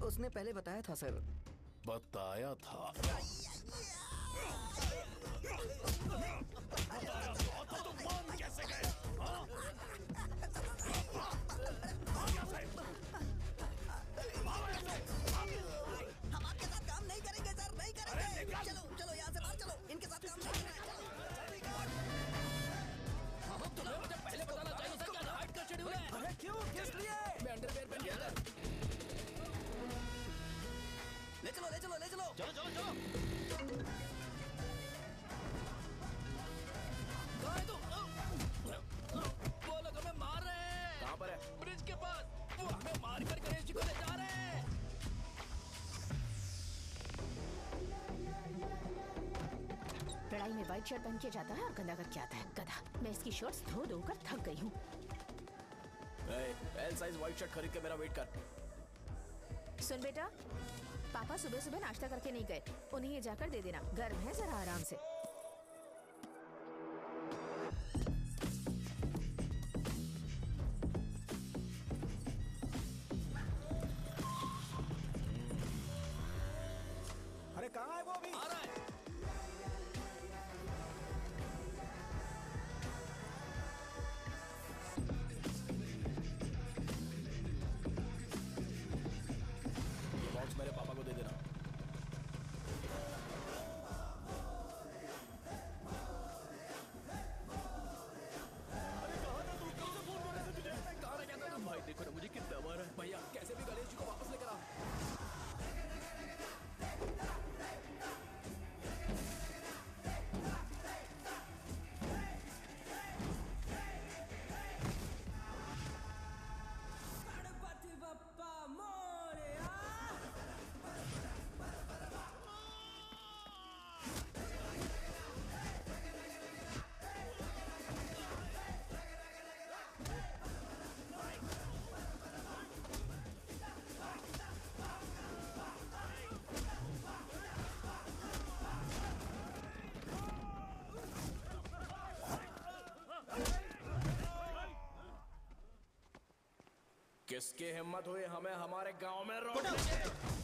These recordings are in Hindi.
उसने पहले बताया था सर। बताया था? तो मान कैसे गए? हम आपके साथ काम नहीं करेंगे सर, नहीं करेंगे। चलो चलो यहाँ से बाहर चलो, इनके साथ काम नहीं करना है। तुम्हें मुझे पहले बताना चाहिए था क्या फाइट का शेड्यूल है। अरे क्यों, किस लिए? मैं अंडरवेयर पहन गया था। ले चलो ले चलो ले चलो। चलो चलो चलो। कहाँ है तू? वो लोग हमें मार रहे हैं। कहाँ पर है? ब्रिज के पास। वो हमें मार कर गणेश जी को ले जा रहे हैं। लड़ाई में व्हाइट शर्ट पहन के जाता है और गंदा करके आता है गधा। मैं इसकी शर्ट्स धो धो कर थक गई हूँ। एल साइज व्हाइट शर्ट खरीद के मेरा वेट कर। सुन बेटा, पापा सुबह सुबह नाश्ता करके नहीं गए, उन्हें ये जाकर दे देना। गर्म है, जरा आराम से। अरे कहाँ है वो अभी? आ रहा है। बॉक्स मेरे पापा को दे देना। भाई देखो ना मुझे कितना मारा है। भैया कैसे भी गणेश जी को वापस लेकर आ। किसकी हिम्मत हुई हमें हमारे गांव में रोकने की?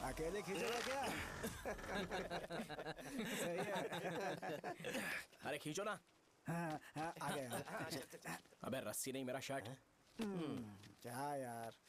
अकेले खींचोगा क्या? सही है। अरे खींचो ना। हाँ, हाँ, आ गया। अबे रस्सी नहीं, मेरा शर्ट है। क्या यार?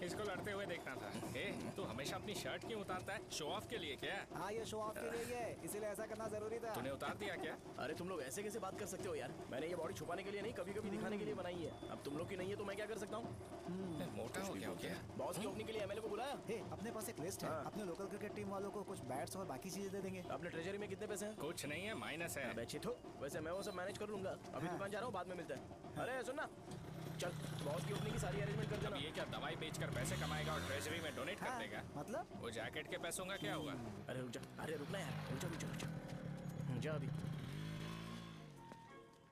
इसको लड़ते हुए देखना था। तू हमेशा अपनी शर्ट क्यों उतारता है? शो ऑफ के लिए क्या? हाँ, ये शो ऑफ के लिए है, इसीलिए ऐसा करना जरूरी था। तूने उतार दिया क्या? अरे तुम लोग ऐसे कैसे बात कर सकते हो यार? मैंने ये बॉडी छुपाने के लिए नहीं, कभी कभी दिखाने के लिए बनाई है। अब तुम लोग की नहीं है तो मैं क्या कर सकता हूँ? मोटा हो गया? बॉस की ओपनिंग के लिए एमएलए को बुलाया। अपने पास एक लिस्ट है। अपने लोकल क्रिकेट टीम वालों को कुछ बैट्स और बाकी चीजें दे देंगे। अपने ट्रेजरी में कितने पैसे हैं? कुछ नहीं है, माइनस है। अच्छी तो वैसे मैं वो सब मैनेज कर लूंगा। अभी दुकान जा रहा हूँ, बाद में मिलते हैं। अरे सुनना, चल बॉस की ओपनिंग की सारी अरेंजमेंट कर देना। ये क्या दवाई बेचकर पैसे कमाएगा और ट्रेजरी में डोनेट कर देगा? मतलब वो जैकेट के पैसों का क्या होगा? अरे रुक जा, अरे रुकना यार। जा अभी।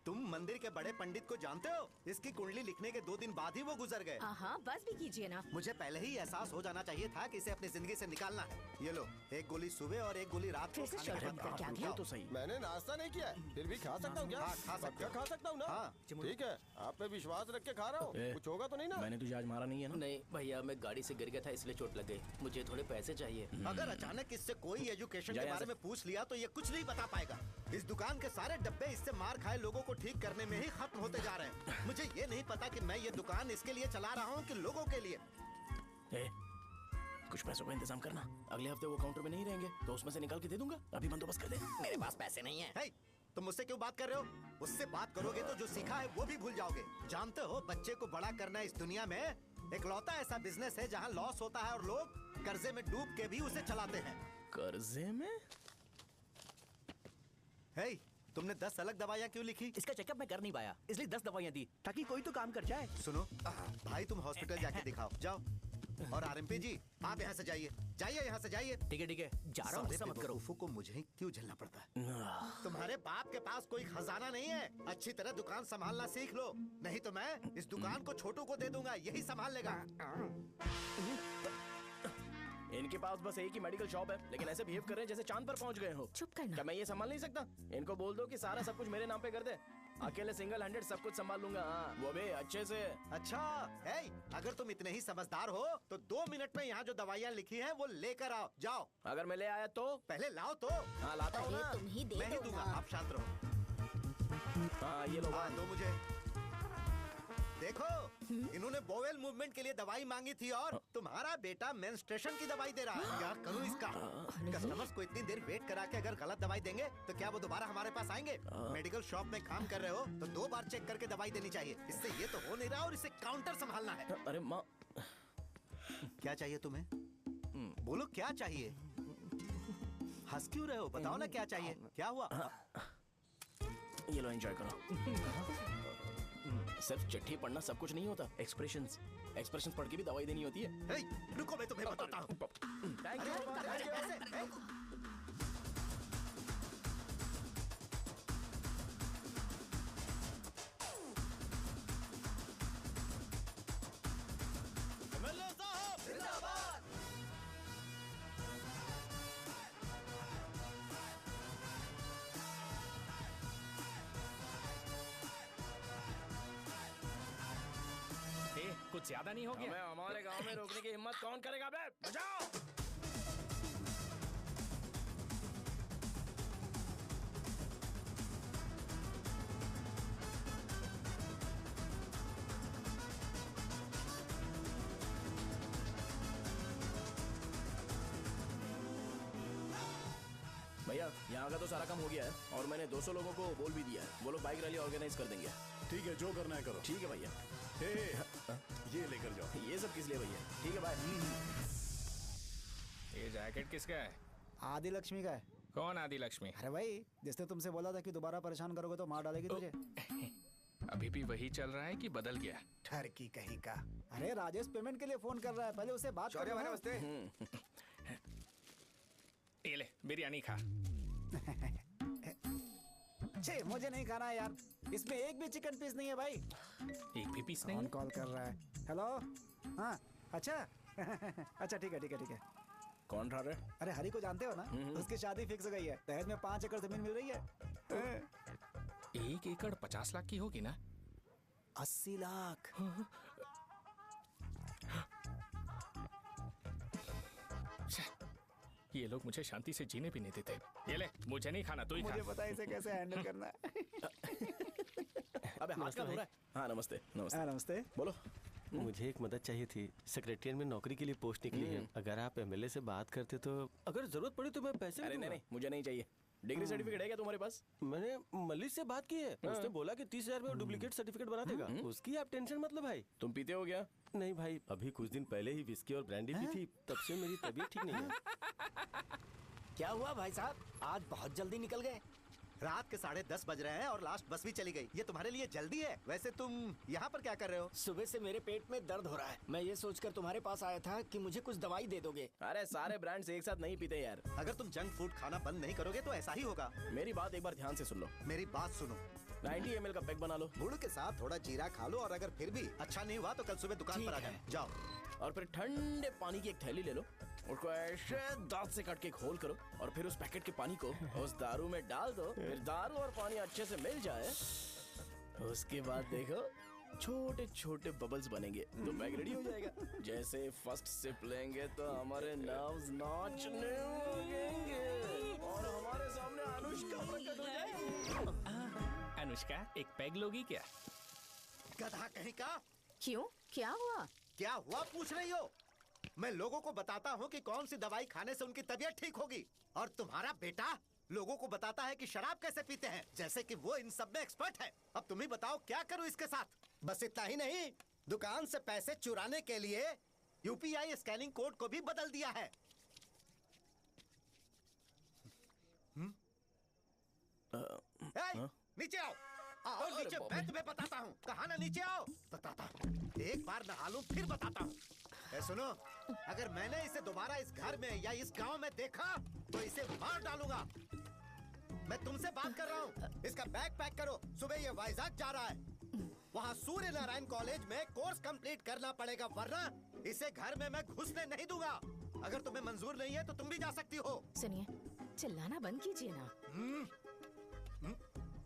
तुम मंदिर के बड़े पंडित को जानते हो? इसकी कुंडली लिखने के 2 दिन बाद ही वो गुजर गए। हाँ बस भी कीजिए ना। मुझे पहले ही एहसास हो जाना चाहिए था कि इसे अपनी जिंदगी से निकालना है। ये लो, एक गोली सुबह और एक गोली रात को फिर से खाने के शर्म बाद करके आ खाओ। गया। तो सही। मैंने नाश्ता नहीं किया है, फिर भी खा सकता हूँ क्या? हाँ, खा सकते पक्का हो। खा सकता हूँ ना? हाँ। ठीक है, आप पे विश्वास रख के खा रहा हूँ। ए, कुछ होगा तो नहीं ना? मैंने तुझे आज मारा नहीं है ना? नहीं भैया, मैं गाड़ी से गिर गया था इसलिए चोट लग गई। मुझे थोड़े पैसे चाहिए। अगर अचानक इससे कोई एजुकेशन जा के यहाँ बारे से। में पूछ लिया तो ये कुछ नहीं बता पाएगा। इस दुकान के सारे डब्बे इससे मार खाए लोगों को ठीक करने में ही खत्म होते जा रहे हैं। मुझे ये नहीं पता कि मैं ये दुकान इसके लिए चला रहा हूँ कि लोगों के लिए। ए, कुछ पैसों का इंतजाम करना। अगले हफ्ते वो काउंटर में नहीं रहेंगे तो उसमें से निकाल के दे दूंगा। अभी बंदोबस्त कर दे। मेरे पास पैसे नहीं है। हे, तुम मुझसे क्यों बात कर रहे हो? उससे बात करोगे तो जो सीखा है वो भी भूल जाओगे। जानते हो, बच्चे को बड़ा करना इस दुनिया में इकलौता ऐसा बिजनेस है जहाँ लॉस होता है और लोग कर्जे में डूब के भी उसे चलाते हैं। कर्जे में? हे, तुमने 10 अलग दवाइयाँ क्यों लिखी? इसका चेकअप मैं कर नहीं पाया, इसलिए 10 दवाइयाँ दी ताकि कोई तो काम कर जाए। सुनो भाई, तुम हॉस्पिटल जाके दिखाओ, जाओ। और आरएमपी जी, आप यहाँ से जाइए, जाइए यहाँ से जाइए। ठीक है, जा रहा हूँ, सारे गुस्सा मत करो। बेवकूफों को मुझे ही क्यों झेलना पड़ता है? तुम्हारे बाप के पास कोई खजाना नहीं है। अच्छी तरह दुकान संभालना सीख लो, नहीं तो मैं इस दुकान को छोटू को दे दूंगा, यही संभाल लेगा। इनके पास बस एक ही मेडिकल शॉप है, लेकिन ऐसे बिहेव कर रहे हैं जैसे चांद पर पहुंच गए हो। चुप करना। क्या मैं ये संभाल नहीं सकता? इनको बोल दो कि सारा सब कुछ मेरे नाम पे कर दे। अकेले सिंगल हैंडेड सब कुछ संभाल लूंगा। हाँ, वो भी अच्छे से। अच्छा, हे, अगर तुम इतने ही समझदार हो तो 2 मिनट में यहाँ जो दवाइयाँ लिखी हैं वो लेकर आओ, जाओ। अगर मैं ले आया तो? पहले लाओ तो। हाँ, लाता हूँ अरे ना। तुम ही दे मैं ही दो दूंगा, ना। आप शांत रहो। हाँ, ये लो। हाँ, दो मुझे। देखो, इन्होंने बोवेल मूवमेंट के लिए दवाई मांगी थी और तुम्हारा बेटा मेंस्ट्रुएशन की दवाई दे रहा है। यार करो इसका। कस्टमर्स को इतनी देर वेट करा के अगर गलत दवाई देंगे तो क्या वो दोबारा हमारे पास आएंगे? मेडिकल शॉप में काम कर रहे हो तो 2 बार चेक करके दवाई देनी चाहिए। इससे ये तो हो नहीं रहा और इसे काउंटर संभालना है। अरे माँ, क्या चाहिए तुम्हें? बोलो क्या चाहिए? हंस क्यों रहे हो? बताओ ना क्या चाहिए? क्या हुआ? ये लो, एंजॉय करो। सिर्फ चिट्ठी पढ़ना सब कुछ नहीं होता। एक्सप्रेशंस पढ़ के भी दवाई देनी होती है। हे, रुको, मैं तुम्हें बताता हूँ। थैंक अरे, यू। अरे, कैसे? हे? ए, कुछ ज्यादा नहीं हो हमें गया? हमारे गांव में रोकने की हिम्मत कौन करेगा बे? बजाओ। भैया, यहाँ का तो सारा काम हो गया है और मैंने 200 लोगों को बोल भी दिया है। वो लोग बाइक रैली ऑर्गेनाइज कर देंगे। ठीक है, जो करना है करो। ठीक है भैया। हे, ये लेकर जाओ। ये सब किस लिए भैया? ठीक है, बाय। ये जैकेट किसका है? आदि लक्ष्मी का है। कौन आदि लक्ष्मी? अरे भाई, जिसने तुमसे बोला था कि दोबारा परेशान करोगे तो मार डालेगी तुझे। अभी भी वही चल रहा है कि बदल गया? ठरकी कहीं का। अरे राजेश पेमेंट के लिए फोन कर रहा है, पहले उससे बात करो। नमस्ते। ये ले, बिरयानी खा। छे, मुझे नहीं खाना है यार, इसमें एक भी चिकन पीस नहीं है भाई। एक भी पीस कौन नहीं? कॉल कर रहा है? हेलो, हाँ, अच्छा। अच्छा, ठीक है, ठीक है, ठीक है। कौन रहा रे? अरे हरी को जानते हो ना? उसकी शादी फिक्स हो गई है। दहेज में 5 एकड़ जमीन मिल रही है। 1 एकड़ 50 लाख की होगी ना? 80 लाख। ये लोग मुझे शांति से जीने भी नहीं देते। ये ले, मुझे नहीं खाना, तू ही खा। मुझे पता है इसे कैसे हैंडल करना है। अबे हाथ का हो रहा है। हाँ, नमस्ते। नमस्ते। नमस्ते। बोलो। मुझे एक मदद चाहिए थी। सेक्रेटरिएट में नौकरी के लिए पोस्ट निकली है। अगर आप एमएलए से बात करते तो अगर जरूरत पड़ी तो मैं पैसे अरे नहीं, मुझे नहीं चाहिए। डिग्री सर्टिफिकेट है क्या तुम्हारे पास? मैंने मलिक से बात की है। उसने बोला कि 30,000 में वो डुप्लीकेट सर्टिफिकेट बना देगा। उसकी आप टेंशन मत लो भाई। तुम पीते हो क्या? नहीं भाई, अभी कुछ दिन पहले ही विस्की और ब्रांडी पी थी, तब से मेरी तबीयत ठीक नहीं है। क्या हुआ भाई साहब, आज बहुत जल्दी निकल गए? रात के 10:30 बज रहे हैं और लास्ट बस भी चली गई। ये तुम्हारे लिए जल्दी है। वैसे तुम यहाँ पर क्या कर रहे हो? सुबह से मेरे पेट में दर्द हो रहा है। मैं ये सोचकर तुम्हारे पास आया था कि मुझे कुछ दवाई दे दोगे। अरे सारे ब्रांड्स एक साथ नहीं पीते यार। अगर तुम जंक फूड खाना बंद नहीं करोगे तो ऐसा ही होगा। मेरी बात एक बार ध्यान से सुन लो। मेरी बात सुनो। 90 ml का पैक बना लो। गुड़ के साथ थोड़ा जीरा खा लो और अगर फिर भी अच्छा नहीं हुआ तो कल सुबह दुकान पर आ जाना। जाओ। और फिर ठंडे पानी की एक थैली ले लो, उसको ऐसे दांत से काट के घोल करो और फिर उस पैकेट के पानी को उस दारू में डाल दो। फिर दारू और पानी अच्छे से मिल जाए, उसके बाद देखो छोटे छोटे बबल्स बनेंगे तो पैक रेडी हो जाएगा। जैसे फर्स्ट सिप लेंगे तो हमारे नर्व्स नाचने लगेंगे और हमारे सामने अनुष्का प्रकट हो जाएगी। अनुष्का एक पैग लोगी क्या? गधा कहीं का। क्यों, क्या हुआ? क्या हुआ पूछ रही हो? मैं लोगों को बताता हूँ कि कौन सी दवाई खाने से उनकी तबीयत ठीक होगी, और तुम्हारा बेटा लोगों को बताता है कि शराब कैसे पीते हैं, जैसे कि वो इन सब में एक्सपर्ट है। अब तुम ही बताओ क्या करूँ इसके साथ? बस इतना ही नहीं, दुकान से पैसे चुराने के लिए यूपीआई स्कैनिंग कोड को भी बदल दिया है। नीचे आओ। आओ नीचे, मैं तुम्हें बताता हूँ। कहा ना नीचे आओ, बताता हूँ। एक बार नहा लूं फिर बताता हूँ। सुनो, अगर मैंने इसे दोबारा इस घर में या इस गांव में देखा तो इसे मार डालूंगा। मैं तुमसे बात कर रहा हूँ। इसका बैग पैक करो, सुबह ये वाइजाग जा रहा है। वहाँ सूर्य नारायण कॉलेज में कोर्स कंप्लीट करना पड़ेगा, वरना इसे घर में मैं घुसने नहीं दूंगा। अगर तुम्हें मंजूर नहीं है तो तुम भी जा सकती हो। सुनिए, चिल्लाना बंद कीजिए ना।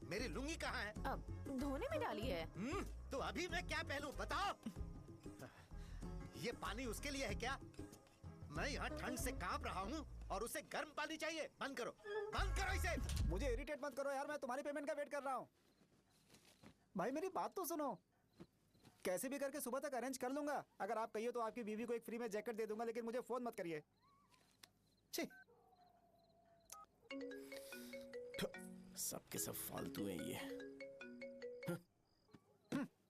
मेरी लुंगी कहाँ है? अब धोने में डाली है। तो अभी मैं क्या पहनूं बताओ? ये पानी उसके लिए है क्या? मैं यहाँ ठंड से कांप रहा हूँ और उसे गर्म पानी चाहिए। बंद करो, बंद करो इसे। मुझे इरिटेट मत करो यार, मैं तुम्हारी पेमेंट का वेट कर रहा हूँ। भाई मेरी बात तो सुनो। कैसे भी करके सुबह तक अरेंज कर लूंगा। अगर आप कहिए तो आपकी बीवी को एक फ्री में जैकेट दे दूंगा, लेकिन मुझे फोन मत करिए। सबके सब फालतू है ये।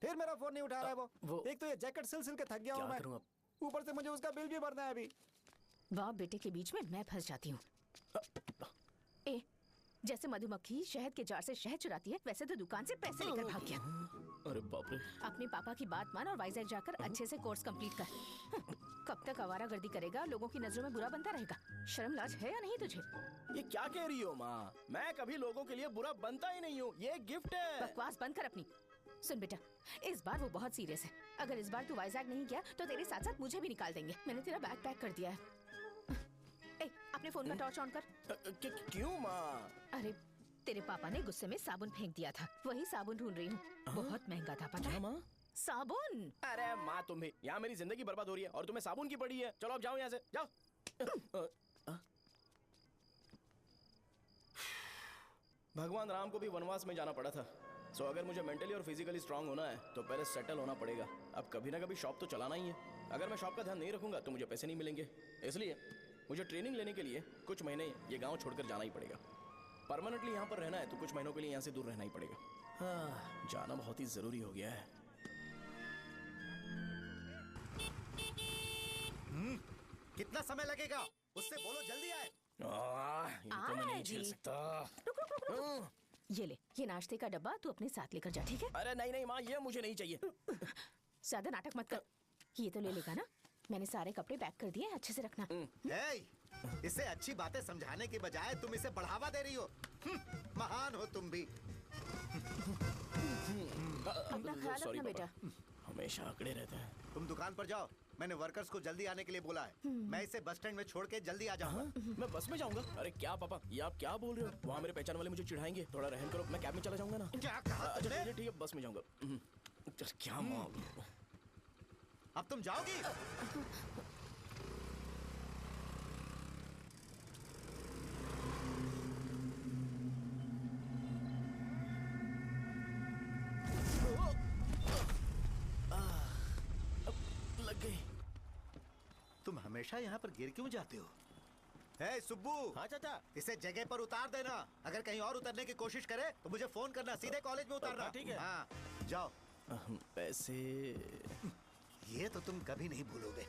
फिर मेरा फोन नहीं उठा रहा है वो। एक तो ये जैकेट सिल सिल के थक गया हूँ मैं, ऊपर से मुझे उसका बिल भी भरना है अभी। बाप बेटे के बीच में मैं फंस जाती हूँ। ए, जैसे मधुमक्खी शहद के जार से शहद चुराती है, वैसे तो दुकान से पैसे लेकर भाग गया। अरे बाप रे। अपने पापा की बात मान और वाइजैक जाकर अच्छे से कोर्स कंप्लीट कर। कब तक आवारागर्दी करेगा? लोगों की नजरों में बुरा बनता रहेगा। शर्म लाज है या नहीं तुझे? ये क्या कह रही हो माँ? मैं कभी लोगों के लिए बुरा बनता ही नहीं हूँ। ये गिफ्ट है। बकवास बंद कर अपनी। सुन बेटा, इस बार वो बहुत सीरियस है। अगर इस बार तू वाइजैक नहीं गया तो तेरे साथ साथ मुझे भी निकाल देंगे। मैंने तेरा बैग पैक कर दिया है। ए, अपने फोन का टॉर्च ऑन कर। क्यों माँ? अरे तेरे पापा ने गुस्से में साबुन फेंक दिया था, वही साबुन ढूंढ रही हूँ। बहुत महंगा था, पता है? माँ? साबुन। अरे माँ, तुम भी यहाँ मेरी जिंदगी बर्बाद हो रही है और तुम्हें साबुन की पड़ी है। चलो अब जाओ यहाँ से, जाओ। भगवान राम को भी वनवास में जाना पड़ा था। सो अगर मुझे मेंटली और फिजिकली स्ट्रांग होना है तो पहले सेटल होना पड़ेगा। अब कभी ना कभी शॉप तो चलाना ही है। अगर मैं शॉप का ध्यान नहीं रखूंगा तो मुझे पैसे नहीं मिलेंगे। इसलिए मुझे ट्रेनिंग लेने के लिए कुछ महीने ये गांव छोड़कर जाना ही पड़ेगा। परमानेंटली यहाँ पर रहना है तो कुछ महीनों के लिए यहाँ से दूर रहना ही पड़ेगा। हाँ, जाना बहुत ही जरूरी हो गया है। कितना समय लगेगा? उससे बोलो जल्दी आए। इनको मैं नहीं झेल सकता। रुक। ये ले, ये नाश्ते का डब्बा तू अपने साथ लेकर जा, ठीक है? अरे नहीं नहीं माँ, ये मुझे नहीं चाहिए। ज्यादा नाटक मत कर। ये तो ले लेगा ना? मैंने सारे कपड़े पैक कर दिए, अच्छे से रखना। इसे अच्छी बातें समझाने के बजाय तुम इसे बढ़ावा दे रही हो। महान हो तुम भी। अपना ख्याल रखना बेटा। हमेशा अकड़े रहते हैं। तुम दुकान पर जाओ, मैंने वर्कर्स को जल्दी आने के लिए बोला है। मैं इसे बस स्टैंड में छोड़ के जल्दी आ जाऊंगा। मैं बस में जाऊंगा? अरे क्या पापा, ये आप क्या बोल रहे हो? वहाँ मेरे पहचान वाले मुझे चिढ़ाएंगे। थोड़ा रहम करो, मैं कैब में चला जाऊंगा ना। क्या कहा? अच्छा ठीक है, बस में जाऊंगा। क्या माँ, अब तुम जाओगी? लग गई। तुम हमेशा यहाँ पर गिर क्यों जाते हो? हे सुब्बू। हाँ चाचा। इसे जगह पर उतार देना। अगर कहीं और उतरने की कोशिश करे तो मुझे फोन करना, सीधे कॉलेज में उतारना। ठीक है। हाँ, जाओ। पैसे ये तो तुम कभी नहीं भूलोगे।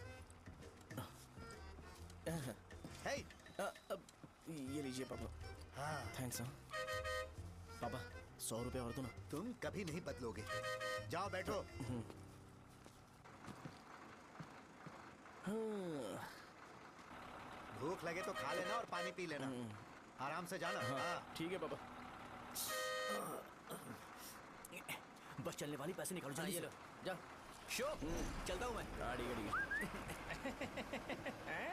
अब ये लीजिए पापा। हाँ। थैंक्स। पापा 100 रुपए और दो ना। तुम कभी नहीं बदलोगे। जाओ बैठो। भूख लगे तो खा लेना और पानी पी लेना। आराम से जाना। हाँ। ठीक है पापा। बस चलने वाली, पैसे निकालो जल्दी। ये लो जा। शो चलता हूँ मैं। गाड़ी गाड़ी।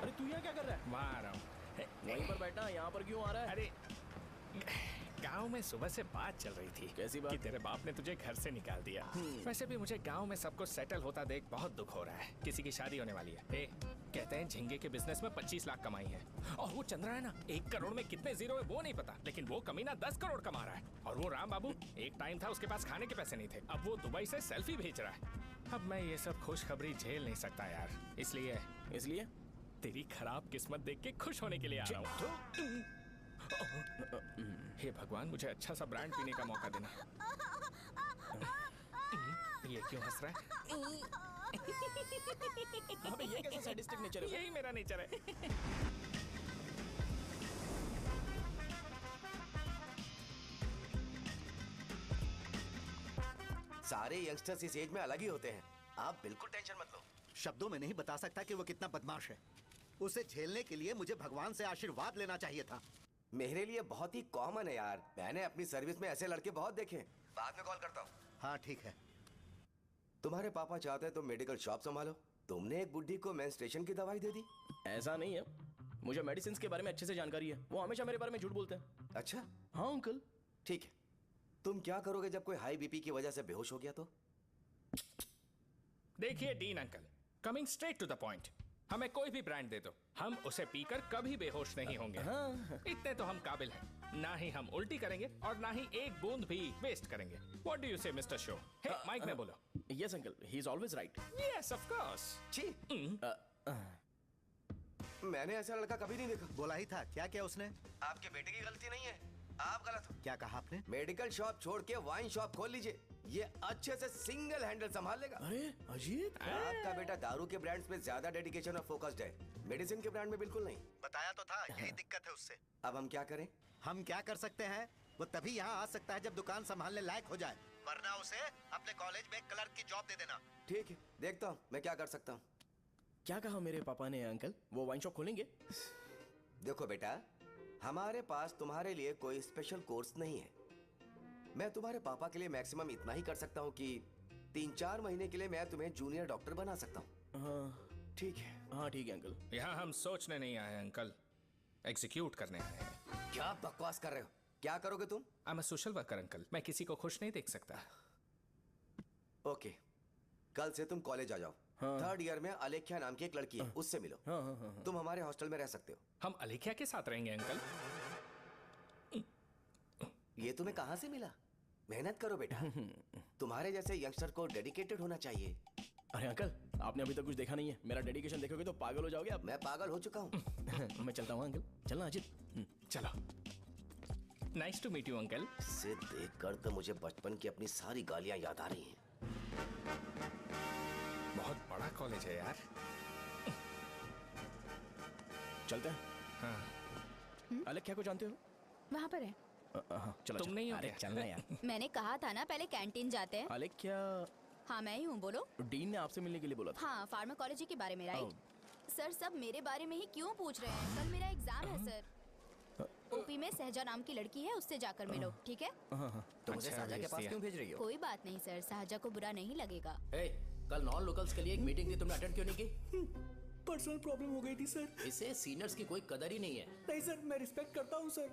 अरे तू यहाँ क्या कर रहा है? वहाँ आ रहा हूँ। वहीं पर बैठा, यहाँ पर क्यों आ रहा है? अरे गांव में सुबह से बात चल रही थी। कैसी बात? कि तेरे बाप ने तुझे घर से निकाल दिया। वैसे भी मुझे गांव में सब कुछ सेटल होता देख बहुत दुख हो रहा है। किसी की शादी होने वाली है। कहते हैं झींगे के बिजनेस में 25 लाख कमाई है। और वो चंद्रा है ना, 1 करोड़ में कितने जीरो है वो नहीं पता, लेकिन वो कमीना 10 करोड़ कमा रहा है। और वो राम बाबू, एक टाइम था उसके पास खाने के पैसे नहीं थे, अब वो दुबई से सेल्फी भेज रहा है। अब मैं ये सब खुशखबरी झेल नहीं सकता यार, इसलिए तेरी खराब किस्मत देख के खुश होने के लिए आ रहा हूँ। हे भगवान, मुझे अच्छा सा ब्रांड पीने का मौका देना। ये क्यों हंस रहा है? अबे ये कैसा सैडिस्टिक नेचर है? यही मेरा नेचर है। सारे यंगस्टर्स इस एज में अलग ही होते हैं। आप बिल्कुल टेंशन मत लो। शब्दों में नहीं बता सकता कि वो कितना बदमाश है। उसे झेलने के लिए मुझे भगवान से आशीर्वाद लेना चाहिए था। मेरे लिए बहुत ही कॉमन है यार। मैंने अपनी सर्विस में ऐसे लड़के बहुत देखे। बाद में कॉल करता हूँ। हाँ ठीक है। तुम्हारे पापा चाहते हैं तुम मेडिकल शॉप संभालो। तुमने एक बुढ़ी को मेंस्ट्रुएशन की दवाई दे दी। ऐसा नहीं है, मुझे मेडिसिन के बारे में अच्छे से जानकारी है। वो हमेशा मेरे बारे में झूठ बोलते हैं। अच्छा हाँ अंकल। ठीक है, तुम क्या करोगे जब कोई हाई बीपी की वजह से बेहोश हो गया तो? देखिए Dean uncle, coming straight to the point, हमें कोई भी ब्रांड दे दो, हम उसे पीकर कभी बेहोश नहीं होंगे। इतने तो हम काबिल हैं। ना ही हम उल्टी करेंगे और ना ही एक बूंद भी वेस्ट करेंगे। व्हाट डू यू से मिस्टर शो? हे माइक में बोलो। Yes uncle, he is always right. Yes of course. छी, मैंने ऐसा लड़का कभी नहीं देखा। बोला ही था। क्या किया उसने? आपके बेटे की गलती नहीं है, आप गलत हो। क्या कहा आपने? मेडिकल शॉप छोड़ के वाइन शॉप खोल लीजिए, ये अच्छे से सिंगल हैंडल संभाल लेगा। अरे अजीब। आपका बेटा दारू के ब्रांड्स में ज्यादा डेडिकेशन और फोकस्ड है, मेडिसिन के ब्रांड में बिल्कुल नहीं। बताया तो था, यही दिक्कत है उससे। अब हम क्या करें? हम क्या कर सकते हैं? वो तभी यहाँ आ सकता है जब दुकान संभालने लायक हो जाए, वरना उसे अपने कॉलेज में क्लर्क की जॉब दे देना। ठीक है, देखता हूँ मैं क्या कर सकता हूँ। क्या कहा मेरे पापा ने अंकल? वो वाइन शॉप खोलेंगे? देखो बेटा, हमारे पास तुम्हारे लिए कोई स्पेशल कोर्स नहीं है। मैं तुम्हारे पापा के लिए मैक्सिमम इतना ही कर सकता हूँ कि 3-4 महीने के लिए मैं तुम्हें जूनियर डॉक्टर बना सकता हूँ। हाँ ठीक है। हाँ ठीक है अंकल। यहाँ हम सोचने नहीं आए अंकल, एग्जीक्यूट करने आए हैं। क्या बकवास कर रहे हो? क्या करोगे तुम? I am a social worker uncle, मैं किसी को खुश नहीं देख सकता। ओके, कल से तुम कॉलेज आ जाओ। हाँ। 3rd ईयर में अलेख्या नाम की एक लड़की है, उससे मिलो। हाँ। तुम हमारे हॉस्टल में रह सकते हो। हम अलेख्या के साथ रहेंगे अंकल। ये तुम्हें कहाँ से मिला? मेहनत करो बेटा, तुम्हारे जैसे यंगस्टर को डेडिकेटेड होना चाहिए। अरे अंकल, आपने अभी तक कुछ देखा नहीं है। मेरा डेडिकेशन देखोगे तो पागल हो जाओगे आप। मैं पागल हो चुका हूँ। मैं चलता हूँ अंकल। चलना अजित। चलो। Nice to meet you uncle. इसे देखकर तो मुझे बचपन की अपनी सारी गालियां याद आ रही हैं। बहुत बड़ा कॉलेज है यार। चलते हैं। हाँ। अलेख्या को जानते हो? वहाँ पर है। चलो तुम नहीं हो अरे क्या? चलना यार। मैंने कहा था ना पहले कैंटीन जाते हैं। अलेख्या, हाँ मैं ही हूँ, बोलो। डीन ने आपसे मिलने के लिए बोला था। हाँ, फार्माकोलॉजी के बारे में, राइट? सर सब मेरे बारे में ही क्यों पूछ रहे हैं? कल मेरा एग्जाम है सर। ओपी में सहजा नाम की लड़की है, उससे जाकर मिलो, ठीक है? तुम मुझे साजा के पास क्यों भेज रही हो? कोई बात नहीं सर, सहजा को बुरा नहीं लगेगा। कल नॉन लोकल्स के लिए एक मीटिंग थी, तुमने अटेंड क्यों नहीं की? पर्सनल प्रॉब्लम हो गई थी सर। इसे सीनियर्स की कोई कदर ही नहीं है। नहीं सर, मैं रिस्पेक्ट करता हूँ सर।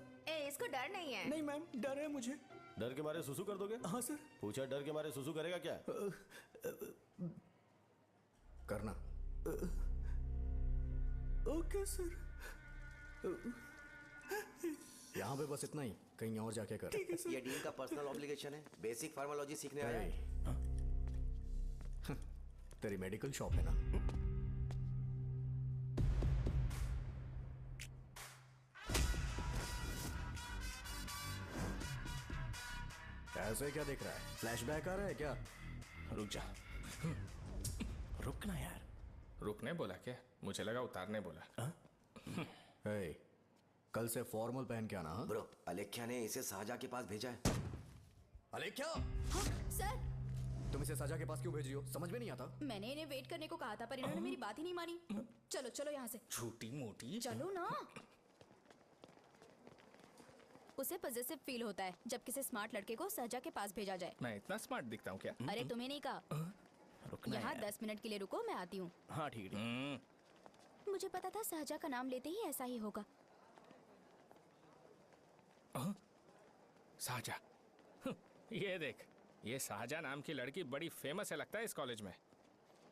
इसको डर नहीं है। नहीं मैम, डर है मुझे। डर के मारे सुसु कर दोगे? हाँ सर। पूछा डर के मारे सुसु करेगा क्या? करना। Okay sir. यहाँ पे बस इतना ही, कहीं और जाके कर। ये डीन का पर्सनल ऑब्लिगेशन है, बेसिक फार्माकोलॉजी सीखने आया है। तेरी मेडिकल शॉप है ना? ऐसे क्या देख रहा है? फ्लैशबैक आ रहा है क्या? रुक जा। रुकना यार। रुकने बोला क्या? मुझे लगा उतारने बोला। हे, कल से फॉर्मल पहन के आना। हाँ? ब्रो, अलेख्या ने इसे शाहजहाँ के पास भेजा है। अलेख्या, हाँ, सर तुम इसे शाहजहाँ के पास क्यों भेज रही हो? समझ में नहीं आता। मैंने इन्हें वेट करने को कहा था पर इन्होंने मेरी बात ही नहीं मानी। चलो चलो यहाँ से। छोटी मोटी। चलो ना। उसे पॉजिटिव फील होता है जब किसी स्मार्ट लड़के को सहजा के पास भेजा जाए। मैं इतना स्मार्ट दिखता हूँ क्या? अरे तुम्हें नहीं कहा। रुकना यहाँ है। 10 मिनट के लिए रुको, मैं आती हूँ। हाँ ठीक है। मुझे पता था सहजा का नाम लेते ही ऐसा ही होगा। शाहजहाँ, ये देख, ये शाहजहाँ नाम की लड़की बड़ी फेमस है लगता है इस कॉलेज में।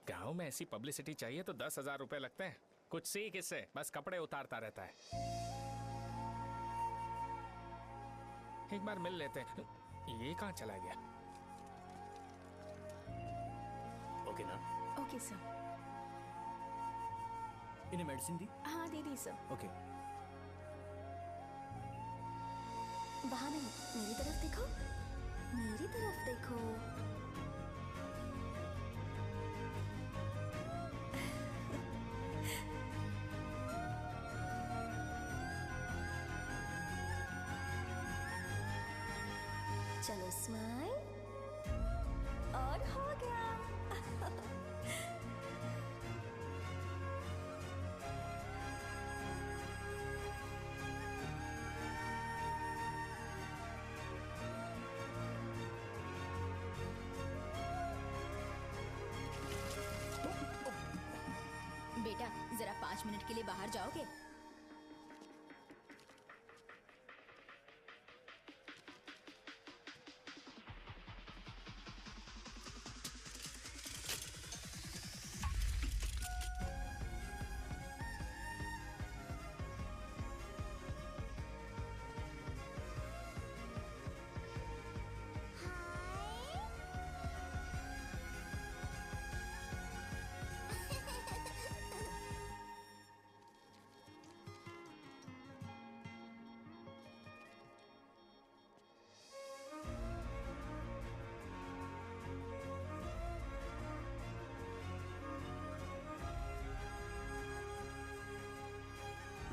गांव में ऐसी पब्लिसिटी चाहिए तो 10,000 रुपए लगते हैं। कुछ सीख इससे, बस कपड़े उतारता रहता है। एक बार मिल लेते हैं। ये कहाँ चला गया? ओके ना? Okay sir. इन्हें मेडिसिन दी? हाँ दे दी सर। ओके। वहाँ नहीं, मेरी तरफ देखो, मेरी तरफ देखो। चलो स्माइल, और हो गया। बेटा जरा 5 मिनट के लिए बाहर जाओगे?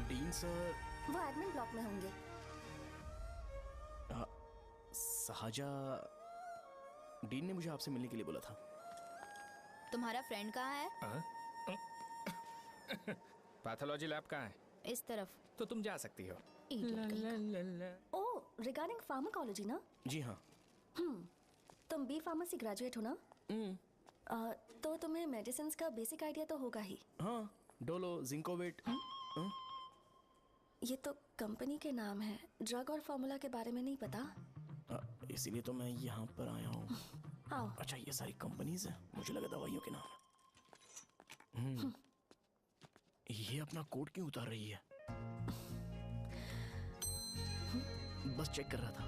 Dean sir. वो एडमिन ब्लॉक में होंगे। शाहजहाँ, डीन ने मुझे आपसे मिलने के लिए बोला था। तुम्हारा फ्रेंड कहाँ है? पैथोलॉजी लैब कहाँ है? इस तरफ। तो तुम जा सकती हो। ओह, रिगार्डिंग फार्माकोलॉजी ना? जी हाँ। तुम बी फार्मेसी ग्रेजुएट हो ना? तो तुम्हें मेडिसिन का बेसिक आइडिया तो होगा ही। हाँ, डोलो, जिंकोवेट। ये तो कंपनी के नाम है, ड्रग और फॉर्मूला के बारे में नहीं पता। इसीलिए तो मैं यहाँ पर आया हूँ। आओ। अच्छा, ये सारी कंपनीज हैं, मुझे लगा दवाइयों के नाम है। ये अपना कोट क्यों उतार रही है? बस चेक कर रहा था।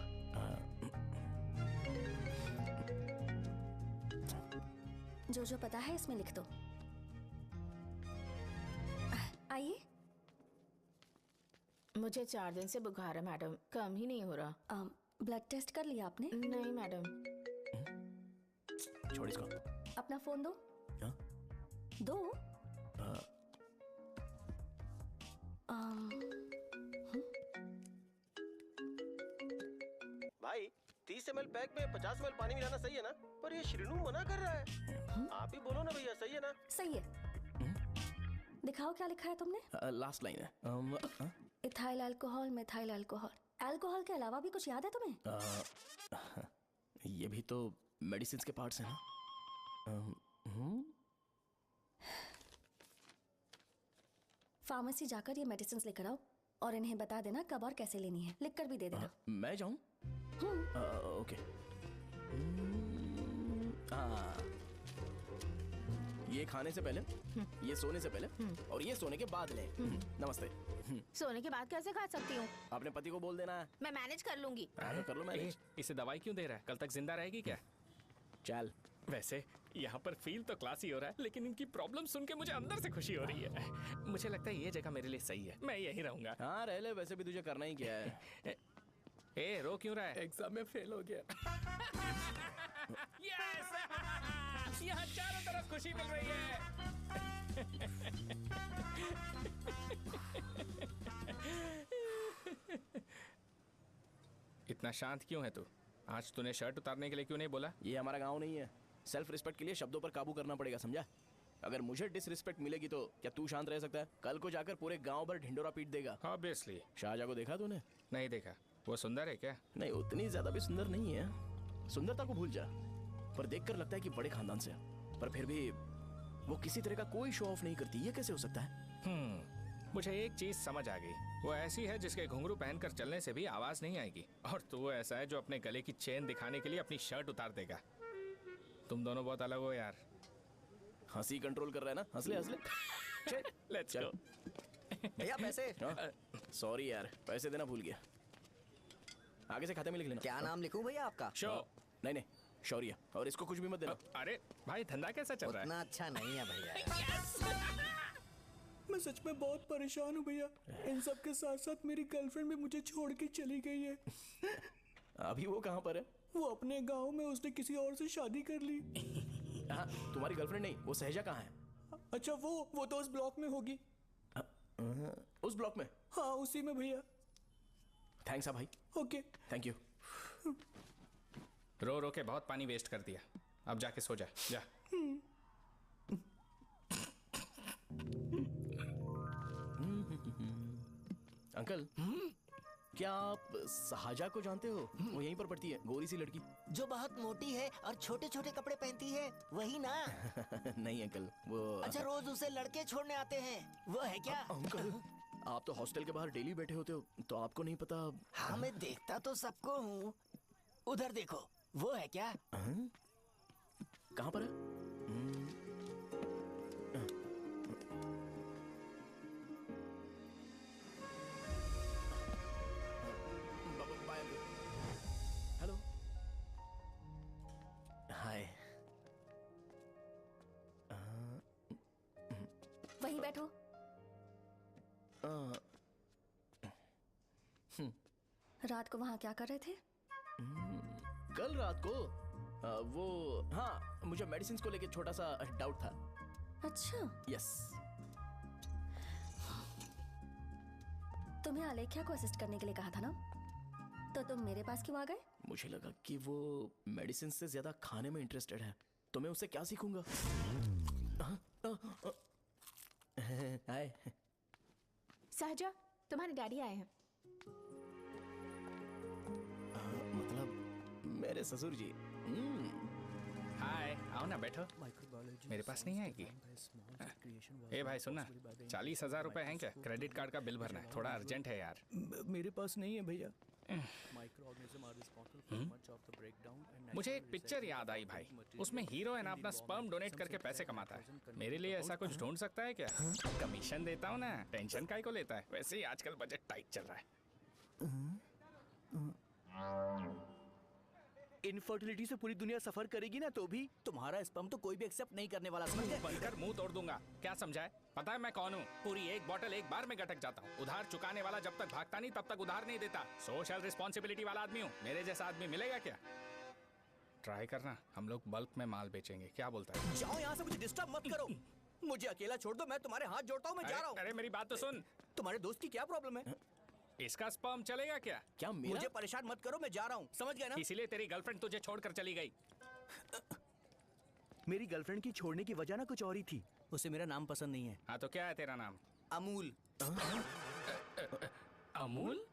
जो जो पता है इसमें लिख दो। आइए। मुझे 4 दिन से बुखार है मैडम, कम ही नहीं हो रहा। ब्लड टेस्ट कर लिया आपने? नहीं मैडम। छोड़ इसको। अपना फोन दो। हाँ? दो। भाई 30 ml पैक में 50 ml पानी मिलाना सही है ना? पर ये श्रीनू मना कर रहा है। आप ही बोलो ना भैया, सही है ना? सही है। दिखाओ क्या लिखा है तुमने? लास्ट लाइन है। Ethyl alcohol, methyl alcohol. Alcohol के अलावा भी कुछ याद है तुम्हें? ये भी तो मेडिसिन के पार्ट्स हैं ना? फार्मेसी जाकर ये मेडिसिन लेकर आओ और इन्हें बता देना कब और कैसे लेनी है। लिख कर भी दे देना। मैं जाऊं? ओके। ये खाने से पहले, ये सोने से पहले और ये सोने के बाद ले। नमस्ते। सोने के बाद कैसे खा सकती हूँ? अपने पति को बोल देना है। मैं मैनेज कर लूंगी। कर लो मैनेज। इसे दवाई क्यों दे रहा है? कल तक जिंदा रहेगी क्या? चल। वैसे यहाँ पर फील तो क्लासी हो रहा है, लेकिन इनकी प्रॉब्लम सुन के मुझे अंदर से खुशी हो रही है। मुझे लगता है ये जगह मेरे लिए सही है, मैं यहीं रहूंगा। हाँ रह ले, वैसे भी तुझे करना ही क्या है। ए, रो क्यों रहा है? एग्जाम में फेल हो गया। यस! यहाँ चारों तरफ खुशी मिल रही है। इतना शांत क्यों है तू? आज तूने शर्ट उतारने के लिए क्यों नहीं बोला? ये हमारा गांव नहीं है। सेल्फ रिस्पेक्ट के लिए शब्दों पर काबू करना पड़ेगा, समझा? अगर मुझे डिसरिस्पेक्ट मिलेगी तो क्या तू शांत रह सकता है? कल को जाकर पूरे गांव भर ढिंडोरा पीट देगा। ऑब्वियसली। शाहजहां को देखा तूने? नहीं देखा। वो सुंदर है क्या? नहीं, उतनी ज्यादा भी सुंदर नहीं है। सुंदरता को भूल जा, पर देखकर लगता है कि बड़े खानदान से है। पर फिर भी वो किसी तरह का कोई शो ऑफ नहीं करती। ये कैसे हो सकता है? मुझे एक चीज समझ आ गई। वो ऐसी है जिसके घुंघरू पहनकर चलने से भी आवाज नहीं आएगी, और तू ऐसा है जो अपने गले की चेन दिखाने के लिए अपनी शर्ट उतार देगा। तुम दोनों बहुत अलग हो यार। हंसी कंट्रोल कर रहा है ना? हंस ले हंस ले। Let's go. भैया पैसे। सॉरी यार, पैसे देना भूल गया। आगे से खाते में लिख लेना। क्या नाम लिखूं भैया आपका? शो। नहीं, शौर्य। और इसको कुछ भी मत देना। अरे भाई, धंधा कैसा चल रहा है? उतना अच्छा नहीं है भैया। मैं सच में बहुत परेशान हूँ भैया। इन सब के साथ साथ मेरी गर्लफ्रेंड भी मुझे छोड़ के चली गई है। अभी वो कहाँ पर है? वो अपने गांव में, उसने किसी और से शादी कर ली। हाँ, तुम्हारी गर्लफ्रेंड नहीं, वो सहजा कहाँ है? अच्छा, वो तो उस ब्लॉक में होगी। उस ब्लॉक में? हाँ, उसी में भैया। थैंक्स भाई। Okay, thank you. रो रो के बहुत पानी वेस्ट कर दिया। अब जाके सो जा। जा। अंकल, क्या आप शाहजहां को जानते हो? वो यहीं पर पढ़ती है, गोरी सी लड़की। जो बहुत मोटी है और छोटे छोटे कपड़े पहनती है, वही ना? नहीं अंकल, वो अच्छा, रोज उसे लड़के छोड़ने आते हैं, वो है क्या? अंकल, आप तो हॉस्टल के बाहर डेली बैठे होते हो, तो आपको नहीं पता? हाँ, मैं देखता तो सबको हूँ। उधर देखो, वो है क्या? कहाँ पर है? हेलो, हाय। वहीं बैठो। रात को वहाँ क्या कर रहे थे? कल रात को वो, हाँ, मुझे मेडिसिन को लेके छोटा सा डाउट था। अच्छा। यस। तुम्हें आलेख्या को असिस्ट करने के लिए कहा था ना, तो तुम मेरे पास क्यों आ गए? मुझे लगा कि वो मेडिसिन से ज्यादा खाने में इंटरेस्टेड है, तो मैं उससे क्या सीखूंगा? हाय। सहजा, तुम्हारे डैडी आए हैं। मतलब मेरे ससुर जी। हाय, आओ ना, बैठो। मेरे पास नहीं आएगी। ए भाई सुनना, 40,000 रुपए हैं क्या? क्रेडिट कार्ड का बिल भरना है, थोड़ा अर्जेंट है यार। मेरे पास नहीं है भैया। मुझे एक पिक्चर याद आई भाई, उसमें हीरो है ना अपना स्पर्म डोनेट करके पैसे कमाता है। मेरे लिए ऐसा कुछ ढूंढ सकता है क्या? कमीशन देता हूँ ना, टेंशन काहे को लेता है? वैसे ही आजकल बजट टाइट चल रहा है। इनफर्टिलिटी से पूरी दुनिया सफर करेगी ना, तो भी तुम्हारा स्पर्म तो कोई भी एक्सेप्ट नहीं करने वाला, समझ गए? बनकर मुंह तोड़ दूंगा। क्या समझा है? पता है मैं कौन हूँ? पूरी एक बॉटल एक बार में गटक जाता हूँ। उधार चुकाने वाला जब तक भागता नहीं तब तक उधार नहीं देता। सोशल रिस्पॉन्सिबिलिटी वाला आदमी हूँ। मेरे जैसा आदमी मिलेगा क्या? ट्राई करना, हम लोग बल्क में माल बेचेंगे। क्या बोलता है? जाओ यहाँ से, मुझे डिस्टर्ब मत करो। मुझे अकेला छोड़ दो, मैं तुम्हारे हाथ जोड़ता हूँ, मैं जा रहा हूँ। अरे मेरी बात तो सुन। तुम्हारे दोस्त की क्या प्रॉब्लम है? इसका स्पर्म चलेगा क्या? क्या मेरा? मुझे परेशान मत करो, मैं जा रहा हूँ, समझ गए ना? इसीलिए तेरी गर्लफ्रेंड तुझे छोड़कर चली गई। मेरी गर्लफ्रेंड की छोड़ने की वजह ना कुछ और ही थी। उसे मेरा नाम पसंद नहीं है। हाँ तो क्या है तेरा नाम? अमूल। अमूल?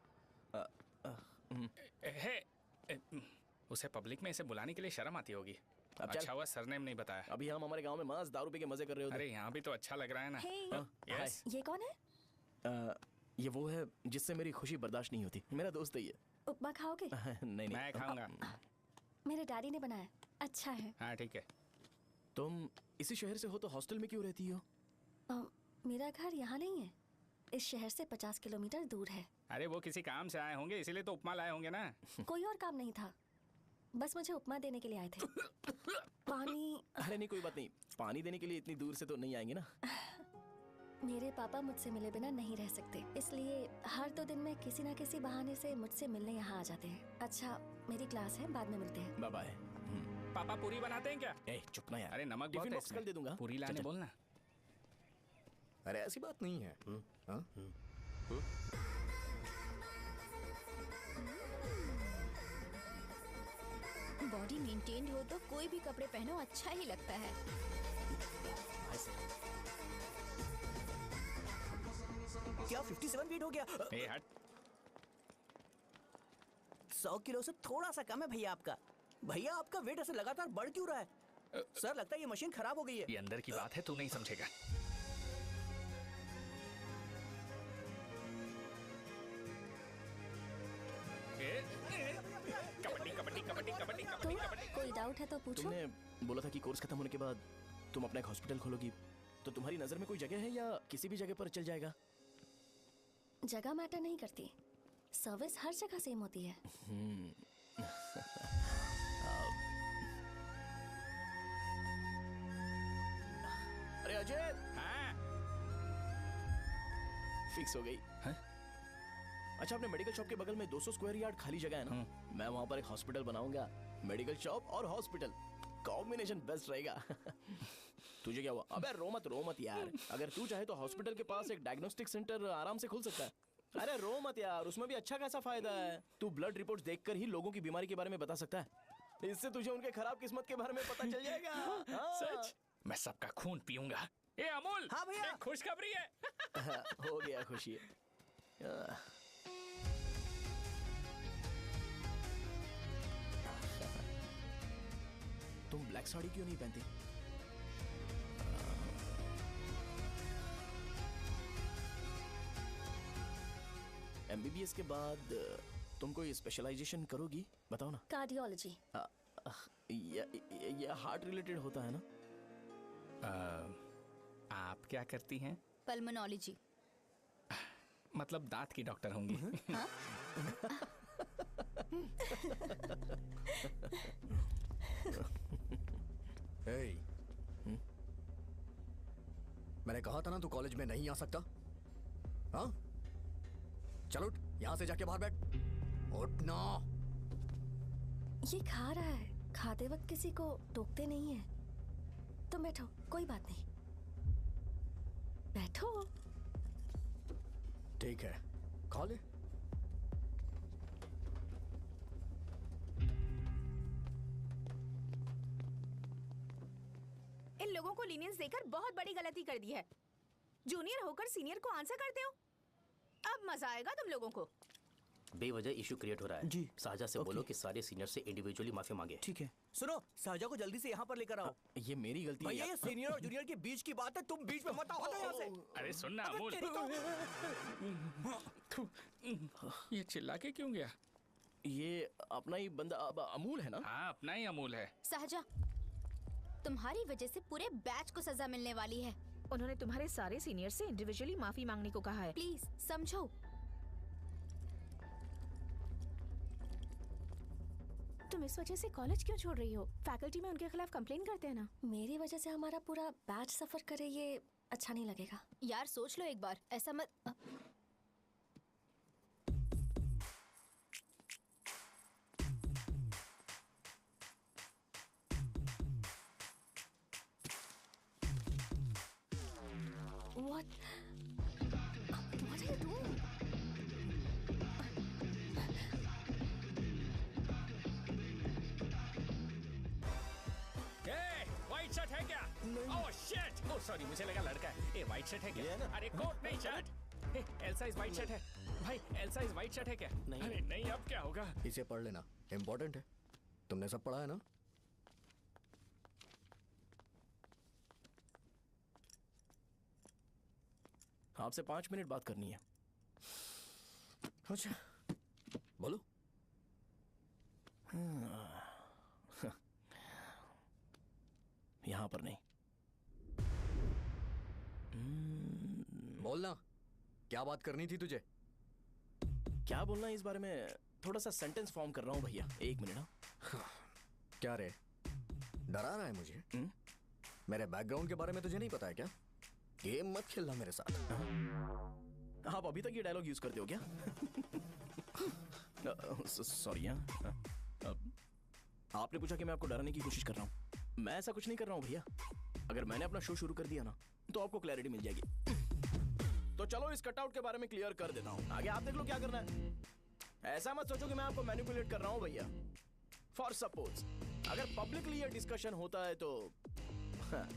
उसे पब्लिक में इसे बुलाने के लिए शर्म आती होगी। अच्छा हुआ सरनेम नहीं बताया। अभी हम हमारे गांव में मस्त दारू पी के मजे कर रहे होते। अरे यहाँ भी तो अच्छा लग रहा है ना। Hey, yes. ये कौन है? ये वो है जिससे मेरी खुशी बर्दाश्त नहीं होती। मेरा दोस्त ही है। उपमा खाओगे? नहीं। मैं खाऊंगा। मेरे डैडी ने बनाया, अच्छा है। हाँ ठीक है। तुम इसी शहर से हो तो हॉस्टल में क्यों रहती हो? मेरा घर यहाँ नहीं है, इस शहर से 50 किलोमीटर दूर है। अरे वो किसी काम से आए होंगे, इसीलिए तो उपमा लाए होंगे ना। कोई और काम नहीं था, बस मुझे उपमा देने के लिए आए थे। पानी? अरे नहीं, कोई बात नहीं। पानी देने के लिए इतनी दूर से तो नहीं आएंगे ना। मेरे पापा मुझसे मिले बिना नहीं रह सकते, इसलिए हर 2 दिन में किसी न किसी बहाने से मुझसे मिलने यहाँ आ जाते हैं। अच्छा, मेरी क्लास है, बाद में मिलते हैं। Bye bye. पापा पूरी बनाते हैं क्या? ए चुप ना यार। अरे नमक बहुत टिफिन है बॉक्स कल दे दूंगा। पूरी लाने बोलना। अरे ऐसी बात नहीं है। बॉडी मेंटेन्ड हो तो कोई भी कपड़े पहनो अच्छा ही लगता है। क्या 57 फीट हो गया? ए हट। 100 किलो से थोड़ा सा कम है भैया आपका। भैया आपका वेट ऐसे लगातार बढ़ क्यों रहा है? सर लगता है ये मशीन खराब हो गई है। ये अंदर की बात है, तू नहीं समझेगा। कबड्डी कबड्डी कबड्डी कबड्डी तो कबड्डी कबड्डी। कोई डाउट है तो पूछो। तुमने बोला था कि कोर्स खत्म होने के बाद तुम अपना एक हॉस्पिटल खोलोगी, तो तुम्हारी नजर में कोई जगह है या किसी भी जगह पर चल जाएगा? जगह मैटर नहीं करती, सर्विस हर जगह सेम होती है। अरे अजय, हाँ? फिक्स हो गई। हाँ? अच्छा, अपने मेडिकल शॉप के बगल में 200 स्क्वायर यार्ड खाली जगह है ना? मैं वहाँ पर एक हॉस्पिटल बनाऊंगा। मेडिकल शॉप और हॉस्पिटल कॉम्बिनेशन बेस्ट रहेगा। तुझे क्या हुआ? अबे रो मत यार। अगर तू चाहे तो हॉस्पिटल के पास एक डायग्नोस्टिक सेंटर आराम से खुल सकता है। अरे रो मत यार, उसमें भी अच्छा खासा फायदा है। तू ब्लड रिपोर्ट्स देखकर ही लोगों की बीमारी के बारे में बता सकता है। इससे तुझे उनके खराब किस्मत के बारे में पता चल जाएगा। हाँ। सच? मैं सबका खून पीऊंगा। ए अमूल, हाँ भैया। एक खुशखबरी है। हो गया खुशी। तुम ब्लैक साड़ी क्यों नहीं पहनती? एमबीबीएस के बाद तुम कोई स्पेशलाइजेशन करोगी? बताओ ना। कार्डियोलॉजी। ये हार्ट रिलेटेड होता है ना? आप क्या करती हैं? पल्मोनोलॉजी। मतलब दांत की डॉक्टर होंगी। हाँ? hey. मैंने कहा था ना तू कॉलेज में नहीं आ सकता। हाँ, चल उठ, यहाँ से जाके बाहर बैठ। उठ ना। ये खा रहा है, खाते वक्त किसी को टोकते नहीं है। तुम बैठो, कोई बात नहीं, बैठो। ठीक है, खा ले। इन लोगों को लीनियंस देकर बहुत बड़ी गलती कर दी है। जूनियर होकर सीनियर को आंसर करते हो। अब मजा आएगा तुम लोगों को। बेवजह इशू क्रिएट हो रहा है जी। साजा से बोलो कि सारे सीनियर से इंडिविजुअली माफी मांगे। ठीक है। सुनो, साजा को जल्दी से यहाँ पर लेकर आओ। ये मेरी गलती है भैया, ये यार। सीनियर और जूनियर के बीच की बात है, तुम बीच में मत आओ। हटो यहाँ से। अरे सुन ना अमूल, ये चिल्ला के क्यों गया? ये अपना ही बंदा अमूल है ना? हाँ, अपना ही अमूल है। साजा, तुम्हारी वजह से पूरे बैच को सजा मिलने वाली है। उन्होंने तुम्हारे सारे सीनियर से इंडिविजुअली माफी मांगने को कहा है। प्लीज समझो। तुम इस वजह से कॉलेज क्यों छोड़ रही हो? फैकल्टी में उनके खिलाफ कंप्लेन करते हैं ना। मेरी वजह से हमारा पूरा बैच सफर करे, ये अच्छा नहीं लगेगा। यार सोच लो एक बार, ऐसा मत। What are you doing? White shirt है क्या? Oh shit! ओह सॉरी, मुझे लगा लड़का है। ए व्हाइट शर्ट है क्या? अरे कोट नहीं, shirt. A Elsa is white shirt है। भाई एल्सा इज व्हाइट शर्ट है क्या? नहीं। अरे नहीं, अब क्या होगा? इसे पढ़ लेना, इम्पोर्टेंट है। तुमने सब पढ़ा है ना? आपसे 5 मिनट बात करनी है। अच्छा, बोलो। यहाँ पर नहीं। बोलना, क्या बात करनी थी तुझे? क्या बोलना है इस बारे में? थोड़ा सा सेंटेंस फॉर्म कर रहा हूँ भैया, 1 मिनट। क्या रे, डरा रहा है मुझे? मेरे बैकग्राउंड के बारे में तुझे नहीं पता है क्या? गेम मत खेलना मेरे साथ। आप अभी तक ये डायलॉग यूज करते हो क्या? सॉरी। आपने पूछा कि मैं आपको डराने की कोशिश कर रहा हूँ। मैं ऐसा कुछ नहीं कर रहा हूँ भैया। अगर मैंने अपना शो शुरू कर दिया ना, तो आपको क्लैरिटी मिल जाएगी। तो चलो इस कटआउट के बारे में क्लियर कर देता हूँ, आगे आप देख लो क्या करना है। ऐसा मत सोचो कि मैं आपको मैनिपुलेट कर रहा हूँ भैया। फॉर सपोज अगर पब्लिकली ये डिस्कशन होता है तो हाँ,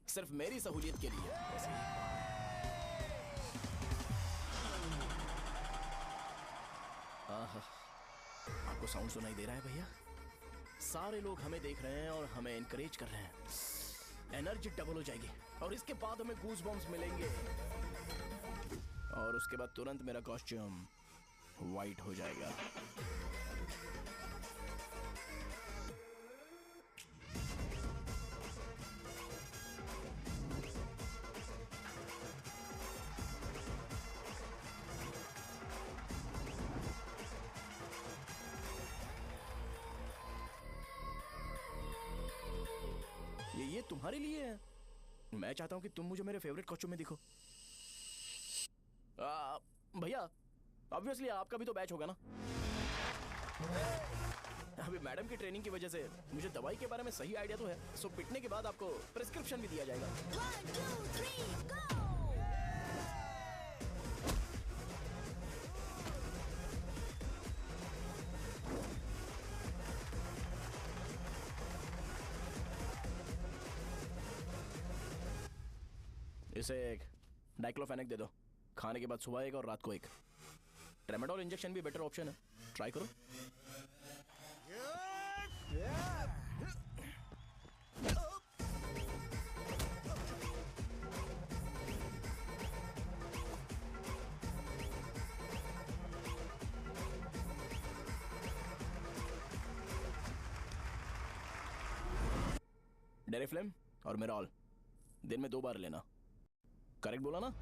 सिर्फ मेरी सहूलियत के लिए आपको साउंड सुनाई दे रहा है भैया? सारे लोग हमें देख रहे हैं और हमें एनकरेज कर रहे हैं। एनर्जी डबल हो जाएगी और इसके बाद हमें गूज बम्स मिलेंगे और उसके बाद तुरंत मेरा कॉस्ट्यूम वाइट हो जाएगा। ये तुम्हारे लिए है। मैं चाहता हूं कि तुम मुझे मेरे फेवरेट कॉस्ट्यूम में दिखो। भैया ऑब्वियसली आपका भी तो बैच होगा ना। अभी मैडम की ट्रेनिंग की वजह से मुझे दवाई के बारे में सही आइडिया तो है। सो पिटने के बाद आपको प्रिस्क्रिप्शन भी दिया जाएगा। 1 2 3 गो। इसे एक डाइक्लोफेनेक दे दो। खाने के बाद सुबह एक और रात को एक। ट्रेमाडोल इंजेक्शन भी बेटर ऑप्शन है, ट्राई करो। डेरिफ्लेम और मेरॉल दिन में 2 बार लेना। करेक्ट बोला ना?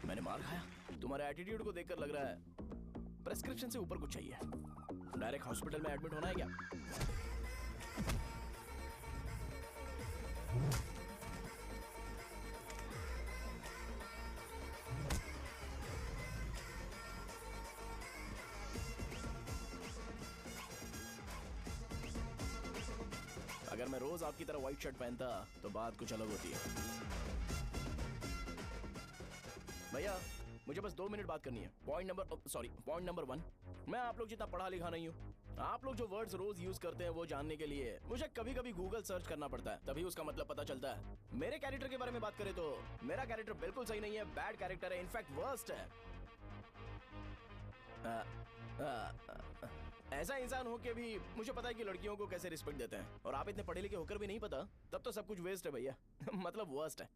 मैंने मार खाया। तुम्हारे एटीट्यूड को देखकर लग रहा है प्रेस्क्रिप्शन से ऊपर कुछ चाहिए। डायरेक्ट हॉस्पिटल में एडमिट होना है क्या? अगर मैं रोज आपकी तरह व्हाइट शर्ट पहनता तो बात कुछ अलग होती है। भैया मुझे बस 2 मिनट बात करनी है। पॉइंट नंबर 1, मैं आप लोग जितना पढ़ा लिखा नहीं हूँ। आप लोग जो वर्ड्स रोज यूज करते हैं वो जानने के लिए मुझे कभी कभी गूगल सर्च करना पड़ता है, तभी उसका मतलब पता चलता है। मेरे कैरेक्टर के बारे में बात करें तो मेरा कैरेक्टर बिल्कुल सही नहीं है, बैड कैरेक्टर है, इनफैक्ट वर्स्ट है। ऐसा इंसान हो के भी मुझे पता है कि लड़कियों को कैसे रिस्पेक्ट देते हैं, और आप इतने पढ़े लिखे होकर भी नहीं पता, तब तो सब कुछ वेस्ट है भैया। मतलब वर्स्ट है।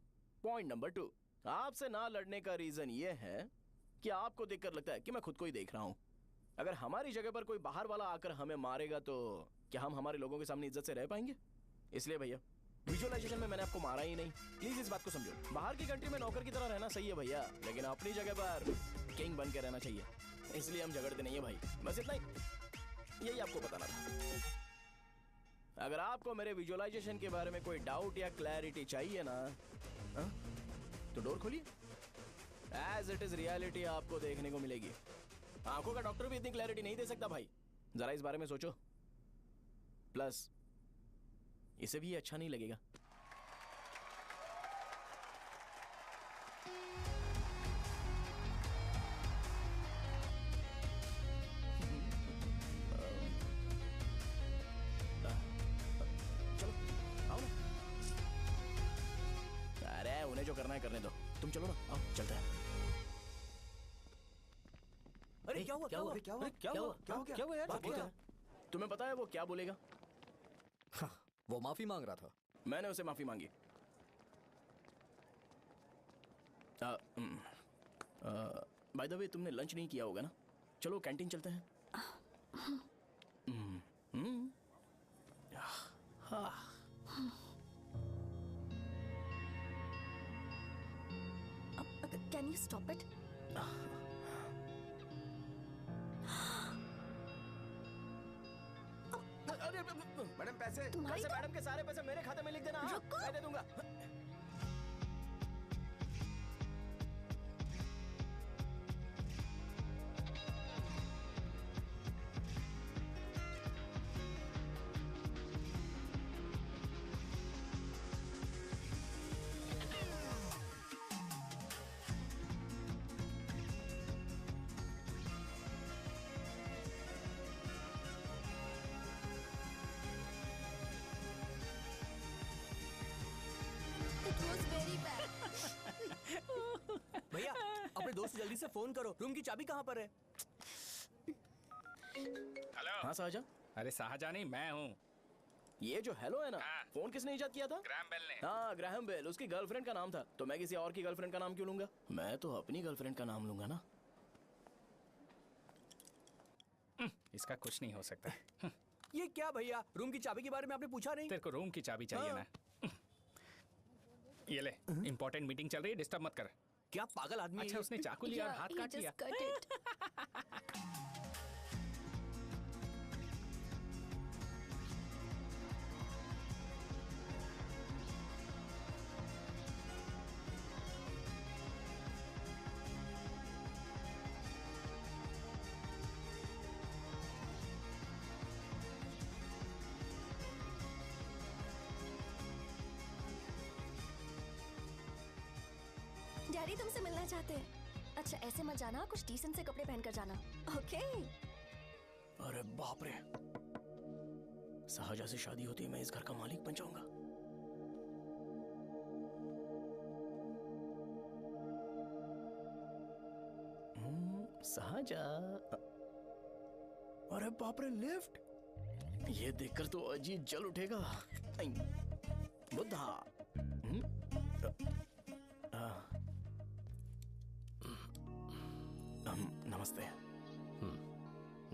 पॉइंट नंबर 2, आपसे ना लड़ने का रीजन ये है कि आपको देखकर लगता है कि मैं खुद को ही देख रहा हूं। अगर हमारी जगह पर कोई बाहर वाला आकर हमें मारेगा तो क्या हम हमारे लोगों के सामने इज्जत से रह पाएंगे? इसलिए भैया विजुअलाइजेशन में मैंने आपको मारा ही नहीं। प्लीज इस बात को समझो। बाहर की कंट्री में नौकर की तरह रहना सही है भैया, लेकिन अपनी जगह पर किंग बन के रहना चाहिए। इसलिए हम झगड़ते नहीं है भाई, बस इतना ही, यही आपको बताना था। अगर आपको मेरे विजुअलाइजेशन के बारे में कोई डाउट या क्लैरिटी चाहिए ना, तो डोर खोलिए। एज इट इज रियलिटी आपको देखने को मिलेगी। आंखों का डॉक्टर भी इतनी क्लैरिटी नहीं दे सकता भाई, जरा इस बारे में सोचो। प्लस इसे भी अच्छा नहीं लगेगा। करने दो, तुम चलो ना, आओ चलते हैं। अरे क्या हुआ, क्या हुआ, क्या हुआ, क्या हुआ, क्या हुआ यार, बात क्या? तुम्हें पता है वो क्या बोलेगा? वो माफी मांग रहा था। मैंने उसे माफी मांगी। बाय द वे तुमने लंच नहीं किया होगा ना? चलो कैंटीन चलते हैं। Can you stop it? Madam पैसे, मैडम के सारे पैसे मेरे खाते में लिख देना। मैं दे दूंगा। भैया अपने दोस्त से जल्दी से फोन करो, रूम की चाबी कहाँ पर है? हेलो। हाँ शाहजहां। अरे शाहजहां नहीं, मैं हूँ। ये जो हेलो है ना, फोन किसने इजाद किया था? ग्राहम बेल ने। हाँ ग्राहम बेल, उसकी गर्लफ्रेंड का नाम था, तो मैं किसी और की गर्लफ्रेंड का नाम क्यों लूंगा? मैं तो अपनी गर्लफ्रेंड का नाम लूंगा ना। इसका कुछ नहीं हो सकता। ये क्या भैया, रूम की चाबी के बारे में आपने पूछा नहीं? तेरे को रूम की चाबी चाहिए ना? ये ले, इंपॉर्टेंट मीटिंग चल रही है, डिस्टर्ब मत कर। क्या पागल आदमी है? अच्छा उसने चाकू लिया और हाथ काट लिया। डैडी तुमसे मिलना चाहते हैं। अच्छा ऐसे मत जाना, कुछ डिसेंट से कपड़े पहनकर जाना, ओके? अरे बाप रे, शाहजहां से शादी होती है मैं इस घर का मालिक बन जाऊंगा। शाहजहां, अरे बाप रे लिफ्ट, ये देखकर तो अजीत जल उठेगा। बुद्धा। नमस्ते।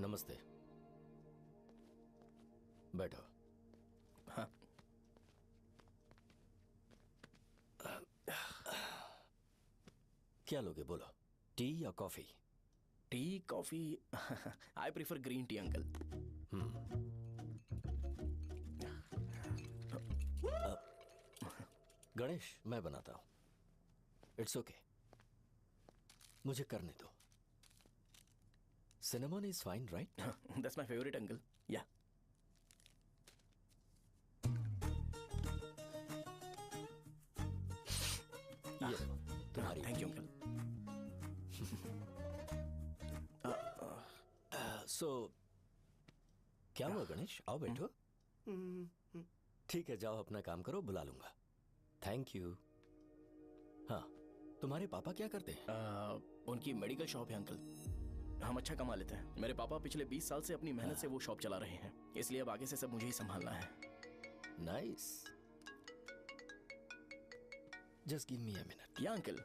नमस्ते, बैठो। हाँ। क्या लोगे बोलो, टी या coffee? Tea coffee? I prefer green tea uncle. Ganesh मैं बनाता हूं, इट्स ओके, मुझे करने दो। Cinnamon is fine, right? That's my favorite, uncle. Yeah. ये तुम्हारी। Thank you, uncle. So, क्या हुआ गणेश? आओ बैठो। ठीक है, जाओ अपना काम करो, बुला लूंगा। Thank you. हाँ, तुम्हारे पापा क्या करते हैं? उनकी मेडिकल शॉप है अंकल। हम अच्छा कमा लेते हैं। मेरे पापा पिछले 20 साल से अपनी मेहनत से वो शॉप चला रहे हैं, इसलिए अब आगे से सब मुझे ही संभालना है। Nice. Just give me a minute. या अंकल।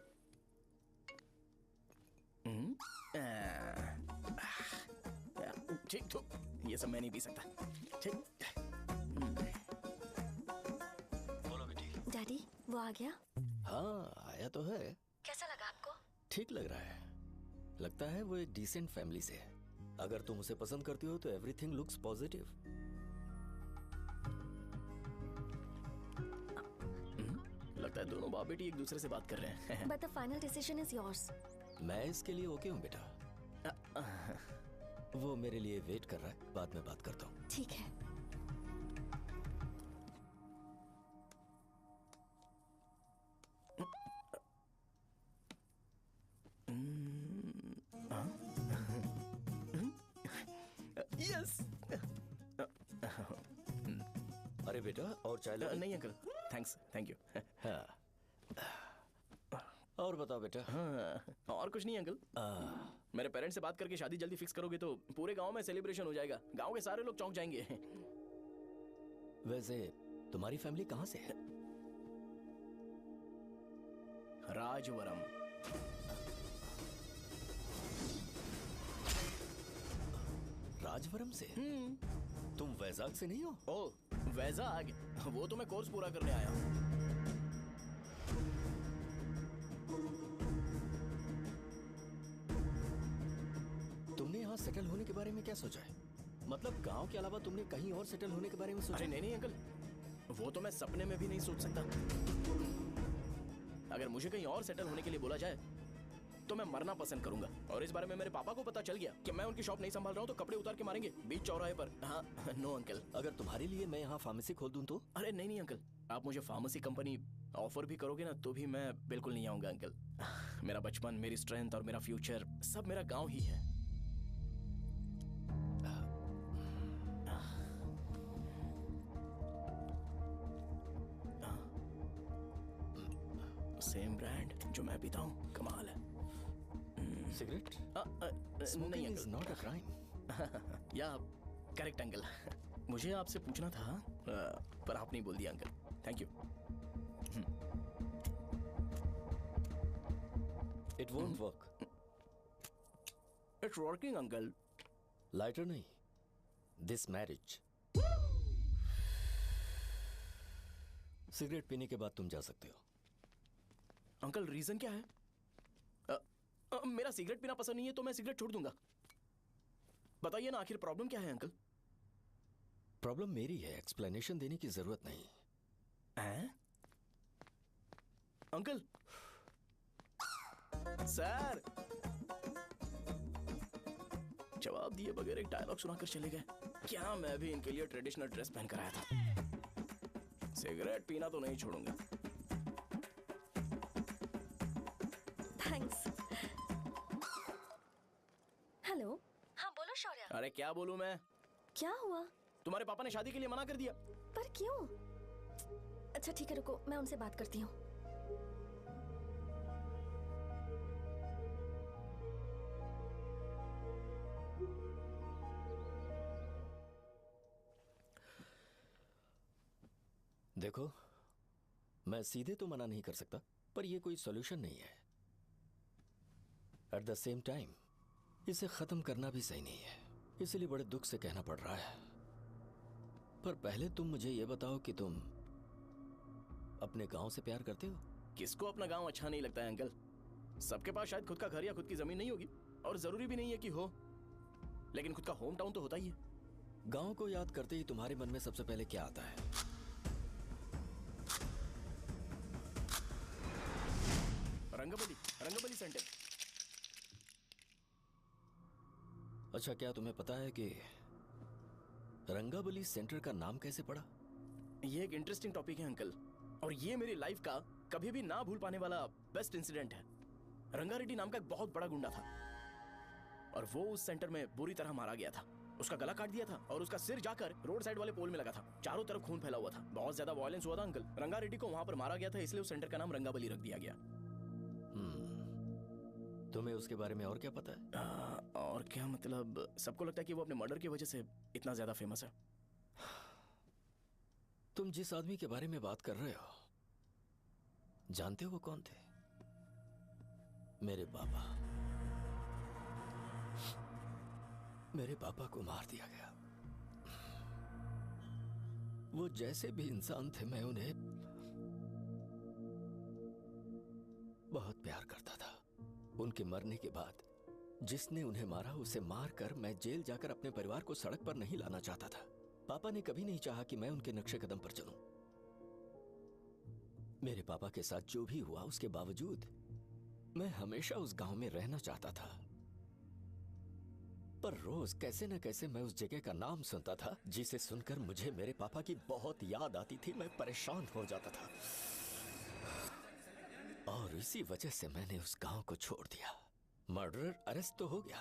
ठीक तो ये सब मैं नहीं पी सकता। ठीक। बोलो बेटी। डैडी वो आ गया? हाँ आया तो है। कैसा लगा आपको? ठीक लग रहा है, लगता है वो एक डिसेंट फैमिली से है। अगर तुम उसे पसंद करती हो तो एवरीथिंग लुक्स पॉजिटिव। लगता है दोनों बाप बेटी एक दूसरे से बात कर रहे हैं। But the final decision is yours. मैं इसके लिए ओके हूँ बेटा। वो मेरे लिए वेट कर रहा है, बाद में बात करता हूँ। ठीक है। यस। अरे बेटा और चाय लो। नहीं अंकल, थैंक्स, थैंक यू। हाँ और बताओ बेटा। हाँ, और कुछ नहीं अंकल। मेरे पेरेंट्स से बात करके शादी जल्दी फिक्स करोगे तो पूरे गांव में सेलिब्रेशन हो जाएगा। गांव के सारे लोग चौंक जाएंगे। वैसे तुम्हारी फैमिली कहाँ से है? राजवरम। राजवरम से? तुम वैजाग से नहीं हो? ओ, वैजाग? वो तो मैं कोर्स पूरा करने आया हूँ। तुमने यहाँ सेटल होने के बारे में क्या सोचा है? मतलब गांव के अलावा तुमने कहीं और सेटल होने के बारे में सोचा? अरे नहीं अंकल, वो तो मैं सपने में भी नहीं सोच सकता। अगर मुझे कहीं और सेटल होने के लिए बोला जाए तो मैं मरना पसंद करूंगा। और इस बारे में मेरे पापा को पता चल गया कि मैं उनकी शॉप नहीं संभाल रहा हूँ तो कपड़े उतार के मारेंगे बीच चौराहे पर। हाँ, नो अंकल। अगर तुम्हारे लिए मैं यहाँ फार्मेसी खोल दूँ तो? अरे नहीं अंकल, आप मुझे फार्मेसी कंपनी ऑफर भी करोगे ना तो भी मैं बिल्कुल नहीं आऊंगा अंकल। मेरा बचपन, मेरी स्ट्रेंथ और मेरा फ्यूचर सब मेरा गाँव ही है। सेम ब्रांड जो मैं पीता हूँ, कमाल है। सिगरेट? नहीं इज नॉट अ क्राइम। या करेक्ट अंकल। मुझे आपसे पूछना था पर आपने बोल दिया uncle. Thank you. It won't work. It's working uncle. Lighter नहीं, दिस मैरिज। सिगरेट पीने के बाद तुम जा सकते हो। अंकल रीजन क्या है? मेरा सिगरेट पीना पसंद नहीं है तो मैं सिगरेट छोड़ दूंगा। बताइए ना, आखिर प्रॉब्लम क्या है अंकल? प्रॉब्लम मेरी है, एक्सप्लेनेशन देने की जरूरत नहीं है। अंकल सर जवाब दिए बगैर एक डायलॉग सुनाकर चले गए। क्या मैं भी इनके लिए ट्रेडिशनल ड्रेस पहन कर आया था। सिगरेट पीना तो नहीं छोड़ूंगा। थैंक्स। हेलो। हाँ बोलो शौर्य। अरे क्या बोलूं मैं? क्या हुआ? तुम्हारे पापा ने शादी के लिए मना कर दिया। पर क्यों? अच्छा ठीक है, रुको मैं उनसे बात करती हूँ। देखो, मैं सीधे तो मना नहीं कर सकता, पर यह कोई सॉल्यूशन नहीं है। एट द सेम टाइम इसे खत्म करना भी सही नहीं है, इसलिए बड़े दुख से कहना पड़ रहा है। पर पहले तुम मुझे यह बताओ कि तुम अपने गांव से प्यार करते हो? किसको अपना गांव अच्छा नहीं लगता है अंकल? सबके पास शायद खुद का घर या खुद की जमीन नहीं होगी, और जरूरी भी नहीं है कि हो, लेकिन खुद का होम टाउन तो होता ही है। गांव को याद करते ही तुम्हारे मन में सबसे पहले क्या आता है? रंगबली सेंटर। अच्छा, क्या तुम्हें पता है कि रंगाबली सेंटर का नाम कैसे पड़ा? ये एक इंटरेस्टिंग टॉपिक है अंकल, और ये मेरी लाइफ का कभी भी ना भूल पाने वाला बेस्ट इंसिडेंट है। रंगारेड्डी नाम का एक बहुत बड़ा गुंडा था, और वो उस सेंटर में बुरी तरह मारा गया था। उसका गला काट दिया था और उसका सिर जाकर रोड साइड वाले पोल में लगा था। चारों तरफ खून फैला हुआ था, बहुत ज्यादा वायलेंस हुआ था अंकल। रंगारेड्डी को वहां पर मारा गया था, इसलिए उस सेंटर का नाम रंगाबली रख दिया गया। तुम्हें उसके बारे में और क्या पता है? और क्या मतलब, सबको लगता है कि वो अपने मर्डर की वजह से इतना ज्यादा फेमस है। तुम जिस आदमी के बारे में बात कर रहे हो, जानते हो वो कौन थे? मेरे पापा। मेरे पापा को मार दिया गया। वो जैसे भी इंसान थे, मैं उन्हें बहुत प्यार करता था। उनके मरने के बाद जिसने उन्हें मारा उसे मारकर मैं जेल जाकर अपने परिवार को सड़क पर नहीं लाना चाहता था। पापा ने कभी नहीं चाहा कि मैं उनके नक्शे कदम पर चलूं। मेरे पापा के साथ जो भी हुआ, उसके बावजूद मैं हमेशा उस गांव में रहना चाहता था। पर रोज कैसे न कैसे मैं उस जगह का नाम सुनता था, जिसे सुनकर मुझे मेरे पापा की बहुत याद आती थी। मैं परेशान हो जाता था, और इसी वजह से मैंने उस गांव को छोड़ दिया। मर्डरर अरेस्ट तो हो गया,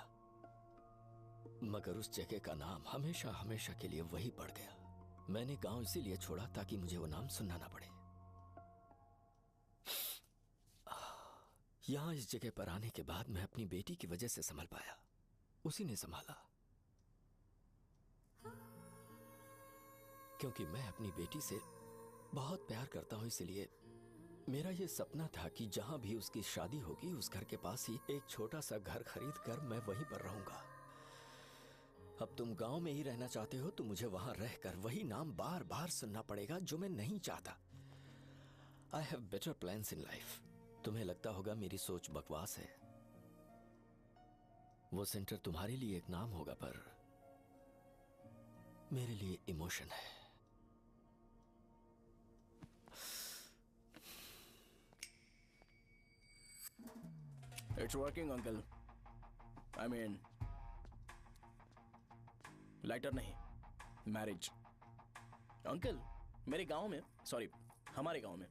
मगर उस जगह का नाम हमेशा हमेशा के लिए वही पड़ गया। मैंने गांव इसीलिए छोड़ा ताकि मुझे वो नाम सुनना ना पड़े। यहाँ इस जगह पर आने के बाद मैं अपनी बेटी की वजह से संभल पाया, उसी ने संभाला। क्योंकि मैं अपनी बेटी से बहुत प्यार करता हूं, इसलिए मेरा ये सपना था कि जहां भी उसकी शादी होगी उस घर के पास ही एक छोटा सा घर खरीद कर मैं वहीं पर रहूंगा। अब तुम गांव में ही रहना चाहते हो तो मुझे वहां रहकर वही नाम बार बार सुनना पड़ेगा जो मैं नहीं चाहता। I have better plans in life. तुम्हें लगता होगा मेरी सोच बकवास है, वो सेंटर तुम्हारे लिए एक नाम होगा पर मेरे लिए इमोशन है। It's working, uncle. I mean, lighter नहीं, मैरिज। अंकल, मेरे गांव में, सॉरी, हमारे गांव में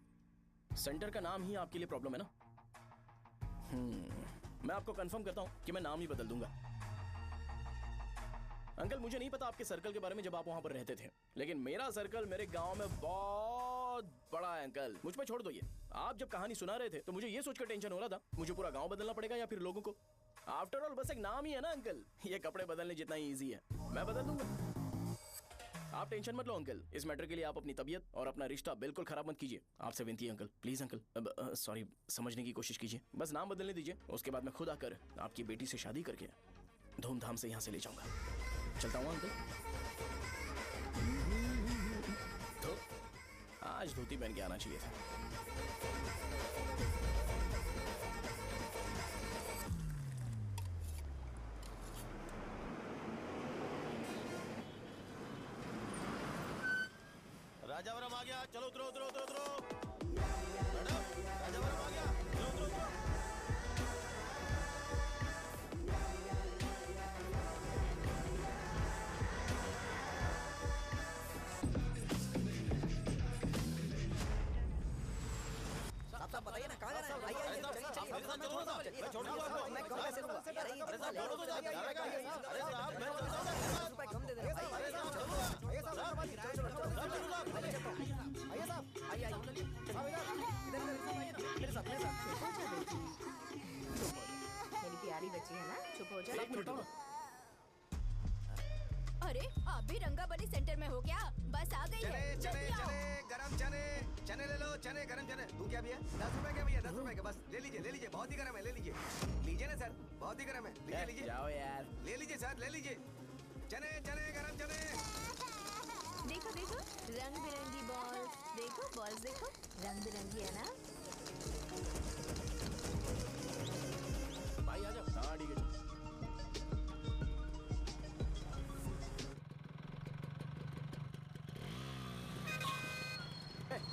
सेंटर का नाम ही आपके लिए प्रॉब्लम है ना? मैं आपको कंफर्म करता हूं कि मैं नाम ही बदल दूंगा। अंकल, मुझे नहीं पता आपके सर्कल के बारे में जब आप वहां पर रहते थे, लेकिन मेरा सर्कल मेरे गांव में बहुत बड़ा है अंकल। मुझ पे छोड़ दो ये। आप जब कहानी सुना रहे थे तो मुझे ये सोचकर टेंशन हो रहा था मुझे पूरा गांव बदलना पड़ेगा या फिर लोगों को। आफ्टर ऑल बस एक नाम ही है ना अंकल, ये कपड़े बदलने जितना ही ईजी है, मैं बदल दूंगा। आप टेंशन मत लो अंकल, इस मैटर के लिए आप अपनी तबीयत और अपना रिश्ता बिल्कुल खराब मत कीजिए। आपसे विनती है अंकल, प्लीज अंकल, सॉरी, समझने की कोशिश कीजिए। बस नाम बदलने दीजिए, उसके बाद मैं खुद आकर आपकी बेटी से शादी करके धूमधाम से यहाँ से ले जाऊंगा। चलता हूँ अंकल। तो आज धोती पहन के आना चाहिए था। राजावरम आ गया, चलो उतरो उतरो उतरो उतरो। मैडम, राजावरम आ गया, चलो उतरो उतरो। साहब बताइए ना कहाँ जा रहे हैं? आइए आइए, चलिए चलिए। मैं छोड़ दूंगा आपको। मैं कम कैसे दूंगा? अरे ये अरे साहब, छोड़ो तो जाके। अरे साहब, मैं ₹10 कम दे दे। अरे साहब, छोड़ो। आइए साहब, आइए साहब, आइए आइए, इधर मेरे साथ मेरी प्यारी बच्ची है ना, चुप हो जा। एक मिनट रुको। अरे आप भी रंगाबली सेंटर में हो क्या? बस आ गई है, चने जल्दी आओ। गरम चने, चने ले लो, चने गरम चने। तू क्या भैया? 10 रुपए के भैया, 10 रुपए के बस। ले लीजिए, बहुत ही गरम है, ले लीजिए। लीजिए ना सर, बहुत ही गरम है, लीजिए। जाओ यार। ले लीजिए सर, ले लीजिए। चने चने गरम चने। देखो देखो, रंग बिरंगी बॉल्स, देखो बॉल्स देखो, रंग बिरंगी है ना। भाई आ जाओ। हाँ ठीक है।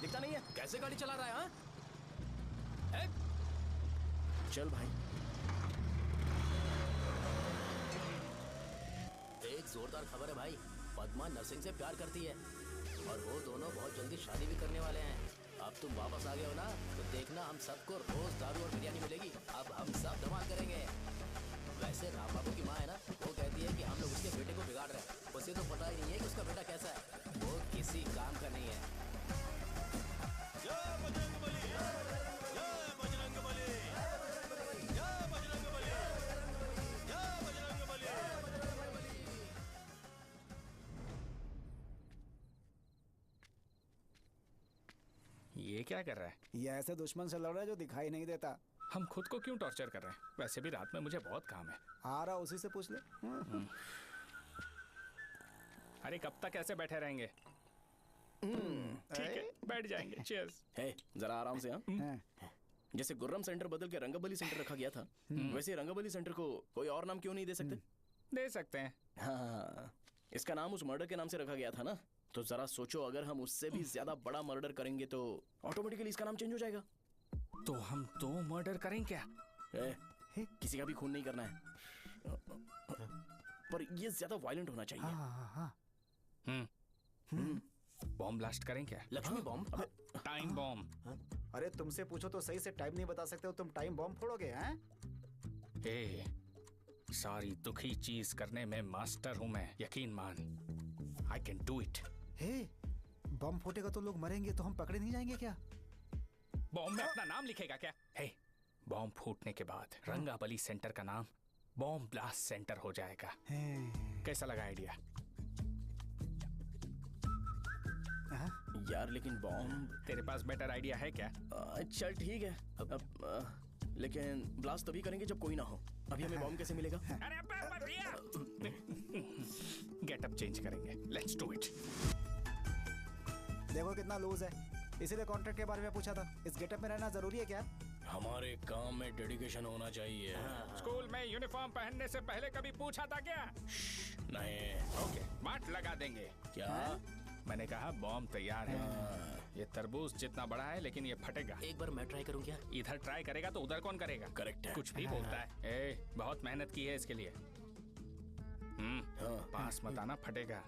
दिखता नहीं है, कैसे गाड़ी चला रहा है? हाँ, चल भाई। एक जोरदार खबर है भाई, पद्मा नर्सिंग से प्यार करती है और वो दोनों बहुत जल्दी शादी भी करने वाले हैं। अब तुम वापस आ गए हो ना, तो देखना हम सबको रोज दारू और बिरयानी मिलेगी। अब हम सब धमाल करेंगे। वैसे राम बाबू की माँ है ना, वो कहती है कि हम लोग उसके बेटे को बिगाड़ रहे हैं। उसे तो पता ही नहीं है कि उसका बेटा कैसा है, वो किसी काम का नहीं है। जय बजरंग बली, जय बजरंग बली, जय बजरंग बली, जय बजरंग बली। ये क्या कर रहा है? ये ऐसे दुश्मन से लड़ रहा है जो दिखाई नहीं देता। हम खुद को क्यों टॉर्चर कर रहे हैं? वैसे भी रात में मुझे बहुत काम है। आ रहा उसी से पूछ ले। अरे कब तक ऐसे बैठे रहेंगे? ठीक है, बैठ जाएंगे। चीयर्स। हे, जरा आराम से। हाँ, जैसे गुर्रम सेंटर बदल के रंगाबली सेंटर रखा गया था, वैसे रंगाबली सेंटर को कोई और नाम क्यों नहीं दे सकते? दे सकते हैं। हाँ, इसका नाम उस मर्डर के नाम से रखा गया था ना, तो जरा सोचो अगर हम उससे भी ज्यादा बड़ा मर्डर करेंगे तो ऑटोमेटिकली इसका नाम चेंज हो जाएगा। तो हम 2 मर्डर करें क्या? किसी का भी खून नहीं करना है, पर ये ज्यादा वायलेंट होना चाहिए। बॉम्ब ब्लास्ट करें क्या? लक्ष्मी बॉम्ब? Time bomb. अरे तुमसे पूछो तो सही से टाइम नहीं बता सकते हो, तुम टाइम बॉम्ब फोड़ोगे? हैं? ए, सारी दुखी चीज करने में मास्टर हूं मैं, यकीन मान। I can do it. Hey, bomb फूटेगा तो लोग मरेंगे, तो हम पकड़े नहीं जाएंगे क्या? बॉम्ब में अपना नाम लिखेगा क्या? हे, बॉम्ब फूटने के बाद रंगाबली सेंटर का नाम बॉम्ब ब्लास्ट सेंटर हो जाएगा। कैसा लगा आइडिया? यार लेकिन बॉम्ब, तेरे पास बेटर आइडिया है क्या? चल ठीक है, लेकिन ब्लास्ट तभी करेंगे जब कोई ना हो। अभी हमें बॉम्ब कैसे मिलेगा? अरे भैया, गेटअप चेंज करेंगे। Let's do it. देखो कितना लूज है, इसीलिए कॉन्ट्रैक्ट के बारे में पूछा था। इस गेटअप में रहना जरूरी है क्या? हमारे काम में डेडिकेशन होना चाहिए। स्कूल में यूनिफॉर्म पहनने से पहले कभी पूछा था क्या? नहीं। ओके, मार्ट लगा देंगे। क्या? मैंने कहा बॉम्ब तैयार है। ये तरबूज जितना बड़ा है लेकिन ये फटेगा। एक बार मैं ट्राई करूं क्या? इधर ट्राई करेगा तो उधर कौन करेगा? करेक्ट है। कुछ भी बोलता है। बहुत मेहनत की है इसके लिए। पास मत आना, फटेगा।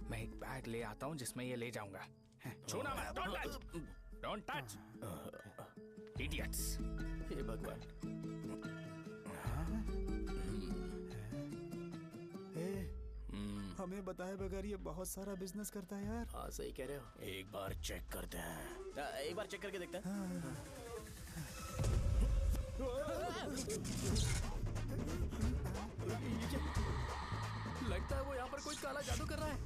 मैं एक बैग ले आता हूँ जिसमें ये ले जाऊंगा। छूना मत, don't touch, don't touch, idiots. हे भगवान। हमें बताए बगैर ये बहुत सारा बिजनेस करता है यार। हाँ सही कह रहे हो। एक बार चेक करते हैं। एक बार चेक करके देखते हैं। लगता है वो यहाँ पर कोई काला जादू कर रहा है।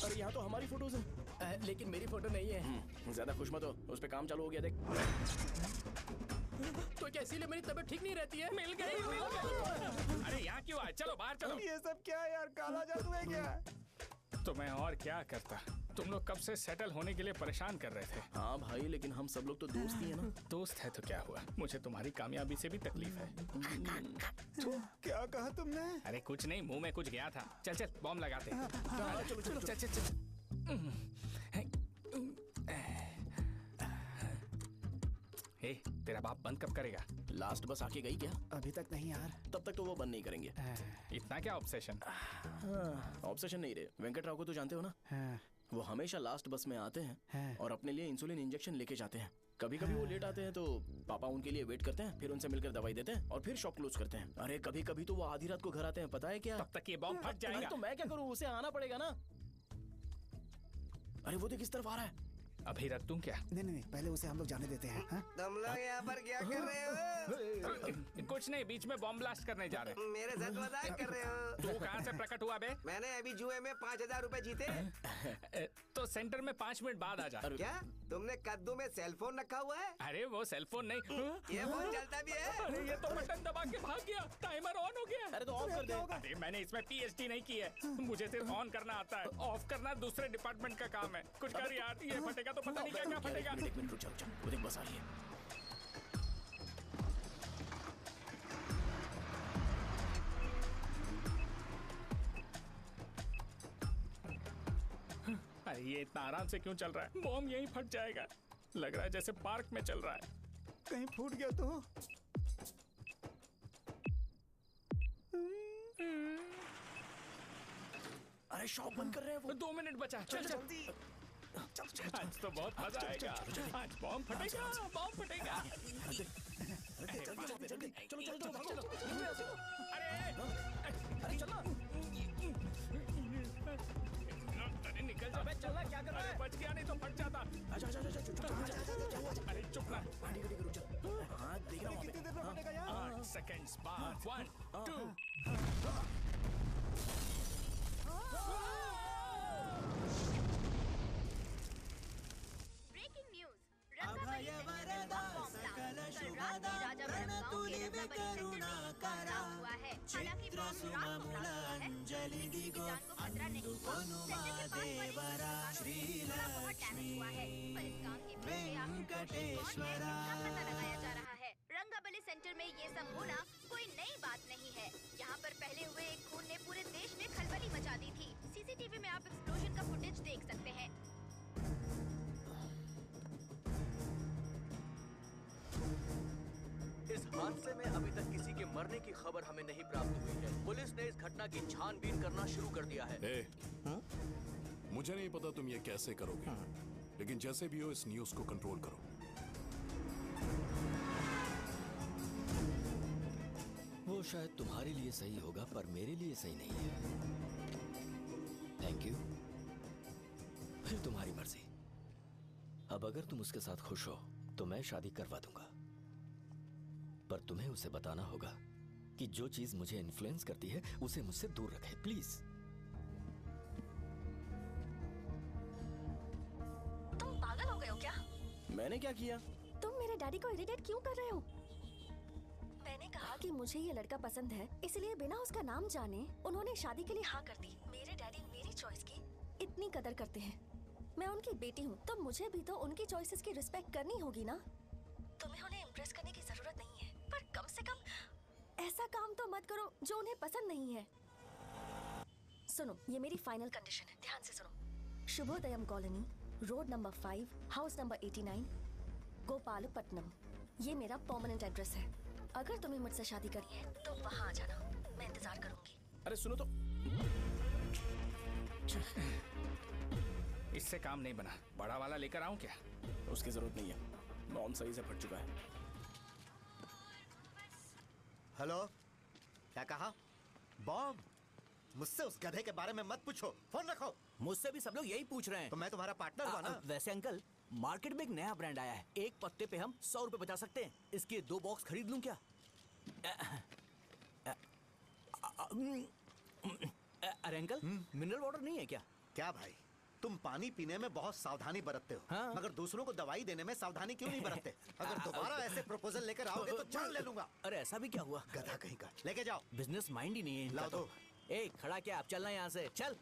अरे यहाँ तो हमारी फोटोज हैं, लेकिन मेरी फोटो नहीं है। ज्यादा खुश मत हो, उस पे काम चालू हो गया देख। तो क्या इसीलिए मेरी तबीयत ठीक नहीं रहती है? मिल गई। अरे यहाँ क्यों आए? चलो बाहर चलो। ये सब क्या है यार? काला जादू है क्या? तो मैं और क्या करता? तुम लोग कब से सेटल होने के लिए परेशान कर रहे थे। हाँ भाई, लेकिन हम सब लोग तो दोस्त ही है ना। दोस्त है तो क्या हुआ? मुझे तुम्हारी कामयाबी से भी तकलीफ है। क्या कहा तुमने? अरे कुछ नहीं, मुंह में कुछ गया था। चल चल बॉम्ब लगाते हैं। चलो चलो चल चल चल। तेरा बाप बंद कब करेगा? लास्ट बस आके गई क्या? अभी तक नहीं यार। तब तक तो वो बंद नहीं करेंगे। इतना क्या ऑब्सेशन? ऑब्सेशन नहीं रे। वेंकट राव को तो जानते हो ना? वो हमेशा लास्ट बस में आते हैं और अपने लिए इंसुलिन इंजेक्शन लेके जाते हैं। कभी कभी वो लेट आते हैं तो पापा उनके लिए वेट करते हैं, फिर उनसे मिलकर दवाई देते हैं और फिर शॉप क्लोज करते हैं। अरे कभी कभी तो वो आधी रात को घर आते हैं, पता है क्या? तब तक ये बॉम्ब फट जाएगा। तो मैं क्या करूँ? उसे आना पड़ेगा ना। अरे वो देख किस तरफ आ रहा है। अभी रख दूं क्या? नहीं, पहले उसे हम लोग जाने देते हैं। तुम लोग यहाँ पर क्या कर रहे हो? कुछ नहीं, बीच में बॉम्ब ब्लास्ट करने जा रहे हैं। मेरे साथ मजाक कर रहे हो? तू कहाँ से प्रकट हुआ बे? मैंने अभी जुए में 5,000 रुपए जीते। तो सेंटर में 5 मिनट बाद आ जा। क्या तुमने कद्दू में सेलफोन रखा हुआ है? अरे वो सेलफोन नहीं, ये फोन चलता भी है। अरे ये तो बटन दबा के भाग गया, टाइमर ऑन हो गया। अरे तो ऑफ कर दे। अरे मैंने इसमें PhD नहीं की है, मुझे सिर्फ ऑन करना आता है। ऑफ करना दूसरे डिपार्टमेंट का काम है। कुछ कर यार, ये फटेगा तो पता नहीं क्या क्या फटेगा। एक मिनट रुक जा, वो देख बस आ रही है। अरे ये इतना आराम से क्यों चल रहा है? बॉम्ब यहीं फट जाएगा। लग रहा है जैसे पार्क में चल रहा है। कहीं फूट गया तो? अरे शॉप बंद कर रहे हैं वो। 2 मिनट बचा। चल जल्दी। आज तो बहुत मजा आएगा। आज बॉम्ब फटेगा, बॉम्ब फटेगा। चलो। अरे चलना। अरे निकल जा। चलना, क्या कर रहा है? बच गया, नहीं तो फट जाता। अरे चुप ना। रुक जा। हाँ देख रहा हूँ। कितनी देर में फटेगा यार? 8 सेकंड्स बाद 1 2। Breaking news. रंगाबली सेंटर में बॉम्ब ब्लास्ट। कल रात में राजावरम गांव के रंगाबली सेंटर में ब्लास्ट हुआ है। हालांकि बॉम्ब रात को ब्लास्ट हुआ है, किसी की जान को खतरा नहीं हुआ। सेंटर के पास वाली दुकानों में थोड़ा बहुत डैमेज हुआ है, पर इस काम के पीछे आखिर कौन है इसका पता लगाया जा रहा है। रंगाबली सेंटर में ये सब होना कोई नई बात नहीं है। यहाँ पर पहले हुए एक खून ने पूरे देश में खलबली मचा दी थी। CCTV में आप एक्सप्लोजन का फुटेज देख सकते हैं। इस हादसे में अभी तक किसी के मरने की खबर हमें नहीं प्राप्त हुई है। पुलिस ने इस घटना की छानबीन करना शुरू कर दिया है। मुझे नहीं पता तुम ये कैसे करोगे, लेकिन जैसे भी हो इस न्यूज को कंट्रोल करो। वो शायद तुम्हारे लिए सही होगा पर मेरे लिए सही नहीं है। Thank you. फिर तुम्हारी मर्जी। अब अगर तुम उसके साथ खुश हो तो मैं शादी करवा दूंगा, पर तुम्हें उसे बताना होगा कि जो चीज मुझे इन्फ्लुएंस करती है उसे मुझसे दूर रखे, प्लीज। तुम पागल हो गए हो क्या? मैंने क्या किया? तुम मेरे डैडी को इरिटेट क्यों कर रहे हो? मैंने कहा कि मुझे ये लड़का पसंद है, इसलिए बिना उसका नाम जाने उन्होंने शादी के लिए हाँ कर दी। मेरे डैडी मेरी चॉइस की इतनी कदर करते हैं। मैं उनकी बेटी हूँ, तो मुझे भी तो उनकी चॉइसेस की रिस्पेक्ट करनी होगी ना। तुम्हें उन्हें इम्प्रेस करने की जरूरत नहीं है, पर कम से कम ऐसा काम तो मत करो जो उन्हें पसंद नहीं है। सुनो, ये मेरी फाइनल कंडीशन है, ध्यान से सुनो। Shubhodayam colony, road number 5, house number 89, Gopalapatnam. ये मेरा परमानेंट एड्रेस है। अगर तुम्हें मुझसे शादी करनी है तो वहाँ आ जाना, मैं इंतजार करूंगी। अरे सुनो तो। इससे काम नहीं बना, बड़ा वाला लेकर आऊं क्या? उसकी जरूरत नहीं है, नॉन सही से फट चुका है। हेलो, क्या कहा? बॉम्ब? मुझसे उस गधे के बारे में मत पूछो, फोन रखो। मुझसे भी सब लोग यही पूछ रहे हैं। तो मैं तुम्हारा पार्टनर हुआ ना। वैसे अंकल, मार्केट में एक नया ब्रांड आया है, एक पत्ते पे हम 100 रुपए बचा सकते हैं। इसके 2 बॉक्स खरीद लूं क्या? अरे अंकल, मिनरल वाटर नहीं है क्या? क्या भाई, तुम पानी पीने में बहुत सावधानी बरतते हो, हाँ? मगर दूसरों को दवाई देने में सावधानी क्यों नहीं बरतते? अगर दोबारा ऐसे प्रपोजल लेकर आओगे तो जान ले लूंगा। अरे ऐसा भी क्या हुआ? गधा कहीं का, लेके जाओ। बिजनेस माइंड ही नहीं है इनका लाओ तो। दो। ए, खड़ा क्या? आप चलना यहाँ से, चल।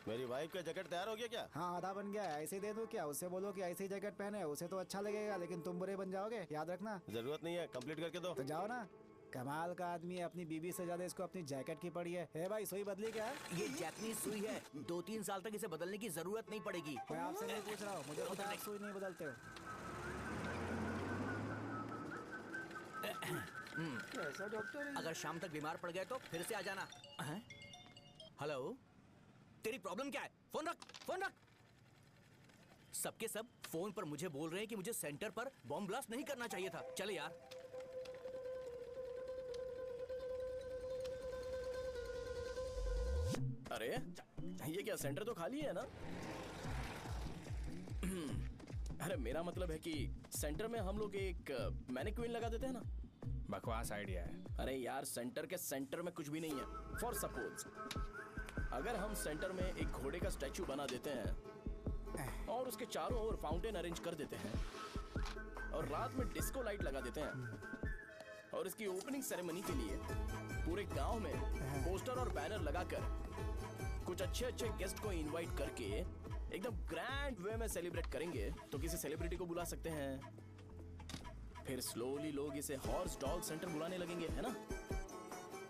मेरी वाइफ का जैकेट तैयार हो गया क्या? हाँ, आधा बन गया है। ऐसे ही दे दो क्या? उससे बोलो कि ऐसी जैकेट पहने, उसे तो अच्छा लगेगा, लेकिन तुम बुरे बन जाओगे, याद रखना। जरूरत नहीं है, कंप्लीट करके दो। तो जाओ ना। कमाल का आदमी है, अपनी बीवी से ज्यादा इसको अपनी जैकेट की पड़ी है। हे भाई, सुई बदली क्या? ये जैपनीज सुई है, 2-3 साल तक इसे बदलने की जरूरत नहीं पड़ेगी। मैं आपसे नहीं पूछ रहा हूँ, मुझे पता है आप सुई नहीं बदलते हो। कैसा डॉक्टर है? अगर शाम तक बीमार पड़ गए तो फिर से आ जाना। हेलो, तेरी प्रॉब्लम क्या है? फोन रख, फोन रख। सबके सब फोन पर मुझे बोल रहे हैं कि मुझे सेंटर पर बॉम्ब ब्लास्ट नहीं करना चाहिए था। चले यार। अरे ये क्या, सेंटर तो खाली है ना? अरे मेरा मतलब है कि सेंटर में हम लोग एक मैनिक्विन लगा देते हैं ना। बकवास आइडिया है। अरे यार, सेंटर के सेंटर में कुछ भी नहीं है। फॉर सपोज अगर हम सेंटर में एक घोड़े का स्टैचू बना देते हैं और उसके चारों ओर फाउंटेन अरेंज कर देते हैं और रात में डिस्को लाइट लगा देते हैं और इसकी ओपनिंग सेरेमनी के लिए पूरे गांव में पोस्टर और बैनर लगाकर कुछ अच्छे अच्छे गेस्ट को इनवाइट करके एकदम ग्रैंड वे में सेलिब्रेट करेंगे, तो किसी सेलिब्रिटी को बुला सकते हैं। फिर स्लोली लोग इसे हॉर्स डॉग सेंटर बुलाने लगेंगे, है ना?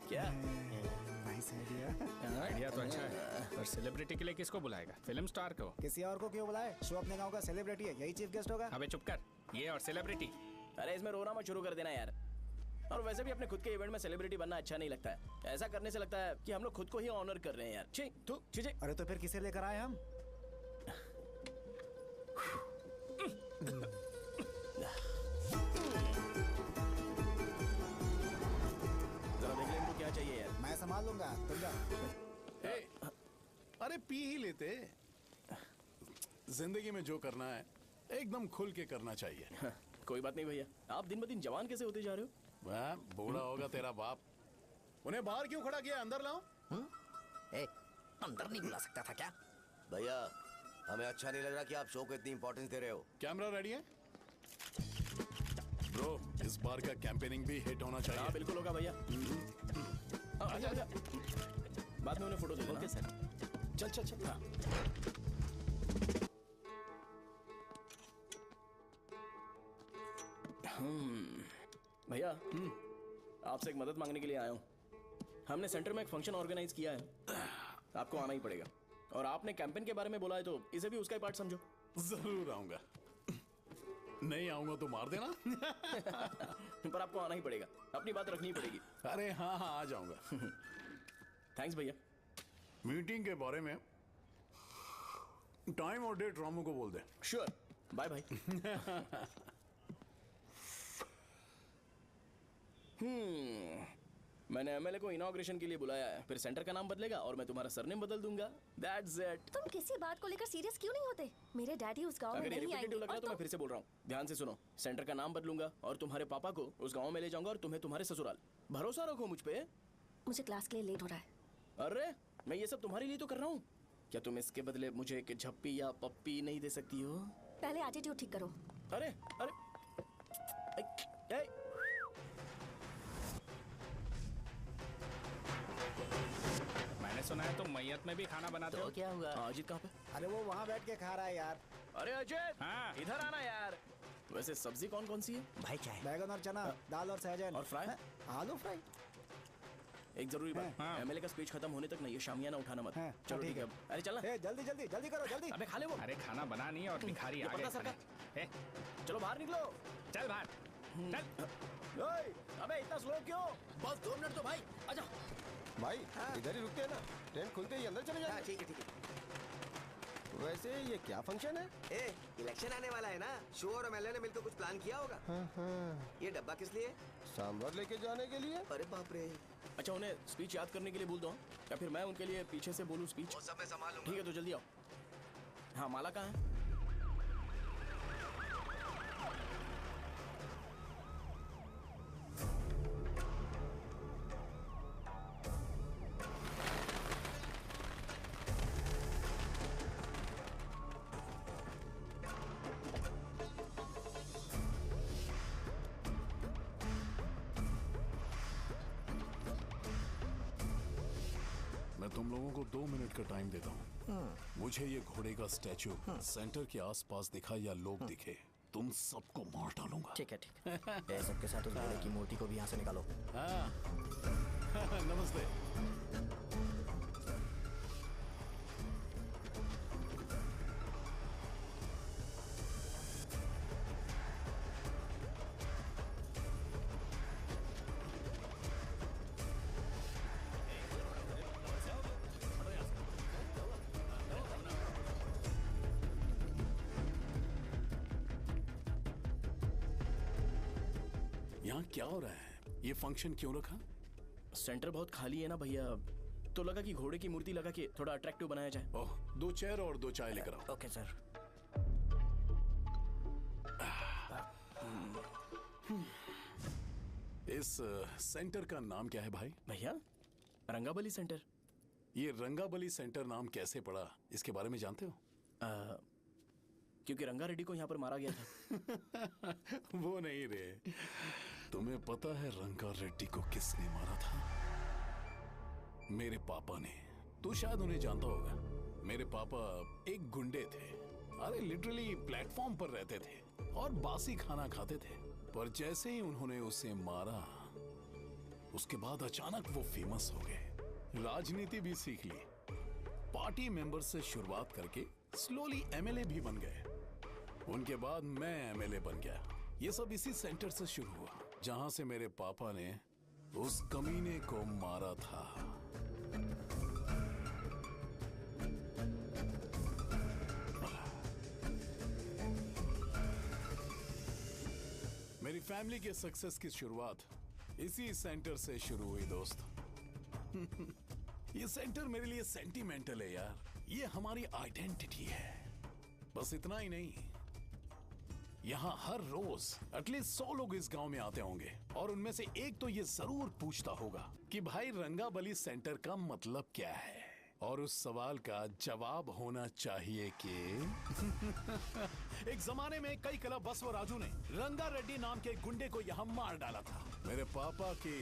क्या? Nice idea. आइडिया तो अच्छा है, पर सेलिब्रिटी के लिए किसको बुलाएगा? फिल्म स्टार को। किसी और को क्यों बुलाए? शो अपने गांव का सेलिब्रिटी है, यही चीफ गेस्ट होगा। अबे चुप कर, ये और सेलिब्रिटी। अरे इसमें रोना मत शुरू कर देना यार। और वैसे भी अपने खुद के इवेंट में सेलिब्रिटी बनना अच्छा नहीं लगता है। ऐसा करने से लगता है कि हम लोग खुद को ही ऑनर कर रहे हैं यार। छी, तू छी। अरे तो फिर किसे लेकर आए हम? जरा देख ले इनको क्या चाहिए यार। मैं संभाल लूंगा, तुम जाओ। अरे पी ही लेते। जिंदगी में जो करना है एकदम खुल के करना चाहिए। कोई बात नहीं भैया, आप दिन ब दिन जवान कैसे होते जा रहे हो? वह बूढ़ा होगा तेरा बाप। उन्हें बाहर क्यों खड़ा किया? अंदर लाओ। अंदर नहीं बुला सकता था क्या? भैया, हमें अच्छा नहीं लग रहा कि आप शो को इतनी इंपॉर्टेंस दे रहे हो। कैमरा रेडी है? ब्रो, इस बार का कैंपेनिंग भी हिट होना चाहिए। हाँ बिल्कुल होगा भैया। आजा आजा, बाद में उन्हें फोटो दे देना। Okay sir. चल चल चल। हाँ। भैया, आपसे एक मदद मांगने के लिए आया हूँ। हमने सेंटर में एक फंक्शन ऑर्गेनाइज किया है, आपको आना ही पड़ेगा। और आपने कैंपेन के बारे में बोला है तो इसे भी उसका ही पार्ट समझो। जरूर आऊंगा। नहीं आऊंगा तो मार देना। पर आपको आना ही पड़ेगा, अपनी बात रखनी पड़ेगी। अरे हाँ हाँ, आ जाऊंगा। थैंक्स भैया। मीटिंग के बारे में टाइम और डेट रामू को बोल दे। Sure, bye bye. मैंने एमएलए को इनॉग्रेशन के लिए बुलाया है, फिर सेंटर का नाम बदलेगा और मैं तुम्हारा सरनेम बदल दूंगा। That's it. तुम किसी बात को लेकर सीरियस क्यों नहीं होते? मेरे डैडी उस गांव में अगर ये नहीं आएंगे। रिपीटेटिव लग रहा है तो मैं फिर से बोल रहा हूँ, ध्यान से सुनो। सेंटर का नाम बदलूंगा और तुम्हारे पापा को उस गांव में ले जाऊंगा और तुम्हें तुम्हारे ससुराल। भरोसा रखो मुझ पे। मुझे क्लास के लिए लेट हो रहा है। अरे मैं ये सब तुम्हारे लिए तो कर रहा हूँ। क्या तुम इसके बदले मुझे एक झप्पी या पप्पी नहीं दे सकती हो? पहले एटीट्यूड ठीक करो। अरे अरे ए, ए, मैंने सुना है तुम मैयत में भी खाना बनाते हो। क्या हुआ? अजीत कहाँ पे? अरे वो वहाँ बैठ के खा रहा है यार। अरे अजय इधर आना यार। वैसे सब्जी कौन कौन सी है भाई? क्या है? बैगन और चना, दाल और सहजन और फ्राई, आलू फ्राई। एक जरूरी बात, एमएलए का स्पीच खत्म होने तक ना ये शामियाना उठाना मत। चलो ठीक है। अरे चलना। जल्दी जल्दी जल्दी करो जल्दी। अबे खा ले वो। अरे खाना बना नहीं और भिखारी आ गए खाने। चलो बाहर निकलो। चल बाहर चल। अबे इतना स्लो क्यों? बस 2 मिनट तो भाई, आजा। भाई इधर ही रुकते हैं ना, ट्रेन खुलते ही अंदर चले जाएंगे। ठीक है ठीक है। वैसे ये क्या फंक्शन है? इलेक्शन आने वाला है ना, शो और एमएलए ने मिलकर कुछ प्लान किया होगा। ये डब्बा किस लिए? सांभर लेके जाने के लिए। अरे बाप रे। अच्छा उन्हें स्पीच याद करने के लिए बोल दो या फिर मैं उनके लिए पीछे से बोलूं स्पीच? वो सब मैं संभालूंगा। ठीक है तो जल्दी आओ। हाँ माला कहाँ है? मैं तुम लोगों को 2 मिनट का टाइम देता हूँ। मुझे ये घोड़े का स्टैचू सेंटर के आसपास दिखा या लोग दिखे, तुम सबको मार डालूंगा। ठीक है ठीक है। सबके साथ उस घोड़े की मूर्ति को भी यहाँ से निकालो। हाँ नमस्ते। यहाँ क्या हो रहा है? ये फंक्शन क्यों रखा? सेंटर बहुत खाली है ना भैया, तो लगा कि घोड़े की मूर्ति लगा के थोड़ा अट्रैक्टिव बनाया जाए। ओह 2 चेयर और 2 चाय लेकर आओ। Okay sir. इस सेंटर का नाम क्या है भाई? भैया रंगाबली सेंटर। ये रंगाबली सेंटर नाम कैसे पड़ा, इसके बारे में जानते हो? क्योंकि रंगा रेड्डी को यहाँ पर मारा गया था। वो नहीं रे, तुम्हें पता है रंगा रेड्डी को किसने मारा था? मेरे पापा ने। तू शायद उन्हें जानता होगा। मेरे पापा एक गुंडे थे। अरे लिटरली प्लेटफॉर्म पर रहते थे और बासी खाना खाते थे। पर जैसे ही उन्होंने उसे मारा, उसके बाद अचानक वो फेमस हो गए। राजनीति भी सीख ली, पार्टी मेंबर से शुरुआत करके स्लोली एमएलए भी बन गए। उनके बाद मैं एमएलए बन गया। ये सब इसी सेंटर से शुरू हुआ, जहां से मेरे पापा ने उस कमीने को मारा था। मेरी फैमिली के सक्सेस की शुरुआत इसी सेंटर से शुरू हुई दोस्त। ये सेंटर मेरे लिए सेंटिमेंटल है यार। ये हमारी आइडेंटिटी है। बस इतना ही नहीं, यहाँ हर रोज एटलीस्ट 100 लोग इस गांव में आते होंगे और उनमें से एक तो ये जरूर पूछता होगा कि भाई रंगाबली सेंटर का मतलब क्या है। और उस सवाल का जवाब होना चाहिए कि एक जमाने में कई क्लब बसव राजू ने रंगा रेड्डी नाम के गुंडे को यहाँ मार डाला था, मेरे पापा की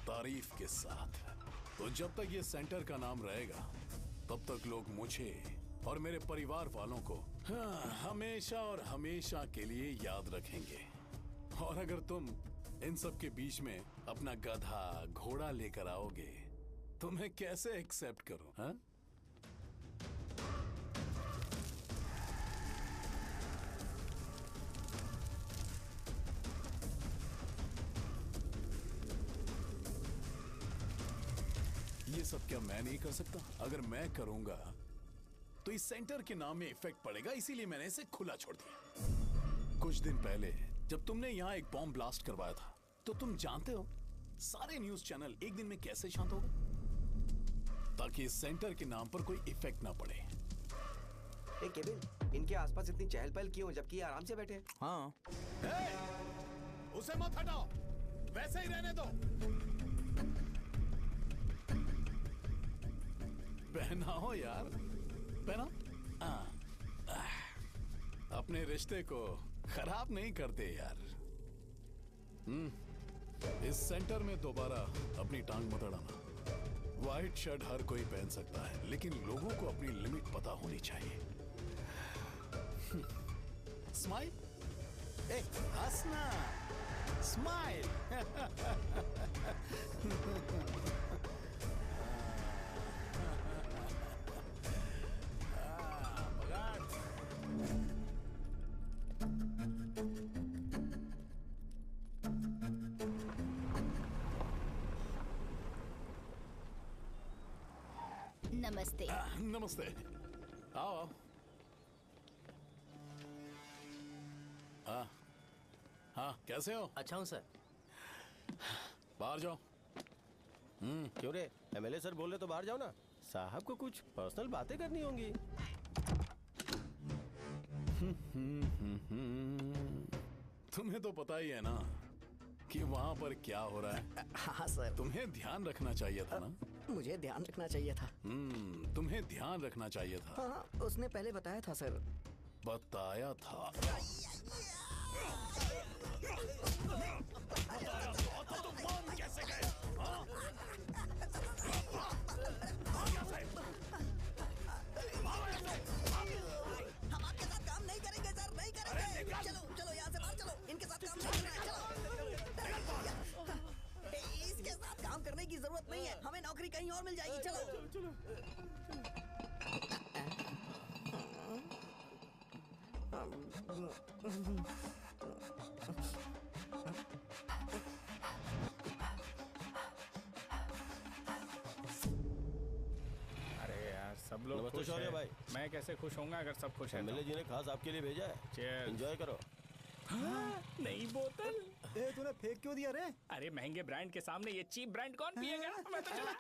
तारीफ के साथ। तो जब तक ये सेंटर का नाम रहेगा, तब तक लोग मुझे और मेरे परिवार वालों को हमेशा और हमेशा के लिए याद रखेंगे। और अगर तुम इन सब के बीच में अपना गधा घोड़ा लेकर आओगे तो मैं कैसे एक्सेप्ट करूं? हाँ? ये सब क्या मैं नहीं कर सकता? अगर मैं करूंगा तो इस सेंटर के नाम में इफेक्ट पड़ेगा, इसीलिए मैंने इसे खुला छोड़ दिया। कुछ दिन पहले जब तुमने यहाँ एक बॉम्ब ब्लास्ट करवाया था, तो तुम जानते हो सारे न्यूज चैनल एक दिन में कैसे शांत हो गए? ताकि इस सेंटर के नाम पर कोई इफेक्ट ना पड़े। ए केविन, इनके आसपास इतनी चहल पहल क्यों जबकि ये आराम से बैठे हैं? हाँ। उसे मत हटाओ, वैसे ही रहने दो। पहनाओ यार, पहनाओ। अपने रिश्ते को खराब नहीं करते यार। इस सेंटर में दोबारा अपनी टांग मत अड़ाना। व्हाइट शर्ट हर कोई पहन सकता है, लेकिन लोगों को अपनी लिमिट पता होनी चाहिए। स्माइल, हंसना, स्माइल। नमस्ते। नमस्ते, आओ। हाँ, कैसे हो? अच्छा हूँ सर। बाहर जाओ। क्यों रे, एमएलए सर बोल रहे तो बाहर जाओ ना। साहब को कुछ पर्सनल बातें करनी होंगी। तुम्हें तो पता ही है ना कि वहाँ पर क्या हो रहा है। हाँ सर। तुम्हें ध्यान रखना चाहिए था ना। मुझे ध्यान रखना चाहिए था। तुम्हें ध्यान रखना चाहिए था। हाँ, उसने पहले बताया था सर। बताया था। तो तुम मान कैसे गए? हम आपके साथ काम नहीं करेंगे सर, नहीं करेंगे। चलो चलो यहाँ से बाहर चलो, इनके साथ काम नहीं करना है। चलो, इसके साथ काम करने की जरूरत नहीं है, हमें नौकरी कहीं और मिल जाएगी। चलो चलो। अरे यार सब लोग नमस्ते खुश शौर्य हैं। भाई। मैं कैसे खुश होऊंगा अगर सब खुश हैं तो? एमएलए जी ने खास आपके लिए भेजा है। Cheers। एंजॉय करो। नई बोतल। तूने फेंक क्यों दिया रे? अरे महंगे ब्रांड के सामने ये चीप ब्रांड कौन पिएगा? मैं तो चला।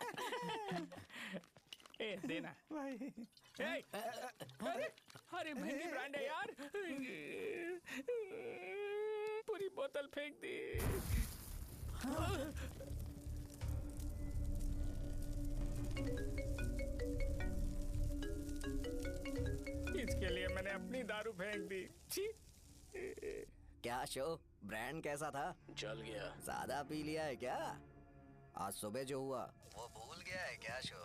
ए देना भाई। ए, अरे महंगी ब्रांड है यार। पूरी बोतल फेंक दी। इसके लिए मैंने अपनी दारू फेंक दी। छी। क्या शो, ब्रांड कैसा था? चल गया। ज्यादा पी लिया है क्या? आज सुबह जो हुआ वो भूल गया है क्या शो?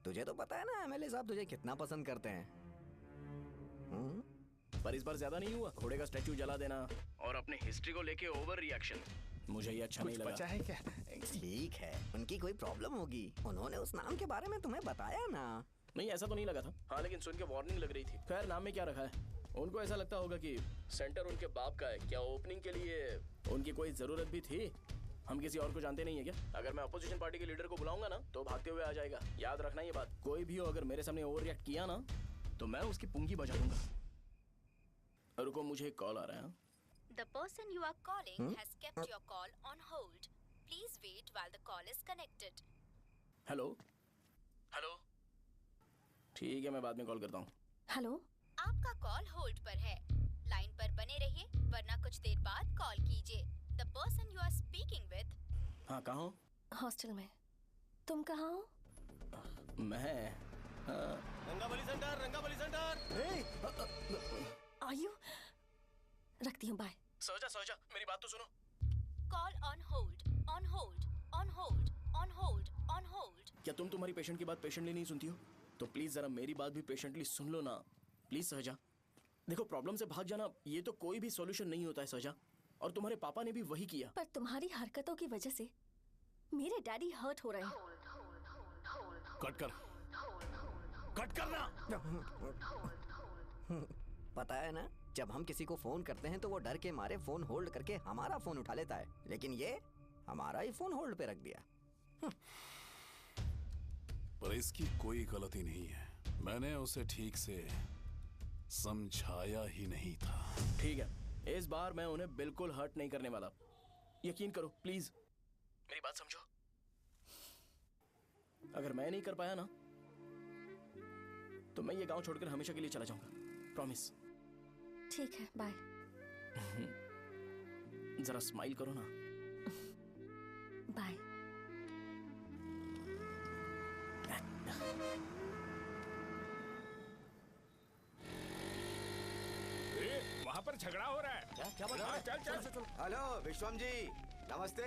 तुझे तो पता है ना एमएलए साहब तुझे कितना पसंद करते हैं। पर इस बार ज्यादा नहीं हुआ। घोड़े का स्टैचू जला देना और अपने हिस्ट्री को लेके ओवर रिएक्शन, मुझे ये अच्छा नहीं लगा। बचा है क्या? ठीक है, उनकी कोई प्रॉब्लम होगी। उन्होंने उस नाम के बारे में तुम्हें बताया ना? नहीं, ऐसा तो नहीं लगा था। हाँ, लेकिन सुन के वार्निंग लग रही थी। खैर, नाम में क्या रखा है? उनको ऐसा लगता होगा कि सेंटर उनके बाप का है। क्या ओपनिंग के लिए उनकी कोई जरूरत भी थी? हम किसी और को जानते नहीं है क्या? अगर मैं अपोजिशन पार्टी के लीडर को बुलाऊंगा ना तो भागते हुए आ जाएगा। याद रखना ये बात। कोई भी हो अगर मेरे सामने ओवर रिएक्ट किया ना तो मैं उसकी पुंगी बजा दूंगा। रुको, मुझे एक कॉल आ रहा है। The person you are calling has kept your call on hold. Please wait while the call is connected. Hello hello, ठीक है, मैं बाद में कॉल करता हूँ। हेलो, आपका कॉल होल्ड पर है। लाइन पर बने रहिए वरना कुछ देर बाद कॉल कीजिए। The person you are speaking with। हाँ, कहाँ हो? हॉस्टल में। तुम कहाँ हो? मैं रंगाबली सेंटर, रंगाबली सेंटर। आयु, रखती हूँ, बाय। सोचा, मेरी बात तो सुनो। Call on hold, on hold, on hold, on hold, on hold. क्या तुम तुम्हारी पेशेंट की बात पेशेंटली नहीं सुनती हो? तो प्लीज जरा मेरी बात भी पेशेंटली सुन लो ना। प्लीज सहजा, देखो प्रॉब्लम से भाग जाना ये तो कोई भी सॉल्यूशन नहीं होता है सहजा, और तुम्हारे पापा ने भी वही किया। पर तुम्हारी हरकतों की वजह से मेरे डैडी हर्ट हो रहे हैं। कट करना। पता है ना, जब हम किसी को फोन करते हैं तो वो डर के मारे फोन होल्ड करके हमारा फोन उठा लेता है, लेकिन ये हमारा ही फोन होल्ड पे रख दिया। पर इसकी कोई गलती नहीं है। मैंने उसे ठीक से समझाया ही नहीं था। ठीक है, इस बार मैं उन्हें बिल्कुल हर्ट नहीं करने वाला। यकीन करो प्लीज। मेरी बात समझो। अगर मैं नहीं कर पाया ना तो मैं ये गांव छोड़कर हमेशा के लिए चला जाऊंगा। प्रॉमिस। ठीक है, बाय। जरा स्माइल करो ना। बाय। वहाँ पर झगड़ा हो रहा है। क्या बोल रहा है? चल। हेलो विश्वम जी, नमस्ते।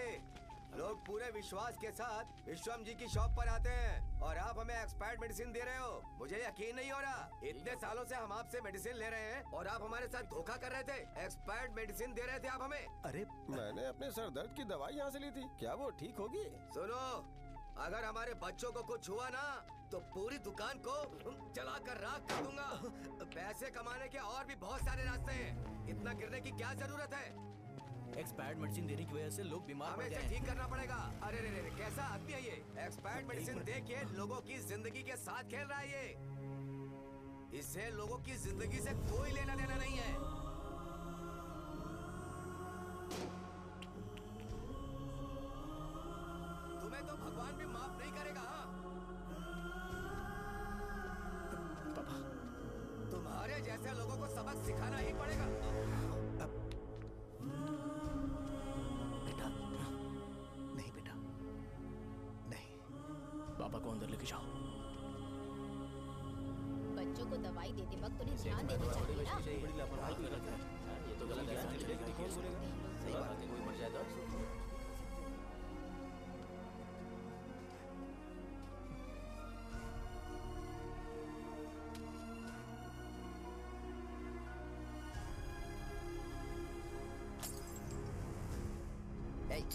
लोग पूरे विश्वास के साथ विश्वम जी की शॉप पर आते हैं और आप हमें एक्सपायर्ड मेडिसिन दे रहे हो। मुझे यकीन नहीं हो रहा। इतने सालों से हम आपसे मेडिसिन ले रहे हैं और आप हमारे साथ धोखा कर रहे थे। एक्सपायर्ड मेडिसिन दे रहे थे आप हमें। अरे मैंने अपने सर दर्द की दवाई यहाँ से ली थी, क्या वो ठीक होगी? सुनो, अगर हमारे बच्चों को कुछ हुआ ना तो पूरी दुकान को जला कर राख कर दूंगा। पैसे कमाने के और भी बहुत सारे रास्ते हैं, इतना गिरने की क्या जरूरत है? एक्सपायर्ड मेडिसिन देने की वजह से लोग बीमार पड़ हमें गए इसे हैं। ठीक करना पड़ेगा। अरे रे रे, कैसा आदमी है ये? एक्सपायर्ड मेडिसिन दे के लोगों की जिंदगी के साथ खेल रहा है ये। इससे लोगों की जिंदगी से कोई लेना देना नहीं है। तुम्हें तो भगवान भी माफ नहीं करेगा। पापा, तुम्हारे जैसे लोगों को सबक सिखाना ही पड़ेगा। पापा को अंदर लेके जाओ। बच्चों को दवाई देते वक्त उन्हें ध्यान देना चाहिए ना। ये तो गलत है। सही बात है, कोई मर जाए तो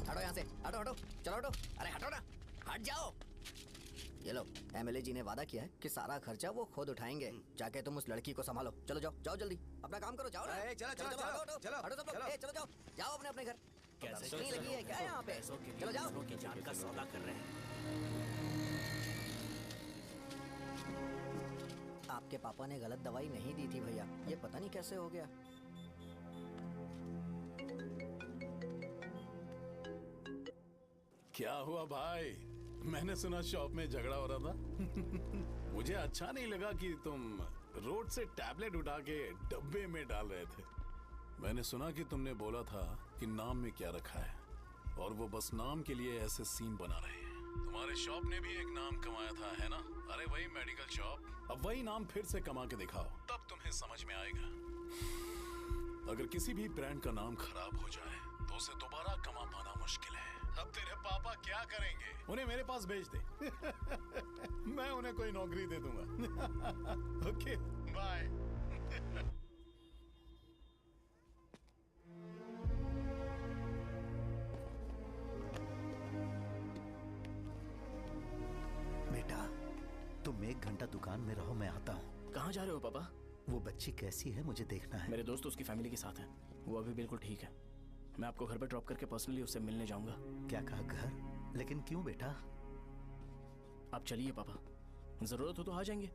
हटो यहाँ से, हटो। चलो हटो। अरे हटो ना, हट जाओ। ये लो, एमएलए जी ने वादा किया है कि सारा खर्चा वो खुद उठाएंगे। जाके तुम उस लड़की को संभालो। चलो जाओ जल्दी, अपना काम करो। जाओ ना। चलो हटो सब लोग। जाओ अपने घर। नहीं लगी है क्या यहाँ पे? चलो जाओ। की जान का सौदा कर रहे हैं। आपके पापा ने गलत दवाई नहीं दी थी भैया, ये पता नहीं कैसे हो गया। क्या हुआ भाई? मैंने सुना शॉप में झगड़ा हो रहा था। मुझे अच्छा नहीं लगा कि तुम रोड से टैबलेट उठा के डब्बे में डाल रहे थे। मैंने सुना कि तुमने बोला था कि नाम में क्या रखा है और वो बस नाम के लिए ऐसे सीन बना रहे हैं। तुम्हारे शॉप ने भी एक नाम कमाया था, है ना? अरे वही मेडिकल शॉप। अब वही नाम फिर से कमा के दिखाओ, तब तुम्हें समझ में आएगा। अगर किसी भी ब्रांड का नाम खराब हो जाए तो उसे दोबारा कमा पाना मुश्किल है। अब तेरे पापा क्या करेंगे? उन्हें मेरे पास भेज दे। मैं उन्हें कोई नौकरी दे दूंगा। Okay, bye. बेटा, तुम 1 घंटा दुकान में रहो, मैं आता हूँ। कहाँ जा रहे हो पापा? वो बच्ची कैसी है मुझे देखना है। मेरे दोस्त उसकी फैमिली के साथ हैं। वो अभी बिल्कुल ठीक है। मैं आपको घर पे ड्रॉप करके पर्सनली उससे मिलने जाऊंगा। क्या कहा घर? लेकिन क्यों बेटा? आप चलिए पापा, जरूरत हो तो आ जाएंगे।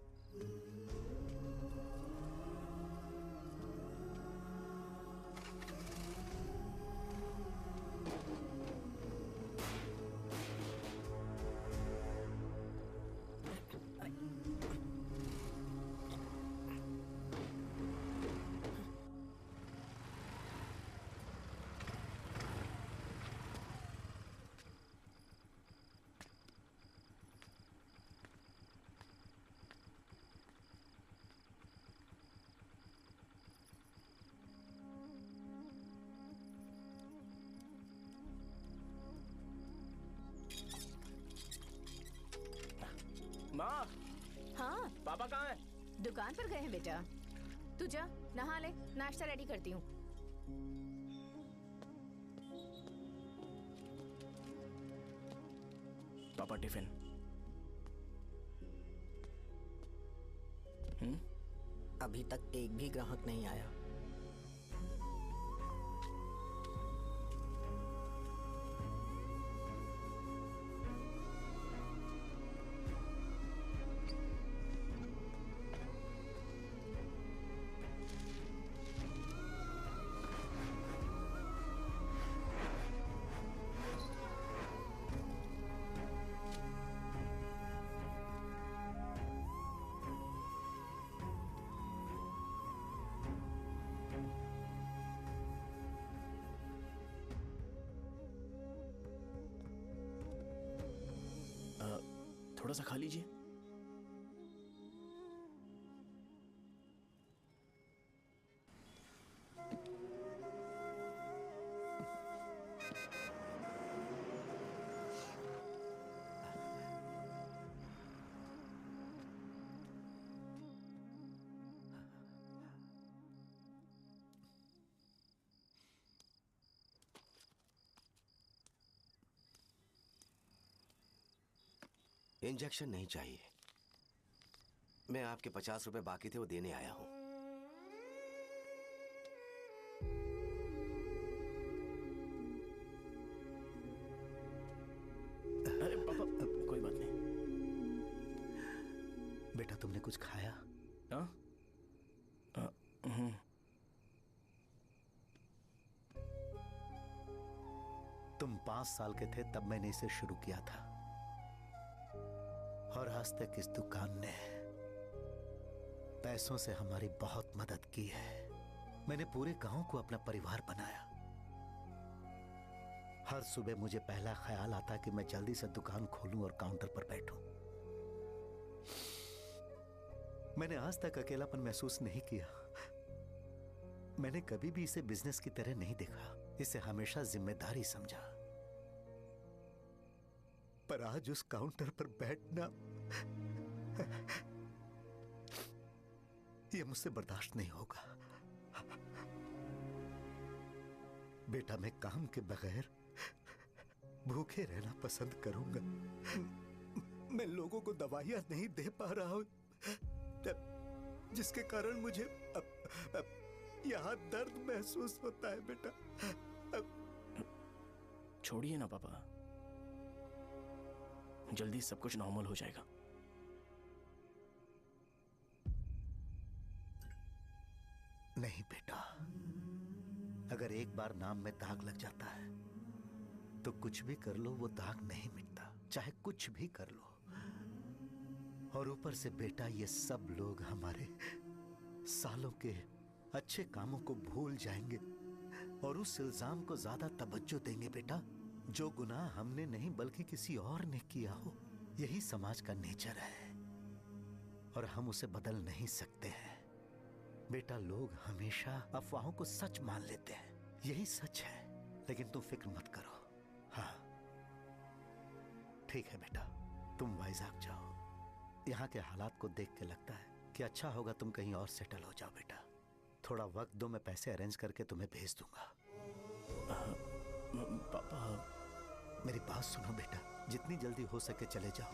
माँ, हाँ पापा कहाँ हैं? दुकान पर गए हैं बेटा। तू जा नहा ले, नाश्ता रेडी करती हूँ। पापा टिफिन। अभी तक एक भी ग्राहक नहीं आया। थोड़ा सा खा लीजिए। इंजेक्शन नहीं चाहिए। मैं आपके 50 रुपए बाकी थे वो देने आया हूं। अरे पापा कोई बात नहीं। बेटा तुमने कुछ खाया? हाँ? तुम 5 साल के थे तब मैंने इसे शुरू किया था, और आज तक इस दुकान ने पैसों से हमारी बहुत मदद की है। मैंने पूरे गांव को अपना परिवार बनाया। हर सुबह मुझे पहला ख्याल आता कि मैं जल्दी से दुकान खोलूं और काउंटर पर बैठूं। मैंने आज तक अकेलापन महसूस नहीं किया। मैंने कभी भी इसे बिजनेस की तरह नहीं देखा, इसे हमेशा जिम्मेदारी समझा। पर आज उस काउंटर पर बैठना यह मुझसे बर्दाश्त नहीं होगा। बेटा मैं काम के बगैर भूखे रहना पसंद करूंगा। मैं लोगों को दवाइयां नहीं दे पा रहा हूं, जिसके कारण मुझे यहां दर्द महसूस होता है। बेटा छोड़िए ना पापा, जल्दी सब कुछ नॉर्मल हो जाएगा। नहीं बेटा, अगर एक बार नाम में दाग लग जाता है तो कुछ भी कर लो वो दाग नहीं मिटता, चाहे कुछ भी कर लो। और ऊपर से बेटा ये सब लोग हमारे सालों के अच्छे कामों को भूल जाएंगे और उस इल्जाम को ज्यादा तवज्जो देंगे बेटा जो गुनाह हमने नहीं बल्कि किसी और ने किया हो। यही समाज का नेचर है और हम उसे बदल नहीं सकते हैं। बेटा लोग हमेशा अफवाहों को सच मान लेते हैं, यही सच है। लेकिन तुम फिक्र मत करो। हाँ ठीक है बेटा, तुम वाइजाग जाओ। यहाँ के हालात को देख के लगता है कि अच्छा होगा तुम कहीं और सेटल हो जाओ। बेटा थोड़ा वक्त दो, मैं पैसे अरेंज करके तुम्हें भेज दूंगा। पापा मेरी बात सुनो बेटा, जितनी जल्दी हो सके चले जाओ।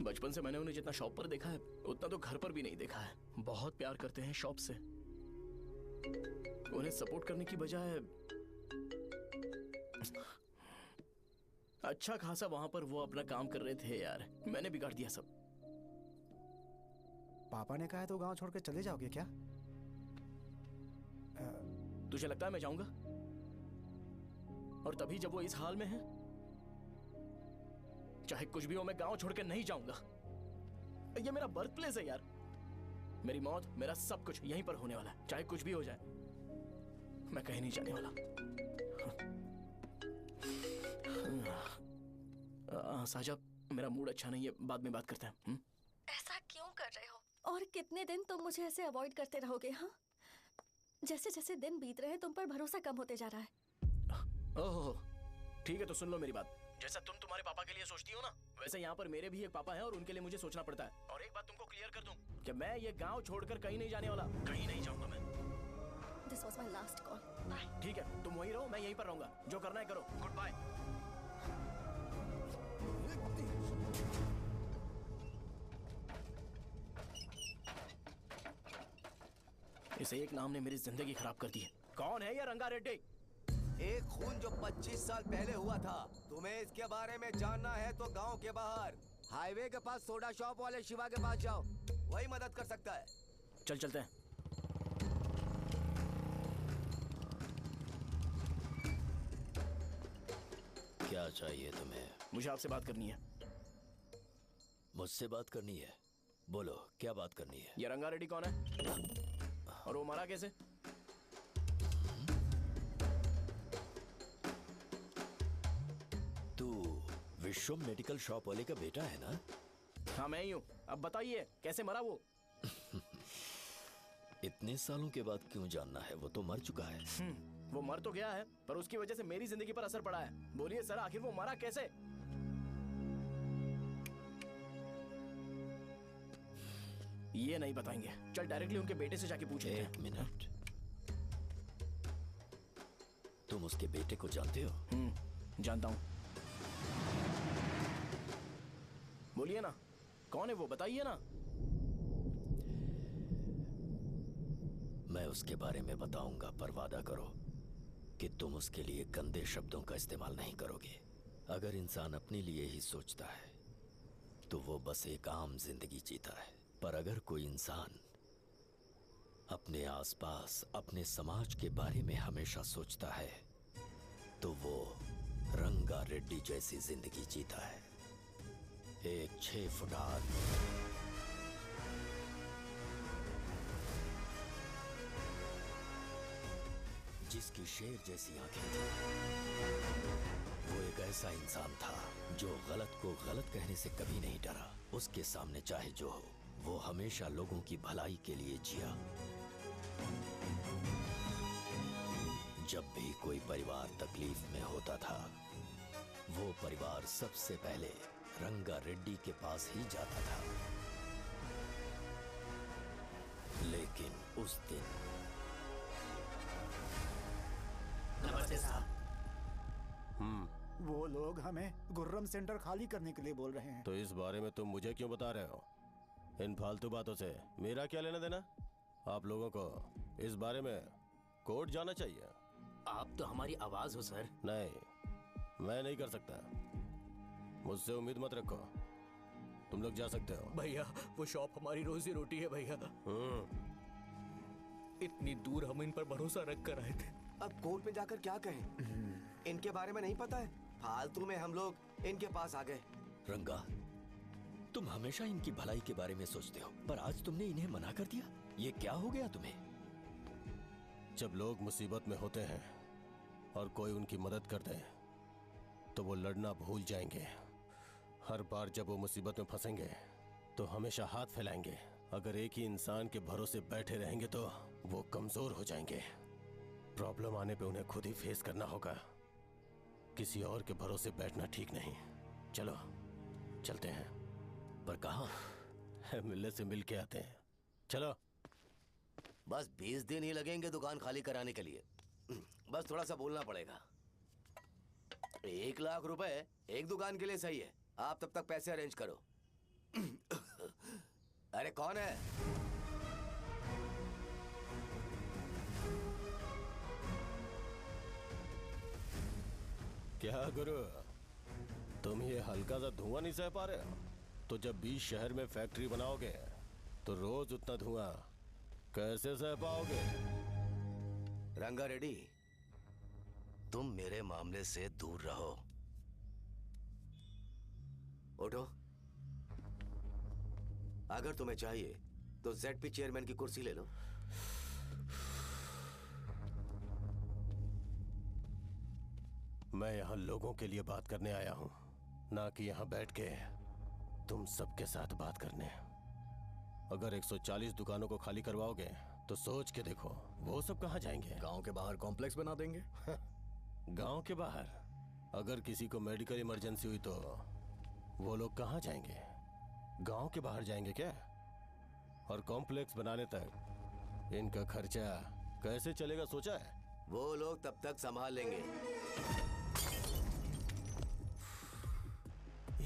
बचपन से मैंने उन्हें जितना शॉप पर देखा है उतना तो घर पर भी नहीं देखा है। बहुत प्यार करते हैं शॉप से। उन्हें सपोर्ट करने की बजाय अच्छा खासा वहां पर वो अपना काम कर रहे थे। यार मैंने बिगाड़ दिया सब। पापा ने कहा है तो गांव छोड़कर चले जाओगे क्या? तुझे लगता है मैं जाऊंगा? और तभी जब वो इस हाल में है, चाहे कुछ भी हो मैं गांव छोड़ के नहीं जाऊंगा। ये मेरा बर्थ प्लेस है यार। मेरी मौत, मेरा सब कुछ यहीं पर होने वाला है। चाहे कुछ भी हो जाए मैं कहीं नहीं जाने वाला। साजा मेरा मूड अच्छा नहीं है, बाद में बात करते हैं। ऐसा क्यों कर रहे हो? और कितने दिन तुम मुझे ऐसे अवॉइड करते रहोगे? हाँ, जैसे जैसे दिन बीत रहे हैं तुम पर भरोसा कम होते जा रहा है। ओह ठीक है, तो सुन लो मेरी बात। जैसा तुम तुम्हारे पापा के लिए सोचती हो ना, वैसे यहाँ पर मेरे भी एक पापा हैं और उनके लिए मुझे सोचना पड़ता है। और एक बात तुमको क्लियर कर दूं कि मैं ये गांव छोड़कर कहीं नहीं जाने वाला, कहीं नहीं जाऊंगा मैं। This was my last call. Bye. ठीक है, तुम वहीं रहो, मैं यहीं पर रहूंगा। जो करना है करो। Good bye. इस एक नाम ने मेरी जिंदगी खराब कर दी है। कौन है ये रंगा रेड्डी? एक खून जो 25 साल पहले हुआ था। तुम्हें इसके बारे में जानना है तो गांव के बाहर हाईवे के पास सोडा शॉप वाले शिवा के पास जाओ, वही मदद कर सकता है। चल चलते हैं। क्या चाहिए तुम्हें? मुझे आपसे बात करनी है। मुझसे बात करनी है? बोलो क्या बात करनी है? ये रंगा रेड्डी कौन है और वो मरा कैसे? तू विश्वम मेडिकल शॉप वाले का बेटा है ना? हाँ मैं ही हूँ। अब बताइए कैसे मरा वो? इतने सालों के बाद क्यों जानना है? वो तो मर चुका है। वो मर तो गया है पर उसकी वजह से मेरी जिंदगी पर असर पड़ा है। बोलिए सर आखिर वो मरा कैसे? ये नहीं बताएंगे। चल डायरेक्टली उनके बेटे से जाके पूछ लेते हैं। एक मिनट, तुम उसके बेटे को जानते हो? जानता हूँ। बोलिए ना कौन है वो, बताइए ना। मैं उसके बारे में बताऊंगा, पर वादा करो कि तुम उसके लिए गंदे शब्दों का इस्तेमाल नहीं करोगे। अगर इंसान अपने लिए ही सोचता है तो वो बस एक आम जिंदगी जीता है, पर अगर कोई इंसान अपने आसपास अपने समाज के बारे में हमेशा सोचता है तो वो रंगा रेड्डी जैसी जिंदगी जीता है। एक 6 फुट आदमी, जिसकी शेर जैसी आंखें थी। वो एक ऐसा इंसान था जो गलत को गलत कहने से कभी नहीं डरा। उसके सामने चाहे जो हो, वो हमेशा लोगों की भलाई के लिए जिया। जब भी कोई परिवार तकलीफ में होता था, वो परिवार सबसे पहले रंगा रेड्डी के पास ही जाता था। लेकिन उस दिन नमस्ते साहब। वो लोग हमें गुर्रम सेंटर खाली करने के लिए बोल रहे हैं। तो इस बारे में तुम मुझे क्यों बता रहे हो? इन फालतू बातों से मेरा क्या लेना देना? आप लोगों को इस बारे में कोर्ट जाना चाहिए। आप तो हमारी आवाज हो सर। नहीं, मैं नहीं कर सकता। मुझसे उम्मीद मत रखो। तुम लोग जा सकते हो। भैया वो शॉप हमारी रोजी रोटी है भैया। इतनी दूर हम इन पर भरोसा रख कर आए थे। अब कोर्ट में जाकर क्या कहें? इनके बारे में नहीं पता है। फालतू में हम लोग इनके पास आ गए। रंगा, तुम हमेशा इनकी भलाई के बारे में सोचते हो, पर आज तुमने इन्हें मना कर दिया। ये क्या हो गया तुम्हें? जब लोग मुसीबत में होते हैं और कोई उनकी मदद कर दे तो वो लड़ना भूल जाएंगे। हर बार जब वो मुसीबत में फंसेंगे तो हमेशा हाथ फैलाएंगे। अगर एक ही इंसान के भरोसे बैठे रहेंगे तो वो कमजोर हो जाएंगे। प्रॉब्लम आने पे उन्हें खुद ही फेस करना होगा। किसी और के भरोसे बैठना ठीक नहीं। चलो चलते हैं। पर कहाँ? मिलने से मिल के आते हैं। चलो। बस 20 दिन ही लगेंगे दुकान खाली कराने के लिए। बस थोड़ा सा बोलना पड़ेगा। 1 लाख रुपए एक दुकान के लिए सही है। आप तब तक पैसे अरेंज करो। अरे कौन है? क्या गुरु, तुम ये हल्का सा धुआं नहीं सह पा रहे हो? तो जब 20 शहर में फैक्ट्री बनाओगे तो रोज उतना धुआं कैसे सह पाओगे? रंगा रेड्डी, तुम मेरे मामले से दूर रहो। उठो। अगर तुम्हें चाहिए तो ZP चेयरमैन की कुर्सी ले लो। मैं यहाँ लोगों के लिए बात करने आया हूँ, ना कि यहाँ बैठ के तुम सबके साथ बात करने। अगर 140 दुकानों को खाली करवाओगे तो सोच के देखो वो सब कहाँ जाएंगे? गांव के बाहर कॉम्प्लेक्स बना देंगे। गांव के बाहर? अगर किसी को मेडिकल इमरजेंसी हुई तो वो लोग कहाँ जाएंगे? गांव के बाहर जाएंगे क्या? और कॉम्प्लेक्स बनाने तक इनका खर्चा कैसे चलेगा सोचा है? वो लोग तब तक संभाल लेंगे।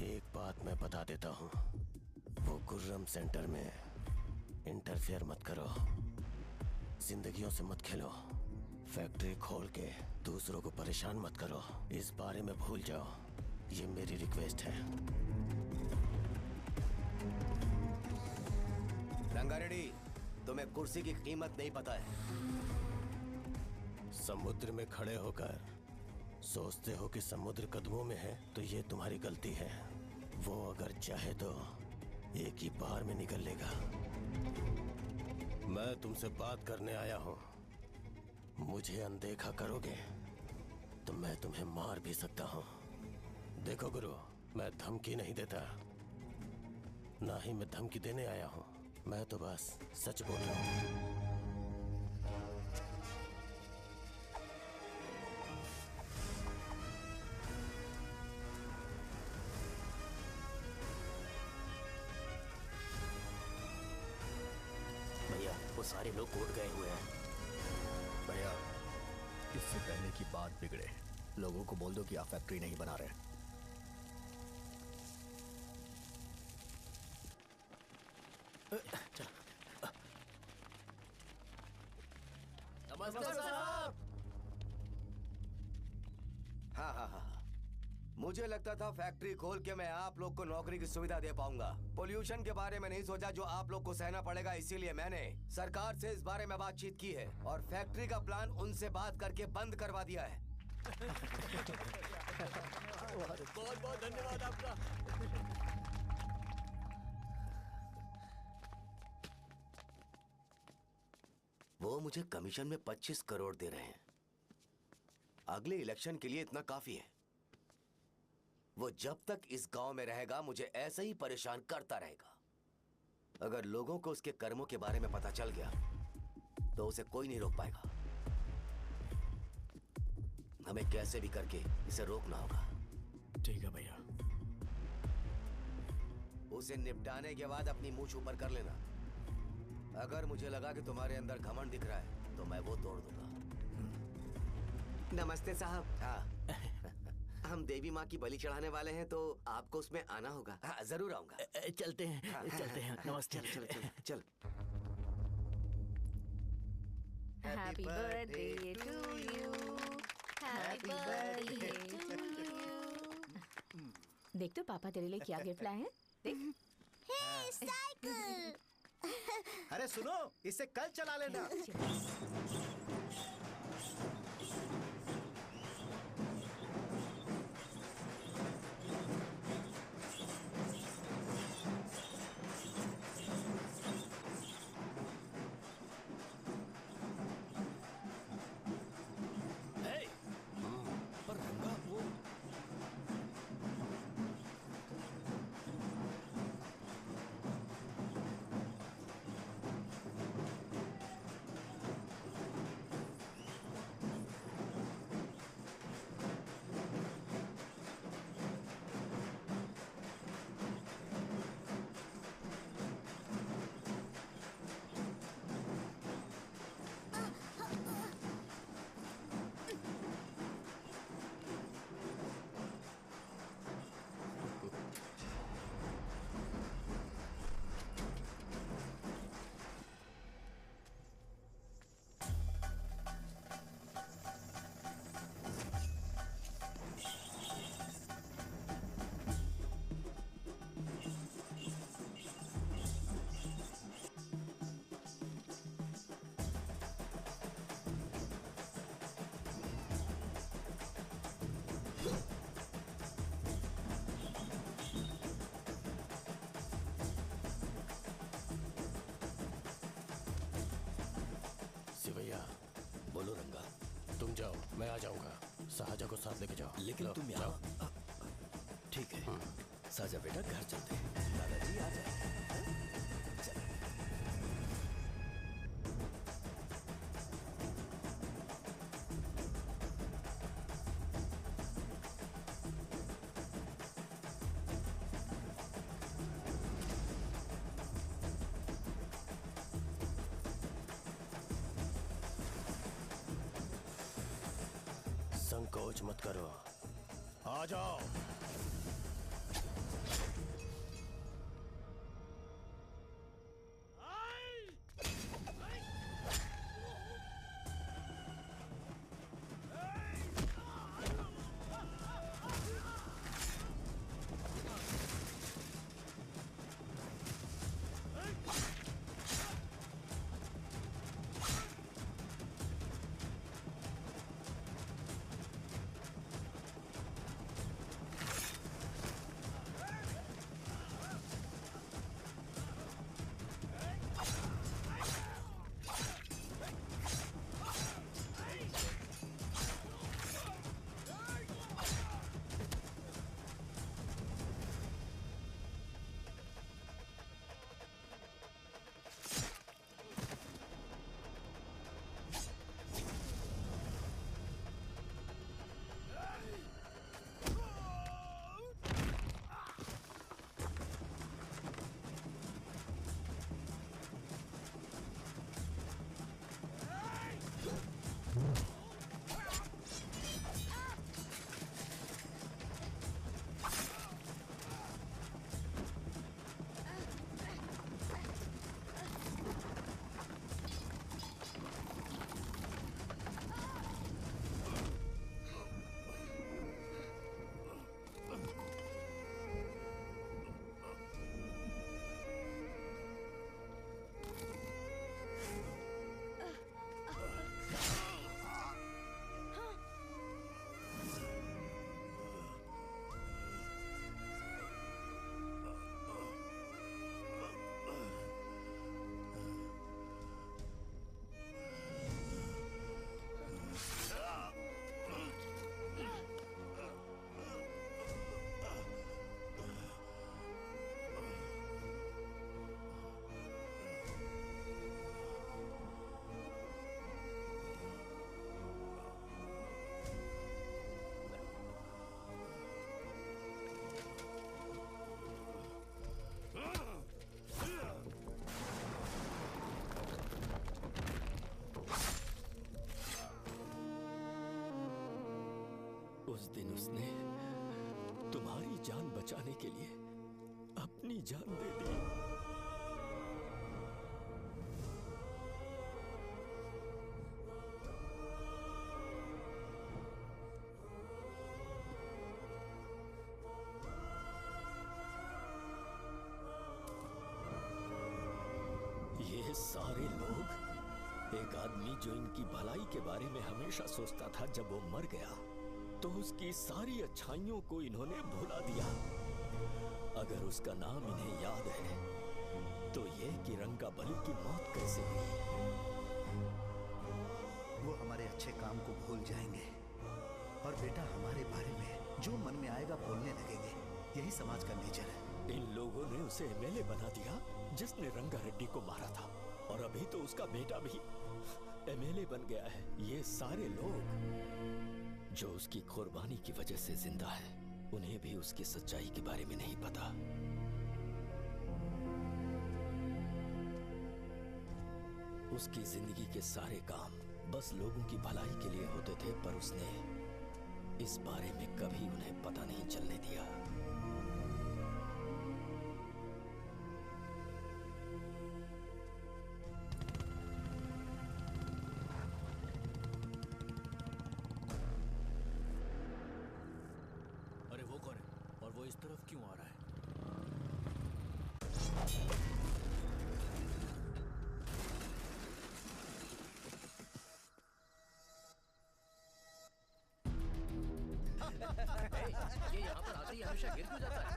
एक बात मैं बता देता हूँ, वो गुर्रम सेंटर में इंटरफेयर मत करो। जिंदगियों से मत खेलो। फैक्ट्री खोल के दूसरों को परेशान मत करो। इस बारे में भूल जाओ। ये मेरी रिक्वेस्ट है। रंगा रेड्डी, तुम्हें कुर्सी की कीमत नहीं पता है। समुद्र में खड़े होकर सोचते हो कि समुद्र कदमों में है तो ये तुम्हारी गलती है। वो अगर चाहे तो एक ही बार में निकल लेगा। मैं तुमसे बात करने आया हूं। मुझे अनदेखा करोगे तो मैं तुम्हें मार भी सकता हूं। देखो गुरु, मैं धमकी नहीं देता, ना ही मैं धमकी देने आया हूं। मैं तो बस सच बोल रहा हूं। भैया वो सारे लोग कोर्ट गए हुए हैं। भैया, इससे पहले की बात बिगड़े, लोगों को बोल दो कि आप फैक्ट्री नहीं बना रहे। नमस्ते साहब। हाँ, मुझे लगता था फैक्ट्री खोल के मैं आप लोग को नौकरी की सुविधा दे पाऊंगा। पोल्यूशन के बारे में नहीं सोचा जो आप लोग को सहना पड़ेगा, इसीलिए मैंने सरकार से इस बारे में बातचीत की है और फैक्ट्री का प्लान उनसे बात करके बंद करवा दिया है। बहुत बहुत धन्यवाद आपका। वो मुझे कमीशन में 25 करोड़ दे रहे हैं। अगले इलेक्शन के लिए इतना काफी है। वो जब तक इस गांव में रहेगा मुझे ऐसे ही परेशान करता रहेगा। अगर लोगों को उसके कर्मों के बारे में पता चल गया तो उसे कोई नहीं रोक पाएगा। हमें कैसे भी करके इसे रोकना होगा। ठीक है भैया। उसे निपटाने के बाद अपनी मूंछ ऊपर कर लेना। अगर मुझे लगा कि तुम्हारे अंदर घमंड दिख रहा है तो मैं वो तोड़ दूंगा। नमस्ते साहब। हाँ। हम देवी माँ की बलि चढ़ाने वाले हैं तो आपको उसमें आना होगा। हाँ, जरूर आऊंगा। चलते हैं, चलते हैं। नमस्ते। चल। Happy birthday to you, happy birthday to you. देख तो पापा तेरे लिए क्या गिफ्ट लाए हैं। देख। हे साइकिल। अरे सुनो, इसे कल चला लेना। पर रंगा वो सिवैया, बोलो रंगा। तुम जाओ, मैं आ जाऊंगा। साहजा को साथ लेके जाओ। लेकिन लो, तुम जाओ। यहाँ ठीक है। साजा बेटा, घर चलते हैं। दादाजी आ जाए। संकोच मत करो, आ जाओ। दिन उसने तुम्हारी जान बचाने के लिए अपनी जान दे दी। ये सारे लोग, एक आदमी जो इनकी भलाई के बारे में हमेशा सोचता था, जब वो मर गया तो उसकी सारी अच्छाइयों को इन्होंने भुला दिया। अगर उसका नाम इन्हें याद है तो ये कि रंगाबली की मौत कैसे हुई। वो हमारे अच्छे काम को भूल जाएंगे और बेटा हमारे बारे में जो मन में आएगा बोलने लगेंगे। यही समाज का नेचर है। इन लोगों ने उसे एमएलए बना दिया जिसने रंगा रेड्डी को मारा था, और अभी तो उसका बेटा भी एमएलए बन गया है। ये सारे लोग जो उसकी कुर्बानी की वजह से जिंदा है, उन्हें भी उसकी सच्चाई के बारे में नहीं पता। उसकी जिंदगी के सारे काम बस लोगों की भलाई के लिए होते थे, पर उसने इस बारे में कभी उन्हें पता नहीं चलने दिया। अरे वो कौन है और वो इस तरफ क्यों आ रहा है? ये यहाँ पर आते ही हमेशा गिर क्यों जाता है?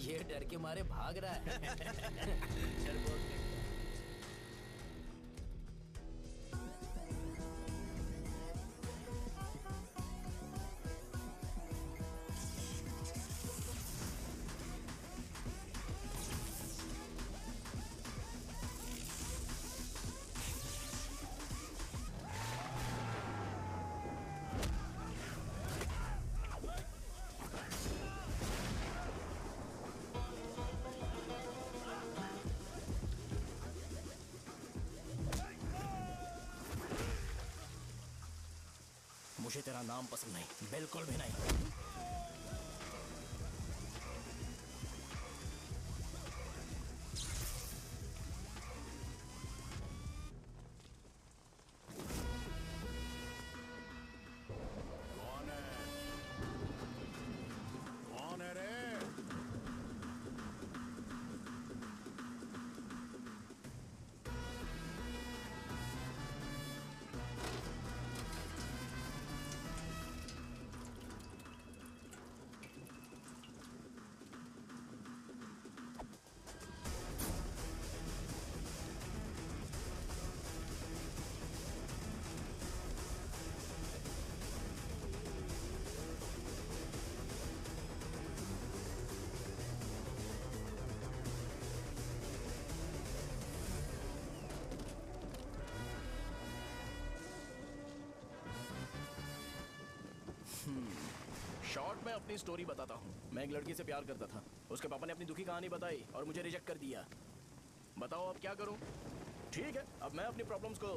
ये डर के मारे भाग रहा है। डरपोक नहीं। मुझे तेरा नाम पसंद नहीं, बिल्कुल भी नहीं। कौन है रे? शॉर्ट में अपनी स्टोरी बताता हूँ। मैं एक लड़की से प्यार करता था। उसके पापा ने अपनी दुखी कहानी बताई और मुझे रिजेक्ट कर दिया। बताओ अब क्या करूँ? ठीक है, अब मैं अपनी प्रॉब्लम्स को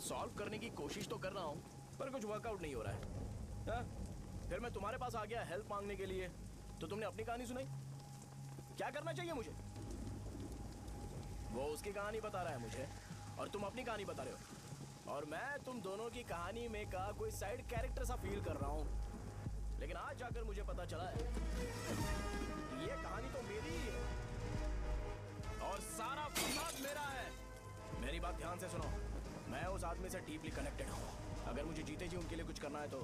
सॉल्व करने की कोशिश तो कर रहा हूँ, पर कुछ वर्कआउट नहीं हो रहा है। हाँ? फिर मैं तुम्हारे पास आ गया हेल्प मांगने के लिए, तो तुमने अपनी कहानी सुनाई। क्या करना चाहिए मुझे? वो उसकी कहानी बता रहा है मुझे, और तुम अपनी कहानी बता रहे हो, और मैं तुम दोनों की कहानी में का कोई साइड कैरेक्टर सा फील कर रहा हूँ। लेकिन आज जाकर मुझे पता चला है ये कहानी तो मेरी ही है और सारा फसाद मेरा है। मेरी बात ध्यान से सुनो, मैं उस आदमी से डीपली कनेक्टेड हूँ। अगर मुझे जीते जी उनके लिए कुछ करना है तो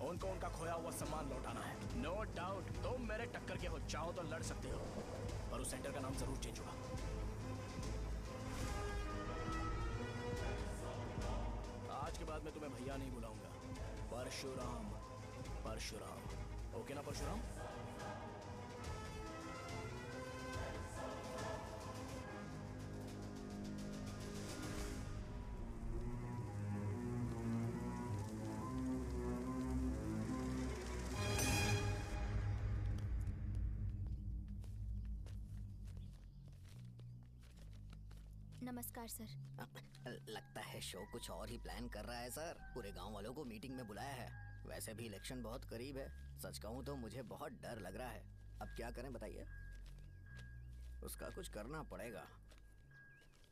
उनको उनका खोया हुआ सम्मान लौटाना है। नो डाउट तुम मेरे टक्कर के हो, चाहो तो लड़ सकते हो, पर उस सेंटर का नाम जरूर चेंज होगा। के बाद मैं तुम्हें भैया नहीं बुलाऊंगा, परशुराम। परशुराम, ओके ना परशुराम? नमस्कार सर। लगता है शो कुछ और ही प्लान कर रहा है सर। पूरे गांव वालों को मीटिंग में बुलाया है। वैसे भी इलेक्शन बहुत करीब है। सच कहूँ तो मुझे बहुत डर लग रहा है। अब क्या करें बताइए? उसका कुछ करना पड़ेगा।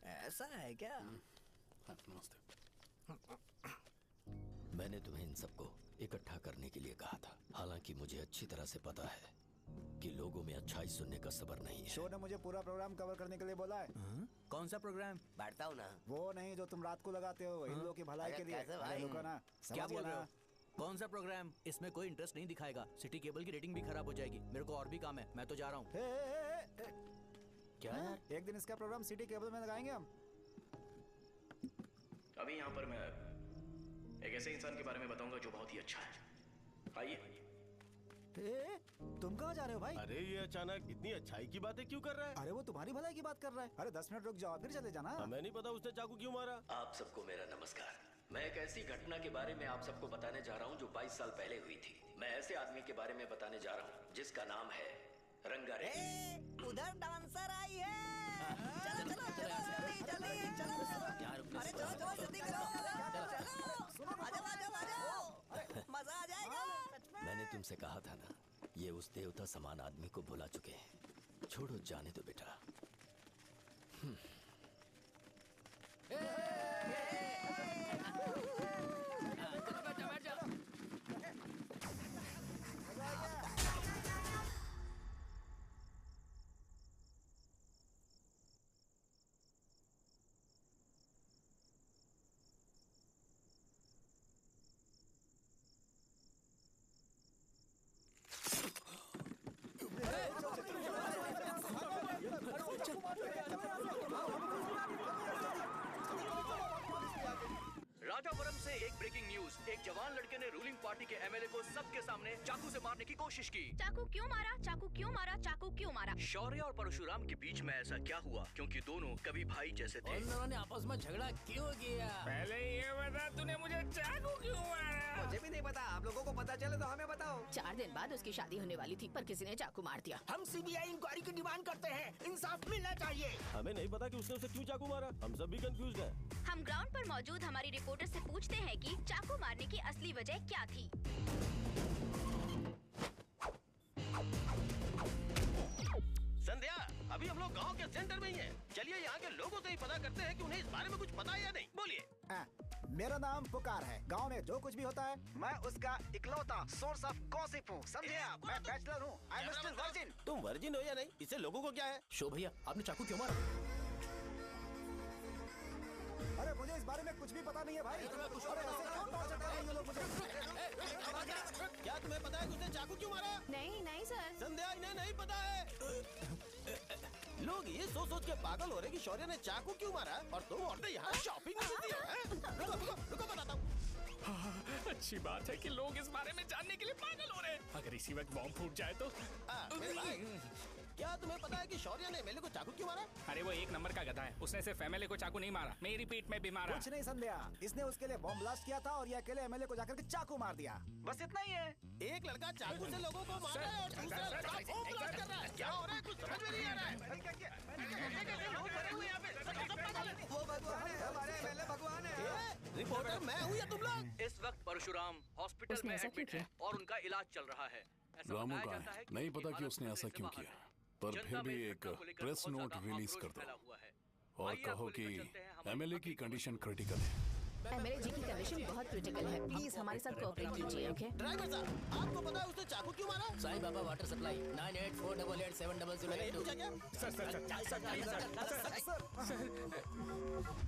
ऐसा है क्या? मैंने तुम्हें इन सबको इकट्ठा करने के लिए कहा था। हालांकि मुझे अच्छी तरह से पता है कि लोगों में अच्छाई सुनने का सब्र नहीं है। शो ने मुझे पूरा प्रोग्राम कवर करने के लिए बोला है। कौन सा प्रोग्राम? बैठता हूँ ना। वो नहीं जो तुम रात को लगाते हो इन लोगों की भलाई के लिए। अरे रुको ना, क्या समझ बोल गया रहे ना? हो? कौन सा प्रोग्राम? इसमें कोई इंटरेस्ट नहीं दिखाएगा। सिटी केबल की रेटिंग भी खराब हो जाएगी। मेरे को और भी काम है, मैं तो जा रहा हूँ। क्या यार? एक दिन इसका प्रोग्राम सिटी केबल में लगाएंगे हम। अभी यहाँ पर मैं एक ऐसे इंसान के बारे में बताऊंगा जो बहुत ही अच्छा है। आइए। तुम कहाँ जा रहे हो भाई? अरे ये अचानक इतनी अच्छाई की बातें क्यों कर रहा है? अरे वो तुम्हारी भलाई की बात कर रहा है। अरे 10 मिनट रुक जाओ फिर चले जाना। हमें नहीं पता उसने चाकू क्यों मारा। आप सबको मेरा नमस्कार। मैं एक ऐसी घटना के बारे में आप सबको बताने जा रहा हूँ जो 22 साल पहले हुई थी। मैं ऐसे आदमी के बारे में बताने जा रहा हूँ जिसका नाम है रंगारेड्डी। उधर डांसर आई है। चलो चलो जल्दी जल्दी चलो। अरे चलो चलो जल्दी करो। चलो आ जाओ आ जाओ। मजा आ जाएगा। मैंने तुमसे कहा था ना, ये उस देवता समान आदमी को भुला चुके हैं। छोड़ो, जाने दो बेटा। राजापुरम से एक ब्रेकिंग न्यूज। एक जवान लड़के ने रूलिंग पार्टी के एमएलए को सबके सामने चाकू से मारने की कोशिश की। चाकू क्यों मारा? चाकू क्यों मारा? चाकू क्यों मारा? शौर्य और परशुराम के बीच में ऐसा क्या हुआ? क्योंकि दोनों कभी भाई जैसे थे। उन दोनों ने आपस में झगड़ा क्यों किया? पहले ये बता, तूने मुझे चाकू क्यों मारा? मुझे भी नहीं पता। आप लोगों को पता चले तो हमें बताओ। 4 दिन बाद उसकी शादी होने वाली थी पर किसी ने चाकू मार दिया। हम सीबीआई इंक्वायरी की डिमांड करते हैं। इंसाफ मिलना चाहिए। हमें नहीं पता कि उसने उसे क्यों चाकू मारा। हम सब भी कंफ्यूज हैं। हम ग्राउंड पर मौजूद हमारी रिपोर्टर से पूछते हैं कि चाकू मारने की असली वजह क्या थी। संध्या, अभी हम लोग गांव के सेंटर में ही हैं। चलिए यहाँ के लोगों से ही पता करते हैं कि उन्हें इस बारे में कुछ पता है या नहीं। बोलिए। मेरा नाम पुकार है। गांव में जो कुछ भी होता है मैं उसका इकलौता सोर्स ऑफ गॉसिप हूँ। समझे आप? मैं बैचलर हूँ। I am still virgin. तुम वर्जिन हो या नहीं, इससे लोगों को क्या है? शो भैया, आपने चाकू क्यों मारा? अरे मुझे इस बारे में कुछ भी पता नहीं है भाई। अरे ऐसे क्यों टॉर्चर कर रहे हैं ये लोग मुझे? क्या तुम्हें पता है कि उसने चाकू क्यों मारा? नहीं नहीं सर। संध्या, इन्हें नहीं पता है। लोग ये सोच सोच के पागल हो रहे कि शौर्य ने चाकू क्यों मारा और तुम औरतें यहाँ शॉपिंग में बिजी हो। रुको बताता हूँ। अच्छी बात है कि लोग इस बारे में जानने के लिए पागल हो रहे हैं। अगर इसी वक्त बॉम्ब फूट जाए तो। मेरे भाई, क्या तुम्हें पता है कि शौर्य ने एमएलए को चाकू क्यों मारा? अरे वो एक नंबर का गधा है। उसने सिर्फ एमएलए को चाकू नहीं मारा, मेरी पीठ में भी मारा। कुछ नहीं संध्या, इसने उसके लिए बॉम्ब ब्लास्ट किया था और ये अकेले एमएलए को जाकर के चाकू मार दिया। बस इतना ही है। एक लड़का चाकू से लोगों को मार रहा है और दूसरा लड़का बॉम्ब ब्लास्ट कर रहा है। क्या हो रहा है? कुछ समझ में नहीं आ रहा है। लोग मरे हुए यहाँ पे। वो भगवान है, हमारे एमएलए भगवान है। रिपोर्टर मैं हूँ या तुम लोग? इस वक्त परशुराम हॉस्पिटल में एडमिट है और उनका इलाज चल रहा है। रामू का है, नहीं पता कि उसने ऐसा क्यों किया, पर फिर भी एक प्रेस नोट रिलीज कर दो और कहो कि एमएलए की कंडीशन क्रिटिकल है। एमएलए जी की कंडीशन बहुत क्रिटिकल है। प्लीज हमारे साथ कोऑपरेट कीजिए। ओके ड्राइवर साहब, आपको पता है उसने चाकू क्यों मारा? Sai Baba water supply 9848780082।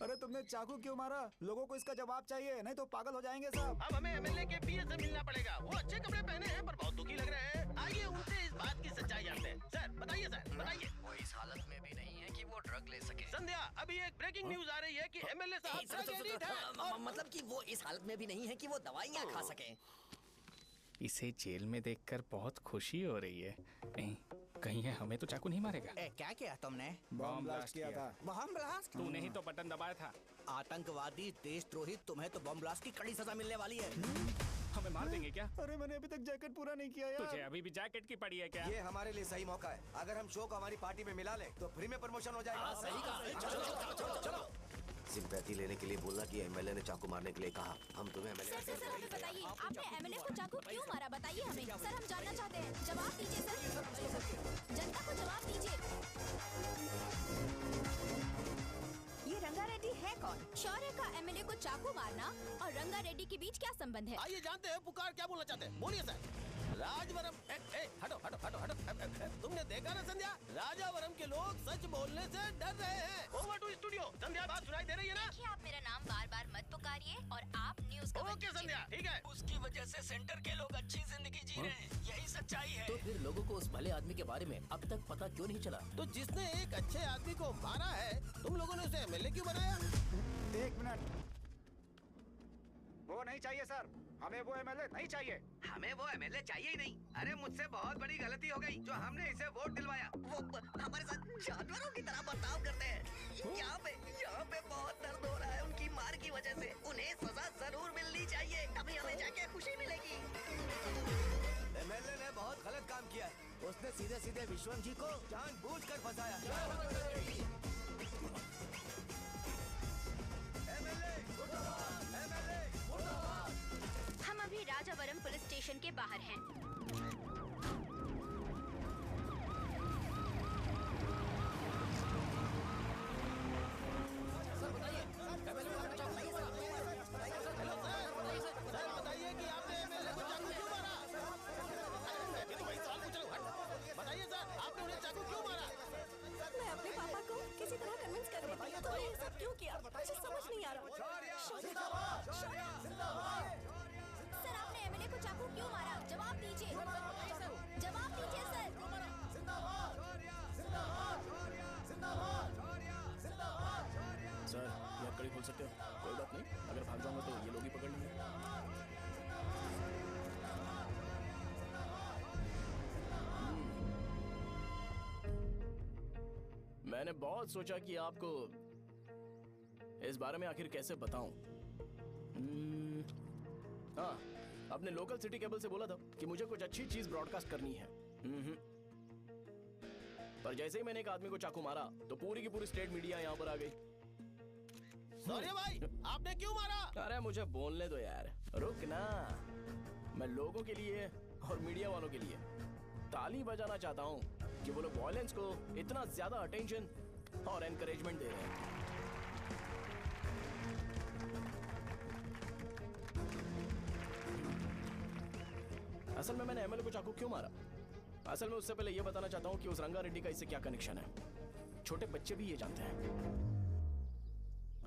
अरे तुमने चाकू क्यों मारा? लोगों को इसका जवाब चाहिए, नहीं तो पागल हो जाएंगे सब। अब हमें एमएलए के पीए से मिलना पड़ेगा। वो अच्छे कपड़े पहने हैं पर बहुत दुखी लग रहे हैं। आइए उनसे इस बात की सच्चाई जानते हैं। सर बताइए, सर बताइए। वो इस हालत में भी नहीं है कि वो ड्रग ले सके। संध्या, अभी एक ब्रेकिंग न्यूज आ रही है कि एमएलए साहब ड्रग एडिक्ट हैं। मतलब कि वो इस हालत में भी नहीं है कि वो दवाइयाँ खा सके। इसे जेल में देखकर बहुत खुशी हो रही है। कहीं है हमें तो चाकू नहीं मारेगा। क्या किया तुमने? बॉम्ब ब्लास्ट किया था। Bomb blast? तूने ही तो बटन दबाया था। आतंकवादी, देशद्रोही, तुम्हें तो बॉम्ब ब्लास्ट की कड़ी सजा मिलने वाली है। हमें मार देंगे क्या? अरे मैंने अभी तक जैकेट पूरा नहीं किया यार। तुझे अभी भी जैकेट की पड़ी है क्या? ये हमारे लिए सही मौका है। अगर हम शो को हमारी पार्टी में मिला लें तो फ्री में प्रमोशन हो जाएगा। सही कहा। चलो। सिंपैथी लेने के लिए बोला कि एमएलए ने चाकू मारने के लिए कहा। हम तुम्हें एमएलए सर हमें बताइए, आपने एमएलए को चाकू क्यों मारा? बताइए हमें। सर हम जानना चाहते हैं, जवाब दीजिए सर। जनता को जवाब दीजिए। ये रंगा रेड्डी है कौन? शौर्य का एमएलए को चाकू मारना और रंगा रेड्डी के बीच क्या संबंध है? आइए जानते हैं पुकार क्या बोलना चाहते हैं। बोलिए सर। राजवरम हटो हटो हटो हटो। तुमने देखा ना संध्या, राजावरम के लोग सच बोलने से डर रहे हैं। Over to studio. संध्या बात सुनाई दे रही है ना? देखिए आप मेरा नाम बार बार मत पुकारिए और आप न्यूज़ कवर ओके संध्या, ठीक है। उसकी वजह से सेंटर के लोग अच्छी जिंदगी जी रहे हैं, यही सच्चाई है। तो फिर लोगों को उस भले आदमी के बारे में अब तक पता क्यों नहीं चला? तो जिसने एक अच्छे आदमी को मारा है, तुम लोगों ने उसे एमएलए क्यों बनाया? 1 मिनट। वो नहीं चाहिए सर, हमें वो एमएलए नहीं चाहिए। हमें वो एमएलए चाहिए ही नहीं। अरे मुझसे बहुत बड़ी गलती हो गई जो हमने इसे वोट दिलवाया। वो हमारे साथ जानवरों की तरह बर्ताव करते हैं। यहाँ पे बहुत दर्द हो रहा है उनकी मार की वजह से। उन्हें सजा जरूर मिलनी चाहिए, तभी हमें जाके खुशी मिलेगी। एमएलए ने बहुत गलत काम किया है। उसने सीधे सीधे विश्वम जी को जानबूझकर फंसाया। हम अभी राजावरम पुलिस स्टेशन के बाहर हैं। सर बताइए कि आपने एमएलए को चाकू क्यों मारा? मैं भी तो वही सवाल पूछ रहा हूँ। बताइए सर, आपने उन्हें चाकू क्यों मारा? मैं अपने पापा को किसी तरह कन्विंस कर रही थी। तुमने ये सब क्यों किया? मुझे समझ नहीं आ रहा। सर आपने एमएलए को चाकू क्यों मारा? जवाब दीजिए। जवाब दीजिए सर। सर ये कड़ी खोल सकते हो? कोई बात नहीं, अगर भाग जाऊंगा तो ये लोग ही पकड़ लेंगे। मैंने बहुत सोचा कि आपको इस बारे में आखिर कैसे बताऊं। हाँ, अपने लोकल सिटी केबल से बोला था कि मुझे कुछ अच्छी चीज ब्रॉडकास्ट करनी है। पर जैसे ही मैंने एक आदमी को चाकू मारा तो पूरी की पूरी स्टेट मीडिया यहाँ पर आ गई। सॉरी भाई, आपने क्यों मारा? अरे मुझे बोलने दो यार, रुक ना। मैं लोगों के लिए और मीडिया वालों के लिए ताली बजाना चाहता हूँ कि वो लोग वायलेंस को इतना ज्यादा अटेंशन और एनकरेजमेंट दे रहे हैं। असल में मैंने एमएलए को चाकू क्यों मारा? असल में उससे पहले ये बताना चाहता हूँ कि उस रंगा रेड्डी का इससे क्या कनेक्शन है। छोटे बच्चे भी ये जानते हैं।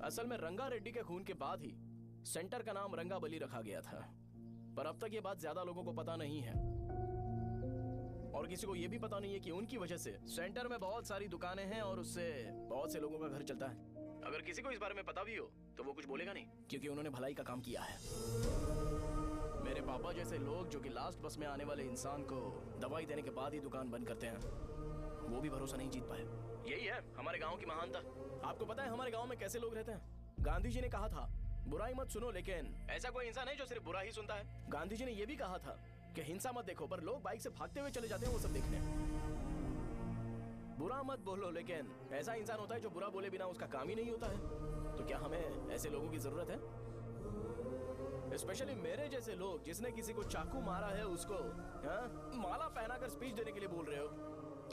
असल में रंगा रेड्डी के खून के बाद ही सेंटर का नाम रंगा बली रखा गया था, पर अब तक ये बात ज्यादा लोगों को पता नहीं है और किसी को ये भी पता नहीं है कि उनकी वजह से सेंटर में बहुत सारी दुकानें हैं और उससे बहुत से लोगों का घर चलता है। अगर किसी को इस बारे में पता भी हो तो वो कुछ बोलेगा नहीं, क्योंकि उन्होंने भलाई का काम किया है। मेरे पापा जैसे लोग जो कि लास्ट बस में आने वाले इंसान को दवाई देने के बाद ही दुकान बंद करते हैं, वो भी भरोसा नहीं जीत पाए। यही है हमारे गांव की महानता। आपको पता है हमारे गांव में कैसे लोग रहते हैं? गांधी जी ने कहा था बुराई मत सुनो, लेकिन ऐसा कोई इंसान है जो सिर्फ बुरा ही सुनता है। गांधी जी ने यह भी कहा था कि हिंसा मत देखो, पर लोग बाइक से भागते हुए चले जाते हैं वो सब देखने। बुरा मत बोलो, लेकिन ऐसा इंसान होता है जो बुरा बोले बिना उसका काम ही नहीं होता है। तो क्या हमें ऐसे लोगों की जरूरत है? स्पेशली मेरे जैसे लोग जिसने किसी को चाकू मारा है उसको माला पहनाकर स्पीच देने के लिए बोल रहे हो।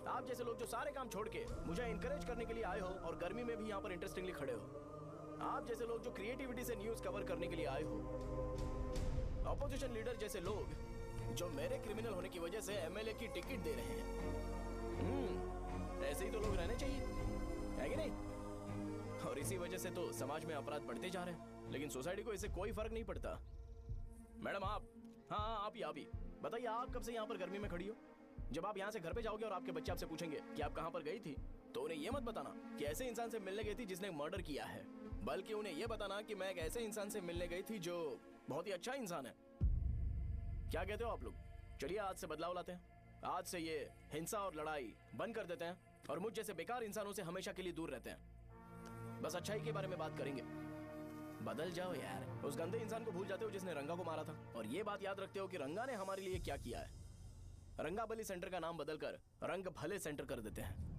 आप जैसे लोग जो सारे काम छोड़ के मुझे इंकरेज करने के लिए आए हो और गर्मी में भी यहाँ पर इंटरेस्टिंगली खड़े हो। आप जैसे लोग जो क्रिएटिविटी से न्यूज कवर करने के लिए आए हो। अपोजिशन लीडर जैसे लोग जो मेरे क्रिमिनल होने की वजह से एमएलए की टिकट दे रहे हैं। ऐसे ही तो लोग रहने चाहिए, है कि नहीं? और इसी वजह से तो समाज में अपराध बढ़ते जा रहे हैं, लेकिन सोसाइटी को इससे कोई फर्क नहीं पड़ता। मैडम आप, हाँ आप ही बताइए, आप कब से यहाँ पर गर्मी में खड़ी हो? जब आप यहाँ से घर पे जाओगे और आपके बच्चे आपसे पूछेंगे कि आप कहाँ पर गई थी, तो उन्हें ये मत बताना कि ऐसे इंसान से मिलने गई थी जिसने मर्डर किया है, बल्कि उन्हें ये बताना कि मैं एक ऐसे इंसान से मिलने गई थी जो बहुत ही अच्छा इंसान है। क्या कहते हो आप लोग? चलिए आज से बदलाव लाते हैं। आज से ये हिंसा और लड़ाई बंद कर देते हैं और मुझ जैसे बेकार इंसानों से हमेशा के लिए दूर रहते हैं। बस अच्छाई के बारे में बात करेंगे। बदल जाओ यार, उस गंदे इंसान को भूल जाते हो जिसने रंगा को मारा था, और ये बात याद रखते हो कि रंगा ने हमारे लिए क्या किया है। रंगाबली सेंटर का नाम बदलकर रंग भले सेंटर कर देते हैं।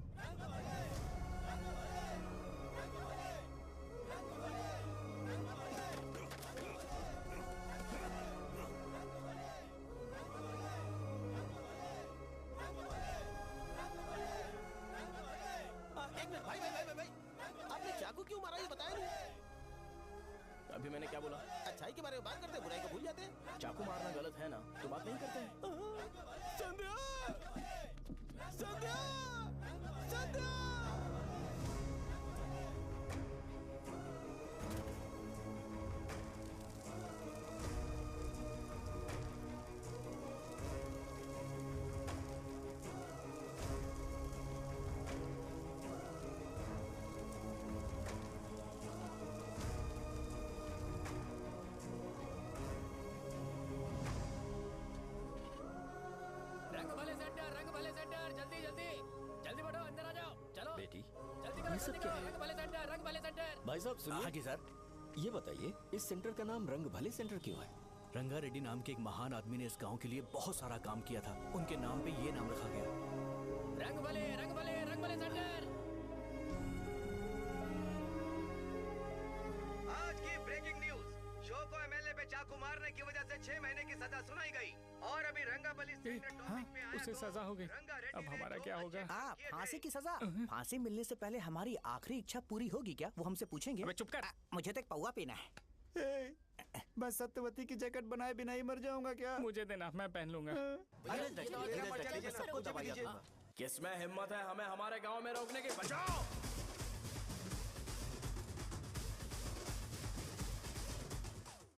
एक मिनट भाई, आपने चाकू क्यों मारा ये बताया नहीं। अभी मैंने क्या बोला? अच्छाई के बारे में बात करते हैं, बुराई को भूल जाते हैं। चाकू मारना गलत है ना, तो बात नहीं करते हैं। संध्या! संध्या! संध्या! रंग भले सेंटर, जल्दी जल्दी जल्दी बढ़ो, अंदर आ जाओ। चलो बेटी, जल्दी ये करो, सब जल्दी क्या करो। है? रंग भले सेंटर, रंग भले सेंटर। भाई साहब सुनिए। हाँ जी सर। ये बताइए इस सेंटर का नाम रंग भले सेंटर क्यों है? रंगा रेड्डी नाम के एक महान आदमी ने इस गांव के लिए बहुत सारा काम किया था, उनके नाम पे ये नाम रखा गया। रंग भले, रंग भले, रंग भले सेंटर। आज की ब्रेकिंग न्यूज, शो को एमएलए पे चाकू मारने की वजह से 6 महीने की सजा सुनाई गई और अभी रंगाबली उसे सजा हो गई। अब हमारा क्या होगा? फांसी की सजा? फांसी मिलने से पहले हमारी आखिरी इच्छा पूरी होगी क्या, वो हमसे पूछेंगे। अबे चुप कर। मुझे तो एक पौवा पीना है। मैं सत्यवती की जैकेट बनाए बिना ही मर जाऊंगा क्या? मुझे देना, मैं पहन लूंगा। किसमें हिम्मत है हमें हमारे गांव में रोकने की? बचाओ!